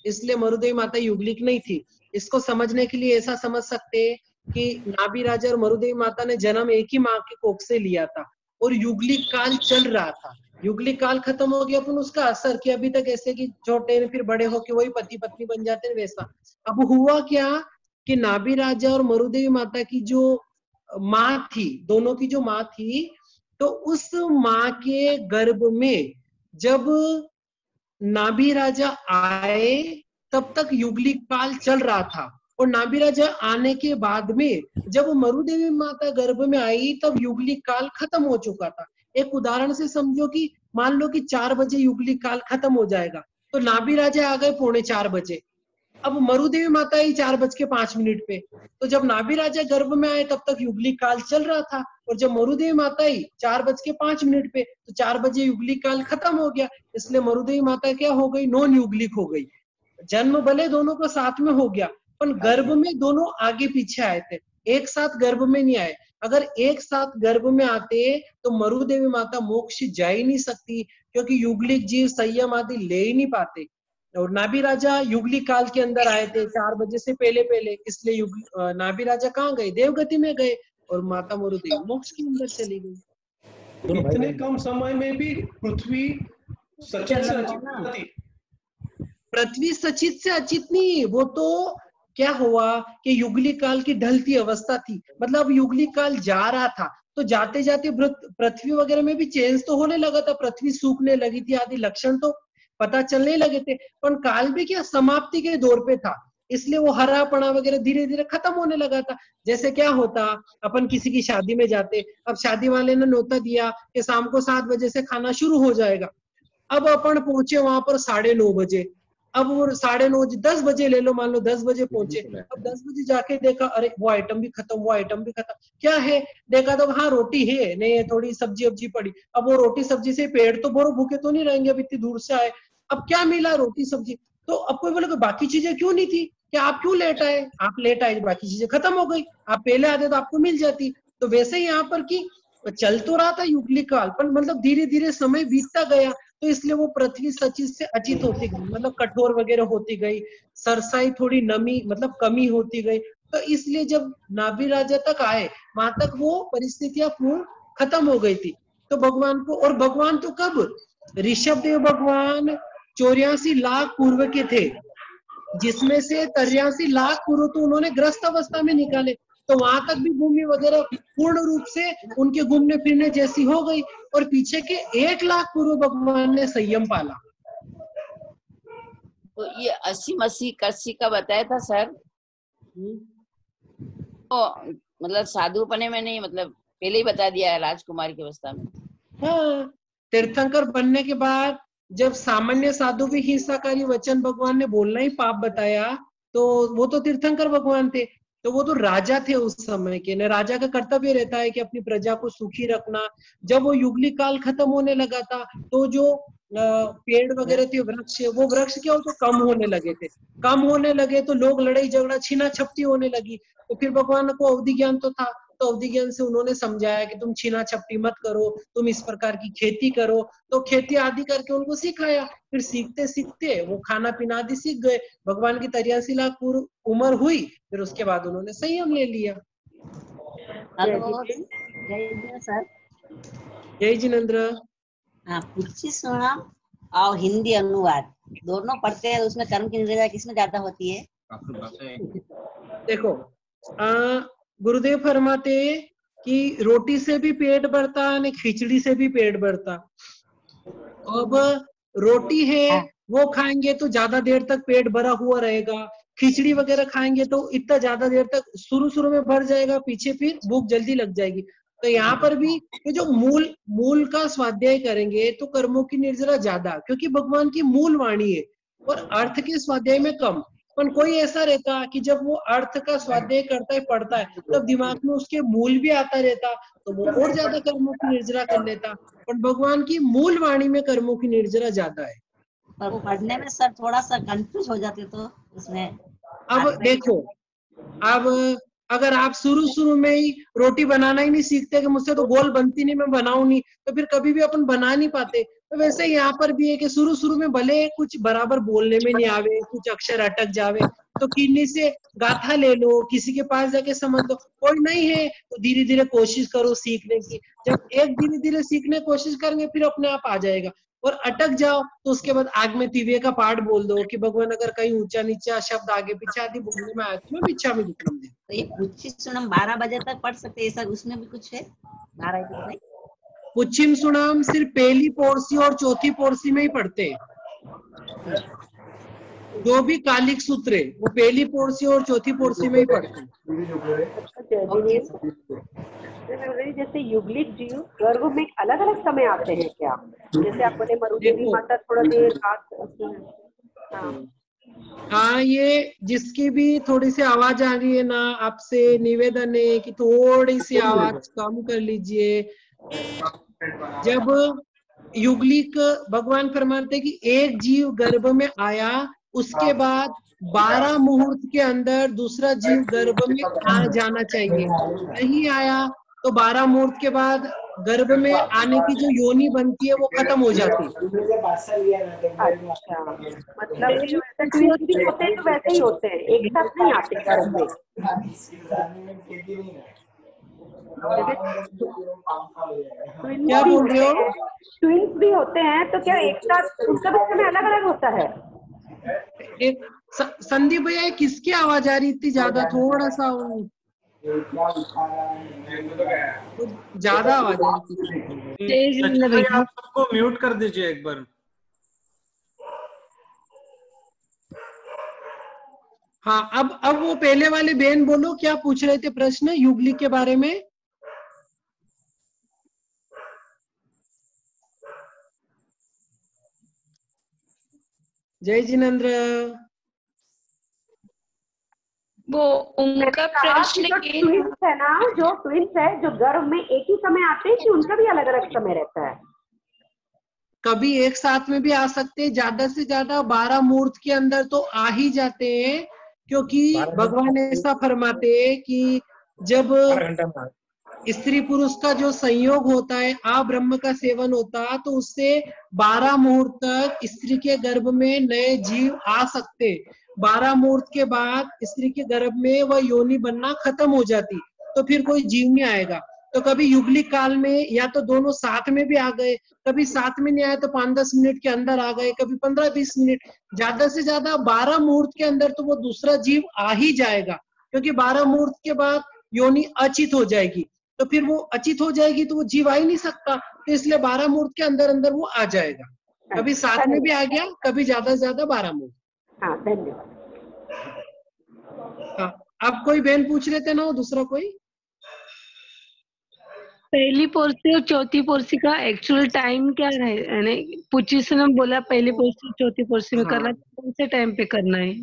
इसलिए मरुदेवी माता युगलिक नहीं थी। इसको समझने के लिए ऐसा समझ सकते कि नाभि राजा और मरुदेवी माता ने जन्म एक ही माँ के कोख से लिया था, और युगलिक काल चल रहा था। युगलिक काल खत्म हो गया, अपन उसका असर कि अभी तक ऐसे कि छोटे ने फिर बड़े होके वही पति पत्नी बन जाते हैं, वैसा। अब हुआ क्या कि नाभि राजा और मरुदेवी माता की जो माँ थी, दोनों की जो माँ थी, तो उस माँ के गर्भ में जब नाभि राजा आए तब तक युगलिक काल चल रहा था, और नाभि राजा आने के बाद में जब मरुदेवी माता गर्भ में आई तब युगलिक काल खत्म हो चुका था। एक उदाहरण से समझो कि मान लो कि 4 बजे युगलिक काल खत्म हो जाएगा, तो नाभि राजा आ गए 3:45 बजे, अब मरुदेवी माता आई 4:05 पे, तो जब नाभि राजा गर्भ में आए तब तक युगलिक काल चल रहा था, और जब मरुदेवी माता आई 4:05 पे, तो 4 बजे युगलिक काल खत्म हो गया, इसलिए मरुदेवी माता क्या हो गई? नॉन युगलिक हो गई। जन्म भले दोनों को साथ में हो गया, पर गर्भ में दोनों आगे पीछे आए थे, एक साथ गर्भ में नहीं आए। अगर एक साथ गर्भ में आते तो मरुदेवी माता मोक्ष जा ही नहीं सकती, क्योंकि युगलिक जीव संयम आदि ले ही नहीं पाते। और नाभि राजा युगलिक काल के अंदर आए थे 4 बजे से पहले, इसलिए नाभि राजा कहाँ गए? देवगति में गए, और माता मरुदेवी मोक्ष के अंदर चली गई।
इतने कम समय में भी पृथ्वी सचित से अचित थी।
पृथ्वी सचित से अचित नहीं, वो तो क्या हुआ कि युगलिक काल की ढलती अवस्था थी, मतलब युगलिक काल जा रहा था, तो जाते जाते पृथ्वी वगैरह में भी चेंज तो होने लगा था, पृथ्वी सूखने लगी थी, आदि लक्षण तो पता चलने लगे थे, पर काल भी क्या समाप्ति के दौर पे था, इसलिए वो हरापना वगैरह धीरे धीरे खत्म होने लगा था। जैसे क्या होता, अपन किसी की शादी में जाते, अब शादी वाले ने न्योता दिया कि शाम को 7 बजे से खाना शुरू हो जाएगा, अब अपन पहुंचे वहां पर 9:30 बजे, अब वो 9:30 10 बजे ले लो, मान लो 10 बजे पहुंचे, अब 10 बजे जाके देखा अरे वो आइटम भी खत्म, वो आइटम भी खत्म, क्या है? देखा तो हाँ रोटी है, नहीं थोड़ी सब्जी वब्जी पड़ी, अब वो रोटी सब्जी से पेट तो भरो, भूखे तो नहीं रहेंगे, अब इतनी दूर से आए, अब क्या मिला? रोटी सब्जी। तो अब कोई बोले बाकी चीजें क्यों नहीं थी? क्या आप क्यों लेट आए? आप लेट आए, बाकी चीजें खत्म हो गई, आप पहले आते तो आपको मिल जाती। तो वैसे ही यहाँ पर की चल तो रहा था युगलिक काल, पर मतलब धीरे धीरे समय बीतता गया, तो इसलिए वो पृथ्वी सचित से अचित होती गई, मतलब कठोर वगैरह होती गई, सरसाई थोड़ी नमी मतलब कमी होती गई। तो इसलिए जब नाभि राजा तक आए, वहां तक वो परिस्थितियां पूर्ण खत्म हो गई थी। तो भगवान को, और भगवान तो कब, ऋषभदेव भगवान 84 लाख पूर्व के थे, जिसमें से 83 लाख पूर्व तो उन्होंने ग्रस्त अवस्था में निकाले। तो वहां तक भी भूमि वगैरह पूर्ण रूप से उनके घूमने फिरने जैसी हो गई, और पीछे के 1 लाख पूर्व भगवान ने संयम पाला।
तो ये 80 80 का बताया था सर, तो मतलब साधुपने में नहीं, मतलब पहले ही बता दिया है राजकुमार की अवस्था में।
हाँ, तीर्थंकर बनने के बाद जब सामान्य साधु भी हिंसाकारी वचन भगवान ने बोलना ही पाप बताया, तो वो तो तीर्थंकर भगवान थे, तो वो तो राजा थे उस समय के। न राजा का कर्तव्य रहता है कि अपनी प्रजा को सुखी रखना। जब वो युगली काल खत्म होने लगा था, तो जो पेड़ वगैरह थे, वृक्ष, वो वृक्ष क्या होते कम होने लगे थे। कम होने लगे तो लोग लड़ाई झगड़ा छीना झपटी होने लगी। तो फिर भगवान को अवधि ज्ञान तो था, तो अवधि ज्ञान से उन्होंने समझाया कि तुम छीना झपटी मत करो, तुम इस प्रकार की खेती करो। तो खेती आदि करके उनको सिखाया। फिर सीखते सीखते वो खाना पीना आदि सीख गए। भगवान की 83 लाख पूर्व उम्र हुई, फिर उसके बाद उन्होंने संयम ले लिया।
जय सर।
जय जिनेन्द्र।
हाँ, पुच्छि सुनाम और हिंदी अनुवाद दोनों पढ़ते हैं, उसमें कर्म की निर्णय किसमें ज्यादा होती है?
देखो, गुरुदेव फरमाते कि रोटी से भी पेट भरता है, खिचड़ी से भी पेट भरता। अब रोटी है वो खाएंगे तो ज्यादा देर तक पेट भरा हुआ रहेगा, खिचड़ी वगैरह खाएंगे तो इतना ज्यादा देर तक शुरू में भर जाएगा, पीछे फिर भूख जल्दी लग जाएगी। तो यहाँ पर भी ये जो मूल का स्वाध्याय करेंगे तो कर्मों की निर्जरा ज्यादा, क्योंकि भगवान की मूल वाणी है, और अर्थ के स्वाध्याय में कम। पर कोई ऐसा रहता कि जब वो अर्थ का स्वाध्याय करता है, पढ़ता है, तब दिमाग में उसके मूल भी आता रहता, तो वो और ज्यादा कर्मों की निर्जरा कर लेता। पर भगवान की मूल वाणी में कर्मों की निर्जरा ज्यादा है।
पर पढ़ने में सर थोड़ा सा कंफ्यूज हो जाते तो उसमें।
अब देखो, अब अगर आप शुरू में ही रोटी बनाना ही नहीं सीखते कि मुझसे तो गोल बनती नहीं, मैं बनाऊं नहीं, तो फिर कभी भी अपन बना नहीं पाते। तो वैसे यहाँ पर भी है कि शुरू में भले कुछ बराबर बोलने में नहीं आवे, कुछ अक्षर अटक जावे, तो किन्हीं से गाथा ले लो, किसी के पास जाके समझ लो। कोई नहीं है तो धीरे धीरे कोशिश करो सीखने की। जब एक धीरे धीरे सीखने की कोशिश करेंगे फिर अपने आप आ जाएगा। और अटक जाओ तो उसके बाद आग में तिवे का पाठ बोल दो कि भगवान अगर कहीं ऊंचा नीचा शब्द आगे पीछे आदि बोलने में आया तो मैं पीछा में दुखम दे।
तो ये पुच्छि सुनाम 12 बजे तक पढ़ सकते हैं सर, उसमें भी कुछ है? 12 तक नहीं?
पुच्छिम सुनाम सिर्फ पहली पोरसी और चौथी पोरसी में ही पढ़ते हैं। जो भी कालिक सूत्र है वो पहली पोरसी और चौथी पोरसी में ही पढ़ते हैं।
जैसे युगलिक जीव गर्भ में अलग अलग समय आते हैं क्या? जैसे आप बोले मरुदेवी माता थोड़ा देर बाद।
हाँ, ये जिसकी भी थोड़ी सी आवाज आ रही है ना, आपसे निवेदन है कि थोड़ी सी आवाज कम कर लीजिए। जब युगलिक भगवान फरमाते कि एक जीव गर्भ में आया, उसके बाद 12 मुहूर्त के अंदर दूसरा जीव गर्भ में आ जाना चाहिए। नहीं आया तो 12 मुहूर्त के बाद गर्भ में आने की जो योनि बनती है वो खत्म हो जाती है।
अच्छा, मतलब ट्विंस भी होते हैं तो वैसे ही होते हैं, एक साथ नहीं आते गर्भ में।
क्या बोल रहे हो?
ट्विंस भी होते हैं तो क्या एक साथ उनका भी समय अलग अलग होता है?
एक संदीप भैया, किसकी आवाज आ रही इतनी ज्यादा? थोड़ा सा ज्यादा आवाज आ रही।
आप सबको म्यूट कर दीजिए एक बार।
हाँ, अब वो पहले वाले बहन बोलो, क्या पूछ रहे थे प्रश्न युगलिक के बारे में? जय जिनेन्द्र।
वो उनका प्रश्न
ट्विंस है ना, जो ट्विंस है जो गर्भ में एक ही समय आते हैं कि उनका भी अलग अलग समय रहता है?
कभी एक साथ में भी आ सकते हैं, ज्यादा से ज्यादा 12 मुहूर्त के अंदर तो आ ही जाते हैं, क्योंकि भगवान ऐसा फरमाते हैं कि जब स्त्री पुरुष का जो संयोग होता है, आ ब्रह्म का सेवन होता है, तो उससे 12 मुहूर्त तक स्त्री के गर्भ में नए जीव आ सकते। 12 मुहूर्त के बाद स्त्री के गर्भ में वह योनि बनना खत्म हो जाती, तो फिर कोई जीव नहीं आएगा। तो कभी युगलिक काल में या तो दोनों साथ में भी आ गए, कभी साथ में नहीं आए तो 5-10 मिनट के अंदर आ गए, कभी 15-20 मिनट, ज्यादा से ज्यादा 12 मुहूर्त के अंदर तो वो दूसरा जीव आ ही जाएगा, क्योंकि 12 मुहूर्त के बाद योनि अचित हो जाएगी, तो फिर वो अचित हो जाएगी तो वो जीव आ ही नहीं सकता, तो इसलिए 12 मुहूर्त के अंदर अंदर वो आ जाएगा, कभी साथ में भी आ गया, कभी ज्यादा से ज्यादा 12 मुहूर्त।
हाँ धन्यवाद।
हाँ, अब कोई बहन पूछ रहे थे ना, वो दूसरा कोई?
पहली पोर्सी और चौथी पोर्सी का एक्चुअल टाइम क्या है? यानी पुचिस ने बोला पहली पोर्सी चौथी पोर्सी में करना, कौन से टाइम पे करना है?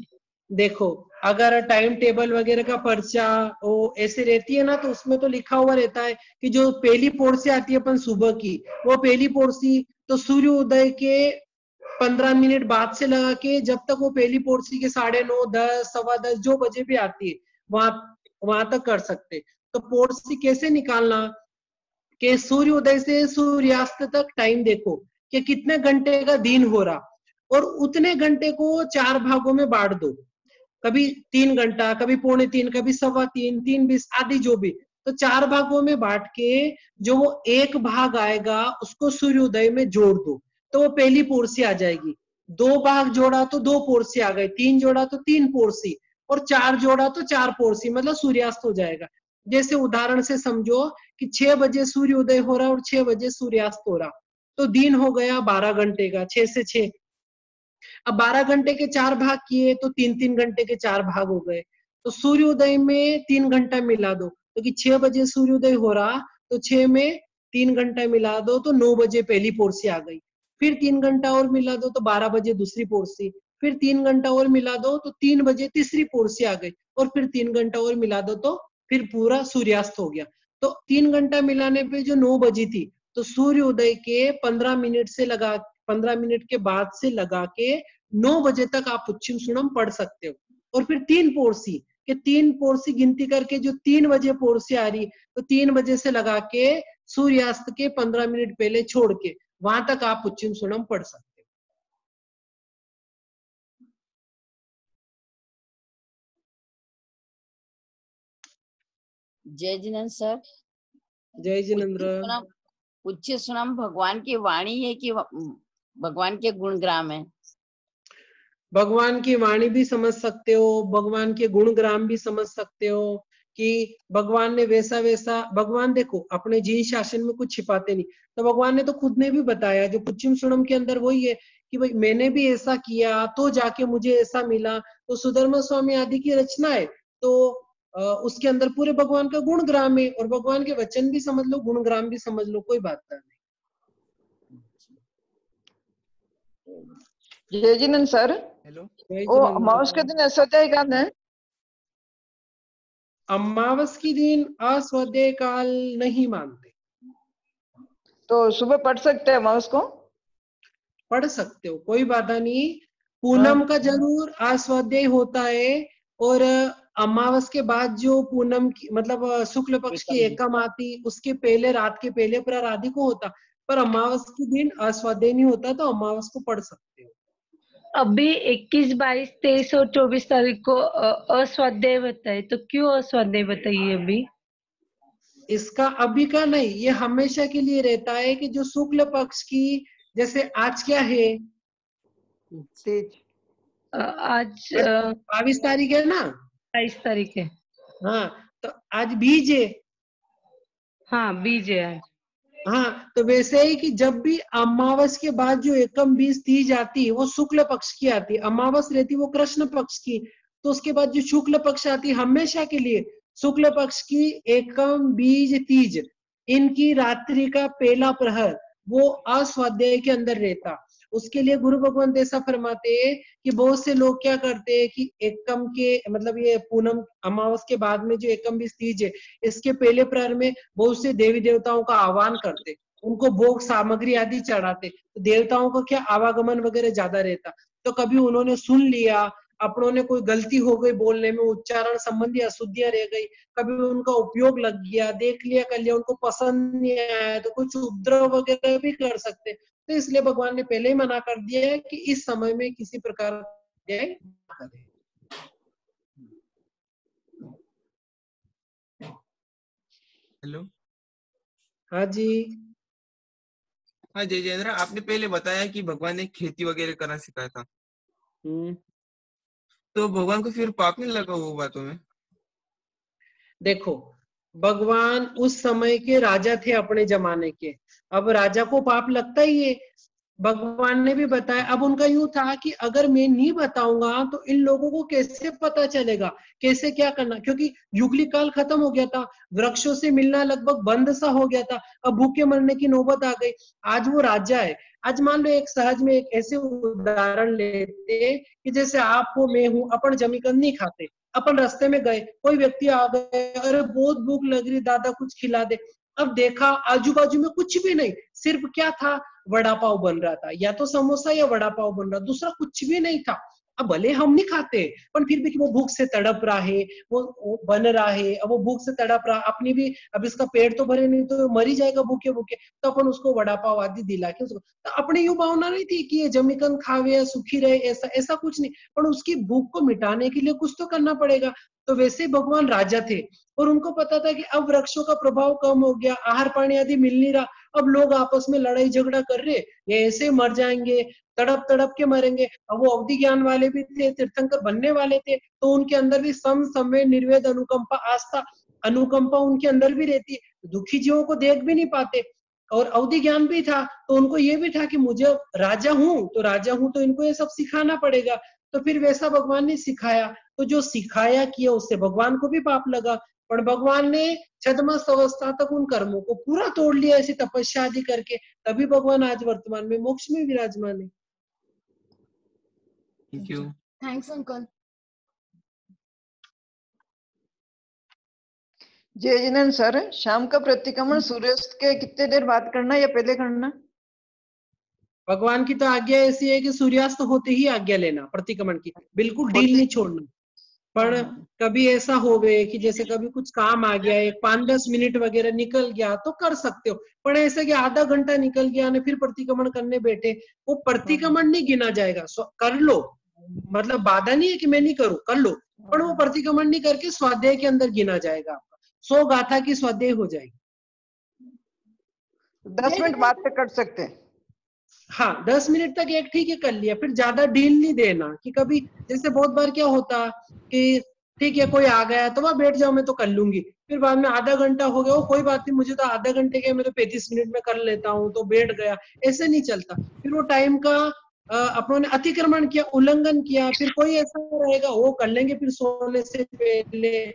देखो, अगर टाइम टेबल वगैरह का पर्चा वो ऐसे रहती है ना, तो उसमें तो लिखा हुआ रहता है कि जो पहली पोर्सी आती है अपन सुबह की, वो पहली पोर्सी तो सूर्य उदय के 15 मिनट बाद से लगा के जब तक वो पहली पोर्सी के 9:30, 10, 10:15 जो बजे भी आती है वहां तक कर सकते। तो पोर्सी कैसे निकालना कि सूर्य उदय से सूर्यास्त तक टाइम देखो कि कितने घंटे का दिन हो रहा, और उतने घंटे को 4 भागों में बांट दो, कभी 3 घंटा, कभी 2:45, कभी 3:15, 3:20 आदि जो भी, तो 4 भागों में बांट के जो वो एक भाग आएगा उसको सूर्योदय में जोड़ दो, तो वो पहली पोर्सी आ जाएगी। 2 भाग जोड़ा तो 2 पोर्सी आ गई, 3 जोड़ा तो 3 पोर्सी, और 4 जोड़ा तो 4 पोर्सी, मतलब सूर्यास्त हो जाएगा। जैसे उदाहरण से समझो कि 6 बजे सूर्योदय हो रहा और 6 बजे सूर्यास्त हो रहा, तो दिन हो गया 12 घंटे का, 6 से 6। अब 12 घंटे के 4 भाग किए तो 3-3 घंटे के 4 भाग हो गए, तो सूर्योदय में 3 घंटा मिला दो, क्योंकि 6 बजे सूर्योदय हो रहा तो 6 में 3 घंटा मिला दो तो 9 बजे पहली पोर्सी आ गई, फिर 3 घंटा और मिला दो तो 12 बजे दूसरी पोर्सी, फिर 3 घंटा और मिला दो तो 3 बजे तीसरी पोर्सी आ गई, और फिर 3 घंटा और मिला दो तो फिर पूरा सूर्यास्त हो गया। तो 3 घंटा मिलाने पे जो 9 बजी थी, तो सूर्योदय के 15 मिनट से लगा 15 मिनट के बाद से लगा के 9 बजे तक आप पश्चिम सुणम पढ़ सकते हो। और फिर 3 पोर्सी के 3 पोर्सी गिनती करके जो 3 बजे पोर्सी आ रही, तो 3 बजे से लगा के सूर्यास्त के 15 मिनट पहले छोड़ के वहां तक आप पश्चिम सुणम पढ़ सकते हो।
जय जिनेन्द्र सर।
जय जिनेन्द्र।
उच्च सुनाम भगवान की वाणी है कि भगवान के गुणग्राम है?
भगवान की वाणी भी समझ सकते हो, भगवान के गुणग्राम भी समझ सकते हो कि भगवान ने वैसा वैसा, भगवान देखो अपने जी शासन में कुछ छिपाते नहीं, तो भगवान ने तो खुद ने भी बताया, जो पश्चिम सुणम के अंदर वही है कि भाई मैंने भी ऐसा किया तो जाके मुझे ऐसा मिला। तो सुधर्मा स्वामी आदि की रचना है, तो उसके अंदर पूरे भगवान का गुणग्राम है, और भगवान के वचन भी समझ लो, गुणग्राम भी समझ लो, कोई बात नहीं।
जय जिनेन्द्र सर।
हेलो।
वो अमावस के दिन अस्वाध्याय काल है?
अमावस के दिन अस्वाध्याय काल नहीं मानते।
तो सुबह पढ़ सकते हैं अमावस को?
पढ़ सकते हो, कोई बाधा नहीं। पूनम का जरूर अस्वाध्याय होता है, और अमावस के बाद जो पूनम की मतलब शुक्ल पक्ष की एकम आती, उसके पहले रात के पहले प्रहर आदि को होता, पर अमावस के दिन अस्वाध्याय नहीं होता, तो अमावस को पढ़ सकते हो।
अभी 21, 22, 23 और 24 तारीख को अस्वाध्याय बताए, तो क्यों अस्वाध्याय बताइए अभी?
इसका अभी का नहीं, ये हमेशा के लिए रहता है कि जो शुक्ल पक्ष की, जैसे आज क्या है,
आज
22 तारीख है ना,
22 तारीख है।
हाँ, तो आज बीज है।
हाँ बीज है आज।
हाँ, तो वैसे ही कि जब भी अमावस के बाद जो एकम बीज तीज आती है वो शुक्ल पक्ष की आती है, अमावस रहती वो कृष्ण पक्ष की, तो उसके बाद जो शुक्ल पक्ष आती है हमेशा के लिए शुक्ल पक्ष की एकम बीज तीज, इनकी रात्रि का पहला प्रहर वो अस्वाध्याय के अंदर रहता। उसके लिए गुरु भगवान ऐसा फरमाते हैं कि बहुत से लोग क्या करते हैं कि एकम के मतलब ये पूनम अमावस के बाद में जो एकम बीज तीज है, इसके पहले प्रहर में बहुत से देवी देवताओं का आह्वान करते, उनको भोग सामग्री आदि चढ़ाते, तो देवताओं का क्या आवागमन वगैरह ज्यादा रहता। तो कभी उन्होंने सुन लिया, अपनों ने कोई गलती हो गई बोलने में, उच्चारण संबंधी अशुद्धियां रह गई, कभी उनका उपयोग लग गया, देख लिया कर लिया, उनको पसंद नहीं आया, तो कुछ उपद्रव वगैरह भी कर सकते। तो इसलिए भगवान ने पहले ही मना कर दिया है कि इस समय में किसी प्रकार करें।
हेलो।
हाँ जी।
हाँ जय जयेंद्र, आपने पहले बताया कि भगवान ने खेती वगैरह करना सिखाया था, तो भगवान को फिर पाप नहीं लगा वो बातों में?
देखो, भगवान उस समय के राजा थे अपने जमाने के, अब राजा को पाप लगता ही है। भगवान ने भी बताया, अब उनका यूं था कि अगर मैं नहीं बताऊंगा तो इन लोगों को कैसे पता चलेगा कैसे क्या करना, क्योंकि युगली काल खत्म हो गया था, वृक्षों से मिलना लगभग बंद सा हो गया था, अब भूखे मरने की नौबत आ गई। आज वो राजा है। आज मान लो एक सहज में एक ऐसे उदाहरण लेते कि जैसे आप हो मैं हूं, अपन जमीकंद नहीं खाते, अपन रास्ते में गए, कोई व्यक्ति आ गए, अरे बहुत भूख लग रही दादा कुछ खिला दे। अब देखा आजू बाजू में कुछ भी नहीं, सिर्फ क्या था, वड़ा पाव बन रहा था, या तो समोसा या वड़ा पाव बन रहा, दूसरा कुछ भी नहीं था। अब भले हम नहीं खाते पर फिर भी वो भूख से तड़प रहा है, वो बन रहा है, अब वो भूख से तड़प रहा, अपनी भी अब इसका पेट तो भरे नहीं तो मर ही जाएगा भूखे भूखे, तो अपन उसको वड़ा पाव आदि दिला के उसको, तो अपनी यूं भावना नहीं थी कि ये जमीकंद खावे या सुखी रहे, ऐसा ऐसा कुछ नहीं, पर उसकी भूख को मिटाने के लिए कुछ तो करना पड़ेगा। तो वैसे भगवान राजा थे और उनको पता था कि अब वृक्षों का प्रभाव कम हो गया, आहार पानी आदि मिल नहीं रहा, अब लोग आपस में लड़ाई झगड़ा कर रहे, ये ऐसे मर जाएंगे, तड़प तड़प के मरेंगे। अब वो अवधि ज्ञान वाले भी थे, तीर्थंकर बनने वाले थे, तो उनके अंदर भी सम समय निर्वेद अनुकंपा आस्था अनुकंपा उनके अंदर भी रहती है, दुखी जीवों को देख भी नहीं पाते। और अवधि ज्ञान भी था, तो उनको ये भी था कि मुझे राजा हूं तो इनको ये सब सिखाना पड़ेगा, तो फिर वैसा भगवान ने सिखाया। तो जो सिखाया किया उससे भगवान को भी पाप लगा, पर भगवान ने छद्मस्त अवस्था तक उन कर्मों को पूरा तोड़ लिया ऐसी तपस्या आदि करके, तभी भगवान आज वर्तमान में मोक्ष में विराजमान है।
Thank you.
Thanks uncle.
जय जिनेंद्र सर, शाम का प्रतिक्रमण सूर्यास्त के कितने देर बाद करना या पहले करना?
भगवान की तो आज्ञा ऐसी है कि सूर्यास्त होते ही आज्ञा लेना प्रतिक्रमण की, बिल्कुल डील नहीं छोड़ना। पर कभी ऐसा हो गए कि जैसे कभी कुछ काम आ गया, एक 5-10 मिनट वगैरह निकल गया तो कर सकते हो, पर ऐसा कि आधा घंटा निकल गया ना फिर प्रतिक्रमण करने बैठे, वो प्रतिक्रमण नहीं गिना जाएगा। कर लो, मतलब बाधा नहीं है कि मैं नहीं करूं, कर लो, पर वो प्रतिक्रमण नहीं करके स्वाध्याय के अंदर गिना जाएगा, आपका 100 गाथा की स्वाध्याय हो जाएगी।
10 मिनट बाद तक कर सकते हैं।
हाँ 10 मिनट तक एक ठीक है कर लिया, फिर ज्यादा डील नहीं देना कि कभी जैसे बहुत बार क्या होता कि ठीक है कोई आ गया तो वह बैठ जाओ मैं तो कर लूंगी, फिर बाद में आधा घंटा हो गया, वो कोई बात नहीं मुझे तो आधा घंटे के मैं तो 35 मिनट में कर लेता हूँ, तो बैठ गया, ऐसे नहीं चलता। फिर वो टाइम का अपनों ने अतिक्रमण किया, उल्लंघन किया, फिर कोई ऐसा रहेगा वो कर लेंगे फिर सोने से पहले,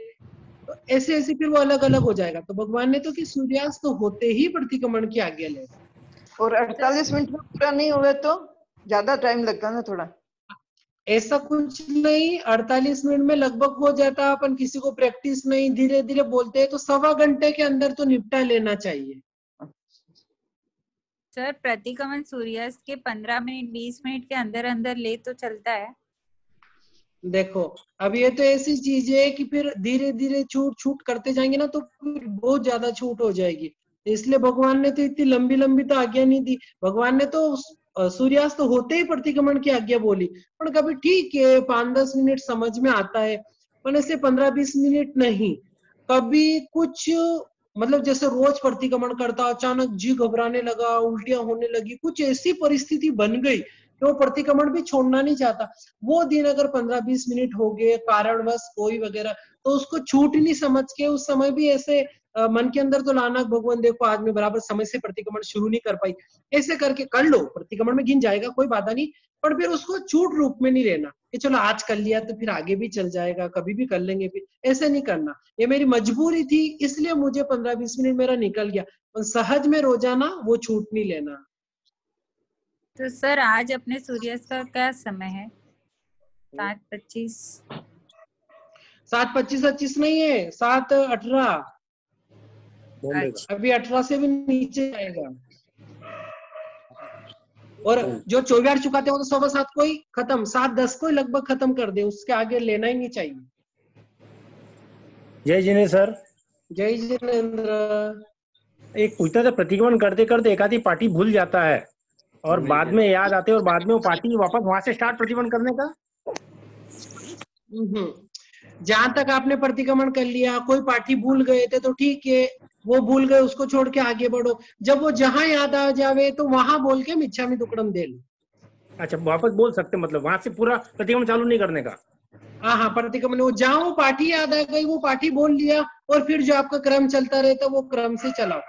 तो ऐसे ऐसे फिर वो अलग अलग हो जाएगा। तो भगवान ने तो कि सूर्यास्त तो होते ही प्रतिक्रमण की आज्ञा ले,
और 48 मिनट में पूरा नहीं हुआ तो ज्यादा टाइम लगता ना थोड़ा?
ऐसा कुछ नहीं, 48 मिनट में लगभग हो जाता, अपन किसी को प्रैक्टिस नहीं धीरे धीरे बोलते हैं तो 1.25 घंटे के अंदर तो निपटा लेना चाहिए।
सर प्रतिक्रमण सूर्यास्त के 15 मिनट 20 मिनट के अंदर अंदर ले तो चलता है?
देखो अब ये तो ऐसी चीज है कि फिर धीरे धीरे छूट छूट करते जाएंगे ना तो फिर बहुत ज्यादा छूट हो जाएगी, इसलिए भगवान ने तो इतनी लंबी लंबी तो आज्ञा नहीं दी। भगवान ने तो सूर्यास्त होते ही प्रतिक्रमण की आज्ञा बोली, पर कभी ठीक है 5-10 मिनट समझ में आता है, पर ऐसे 15-20 मिनट नहीं। कभी कुछ मतलब जैसे रोज प्रतिक्रमण करता, अचानक जी घबराने लगा, उल्टियां होने लगी, कुछ ऐसी परिस्थिति बन गई कि वो प्रतिक्रमण भी छोड़ना नहीं चाहता, वो दिन अगर 15-20 मिनट हो गए कारणवश कोई वगैरह, तो उसको छूट नहीं समझ के उस समय भी ऐसे मन के अंदर तो लाना भगवान देखो आज मैं बराबर समय से प्रतिक्रमण शुरू नहीं कर पाई, ऐसे करके कर लो, प्रतिक्रमण में गिन जाएगा कोई बाधा नहीं, पर फिर उसको छूट रूप में नहीं लेना कि चलो आज कर लिया तो फिर आगे भी चल जाएगा, कभी भी कर लेंगे, फिर ऐसे नहीं करना। ये मेरी मजबूरी थी इसलिए मुझे 15-20 मिनट मेरा निकल गया, सहज में रोजाना वो छूट नहीं लेना।
तो सर आज अपने सूर्यास्त का क्या समय है? 7:25
7:25 नहीं है, 7:18, अभी 18 से भी नीचे आएगा, और जो 24 चुकाते हो तो 7:15 को ही खत्म, 7:10 को ही लगभग खत्म कर दे, उसके आगे लेना ही नहीं चाहिए।
जय जिनेंद्र सर।
जय जिनेंद्र।
एक पूछना था, प्रतिक्रमण करते करते एक आधी पार्टी भूल जाता है और बाद में याद आते और बाद में वो पार्टी वापस वहां से स्टार्ट प्रतिक्रमण करने का?
जहां तक आपने प्रतिक्रमण कर लिया, कोई पाठी भूल गए थे तो ठीक है, वो भूल गए उसको छोड़ के आगे बढ़ो। जब वो जहां याद आ जावे तो वहां बोल के मिच्छामि दुक्कडम दे लो।
अच्छा, वापस बोल सकते, मतलब वहां से पूरा प्रतिक्रमण चालू नहीं करने का।
हाँ, प्रतिक्रमण वो जहां वो पाठी याद आ गई वो पाठी बोल लिया, और फिर जो आपका क्रम चलता रहता वो क्रम से चलाओ।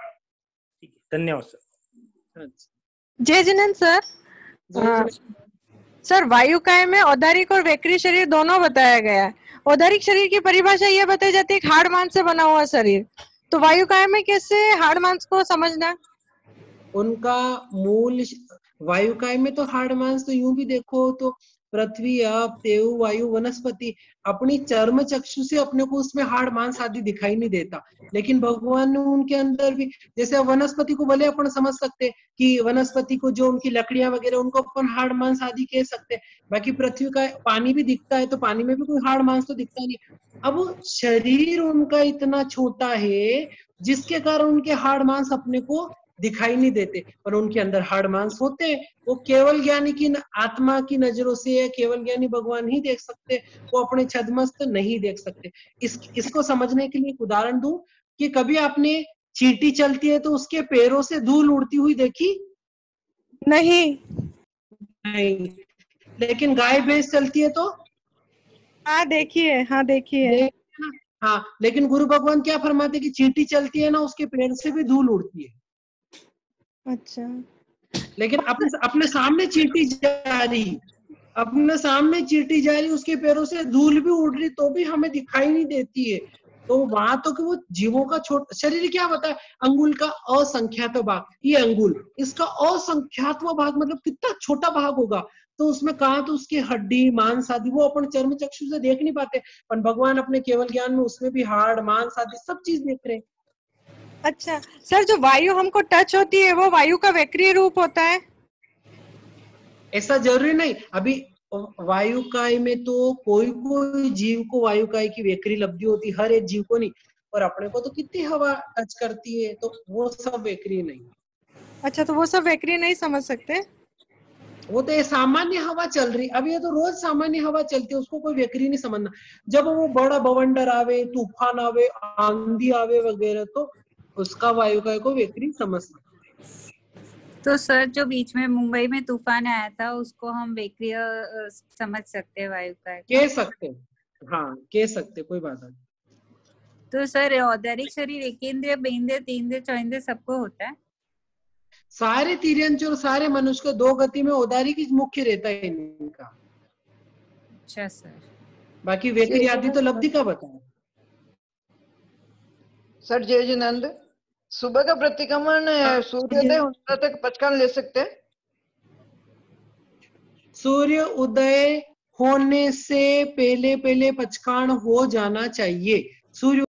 धन्यवाद सर।
जय जिनेंद्र सर। सर वायुकाय में औदारिक और वैक्री शरीर दोनों बताया गया है। औदारिक शरीर की परिभाषा ये बताई जाती है हाड़ मांस से बना हुआ शरीर, तो वायुकाय में कैसे हाड़ मांस को समझना?
उनका मूल वायुकाय में तो हाड़ मांस, तो यूं भी देखो तो पृथ्वी, आप, तेयु, वायु, वनस्पति, अपनी चर्म चक्षु से अपने को उसमें हाड़ मांस आदि दिखाई नहीं देता, लेकिन भगवान ने उनके अंदर भी, जैसे वनस्पति को भले अपन समझ सकते कि वनस्पति को जो उनकी लकड़ियां वगैरह उनको अपन हाड़ मांस आदि कह सकते, बाकी पृथ्वी का पानी भी दिखता है तो पानी में भी कोई हाड़ मांस तो दिखता नहीं। अब शरीर उनका इतना छोटा है जिसके कारण उनके हाड़ मांस अपने को दिखाई नहीं देते, पर उनके अंदर हाड़ मांस होते हैं। वो केवल ज्ञानी की आत्मा की नजरों से केवल ज्ञानी भगवान ही देख सकते, वो अपने छद्मस्त नहीं देख सकते। इसको समझने के लिए एक उदाहरण दूं कि कभी आपने चींटी चलती है तो उसके पैरों से धूल उड़ती हुई देखी?
नहीं।
लेकिन गाय भैंस चलती है तो?
हाँ देखिए, हाँ देखिए।
हाँ, लेकिन गुरु भगवान क्या फरमाते कि चींटी चलती है ना, उसके पैर से भी धूल उड़ती है।
अच्छा,
लेकिन अपने सामने चींटी जा रही, अपने सामने चींटी जा रही, उसके पैरों से धूल भी उड़ रही तो भी हमें दिखाई नहीं देती है। तो वहां तो कि वो जीवों का छोटा शरीर क्या होता है, अंगुल का असंख्यात भाग, ये अंगुल, इसका असंख्यात भाग मतलब कितना छोटा भाग होगा, तो उसमें कहा तो उसकी हड्डी मांस आदि वो अपन चर्म चक्षु से देख नहीं पाते, पर भगवान अपने केवल ज्ञान में उसमें भी हाड़ मांस आदि सब चीज देख रहे हैं।
अच्छा सर, जो वायु हमको टच होती है वो वायु का वैक्रिय रूप होता है?
ऐसा जरूरी नहीं। अभी वायुकाय में तो कोई कोई जीव को वायुकाय की वैक्री लब्धि होती, हर एक जीव को नहीं, और अपने को तो कितनी हवा टच करती है, तो वो सब वैक्री नहीं।
अच्छा, तो वो सब वैक्रिय नहीं समझ सकते?
वो तो ये सामान्य हवा चल रही, अब ये तो रोज सामान्य हवा चलती है, उसको कोई वैक्री नहीं समझना। जब वो बड़ा बवंडर आवे, तूफान आवे, आंधी आवे वगैरह, तो उसका वायुकाय को वैक्री समझना।
तो सर जो बीच में मुंबई में तूफान आया था उसको हम वैक्रिय समझ सकते हैं वायुकाय?
कह सकते, हाँ कह सकते, कोई बात नहीं।
तो सर औदारिक शरीर एकेंद्रिय, बेंद्रिय, तीन्द्रिय, चौंद्रिय सबको होता है?
सारे तिर्यंच और सारे मनुष्य को दो गति में औदारिक ही मुख्य रहता है इनका।
अच्छा सर।
बाकी वैक्री आदि तो लब्धि का बताया।
सर जय जिनेंद्र, सुबह का प्रतिक्रमण सूर्योदय होने तक पचकान ले सकते हैं?
सूर्य उदय होने से पहले पहले पचकान हो जाना चाहिए। सूर्य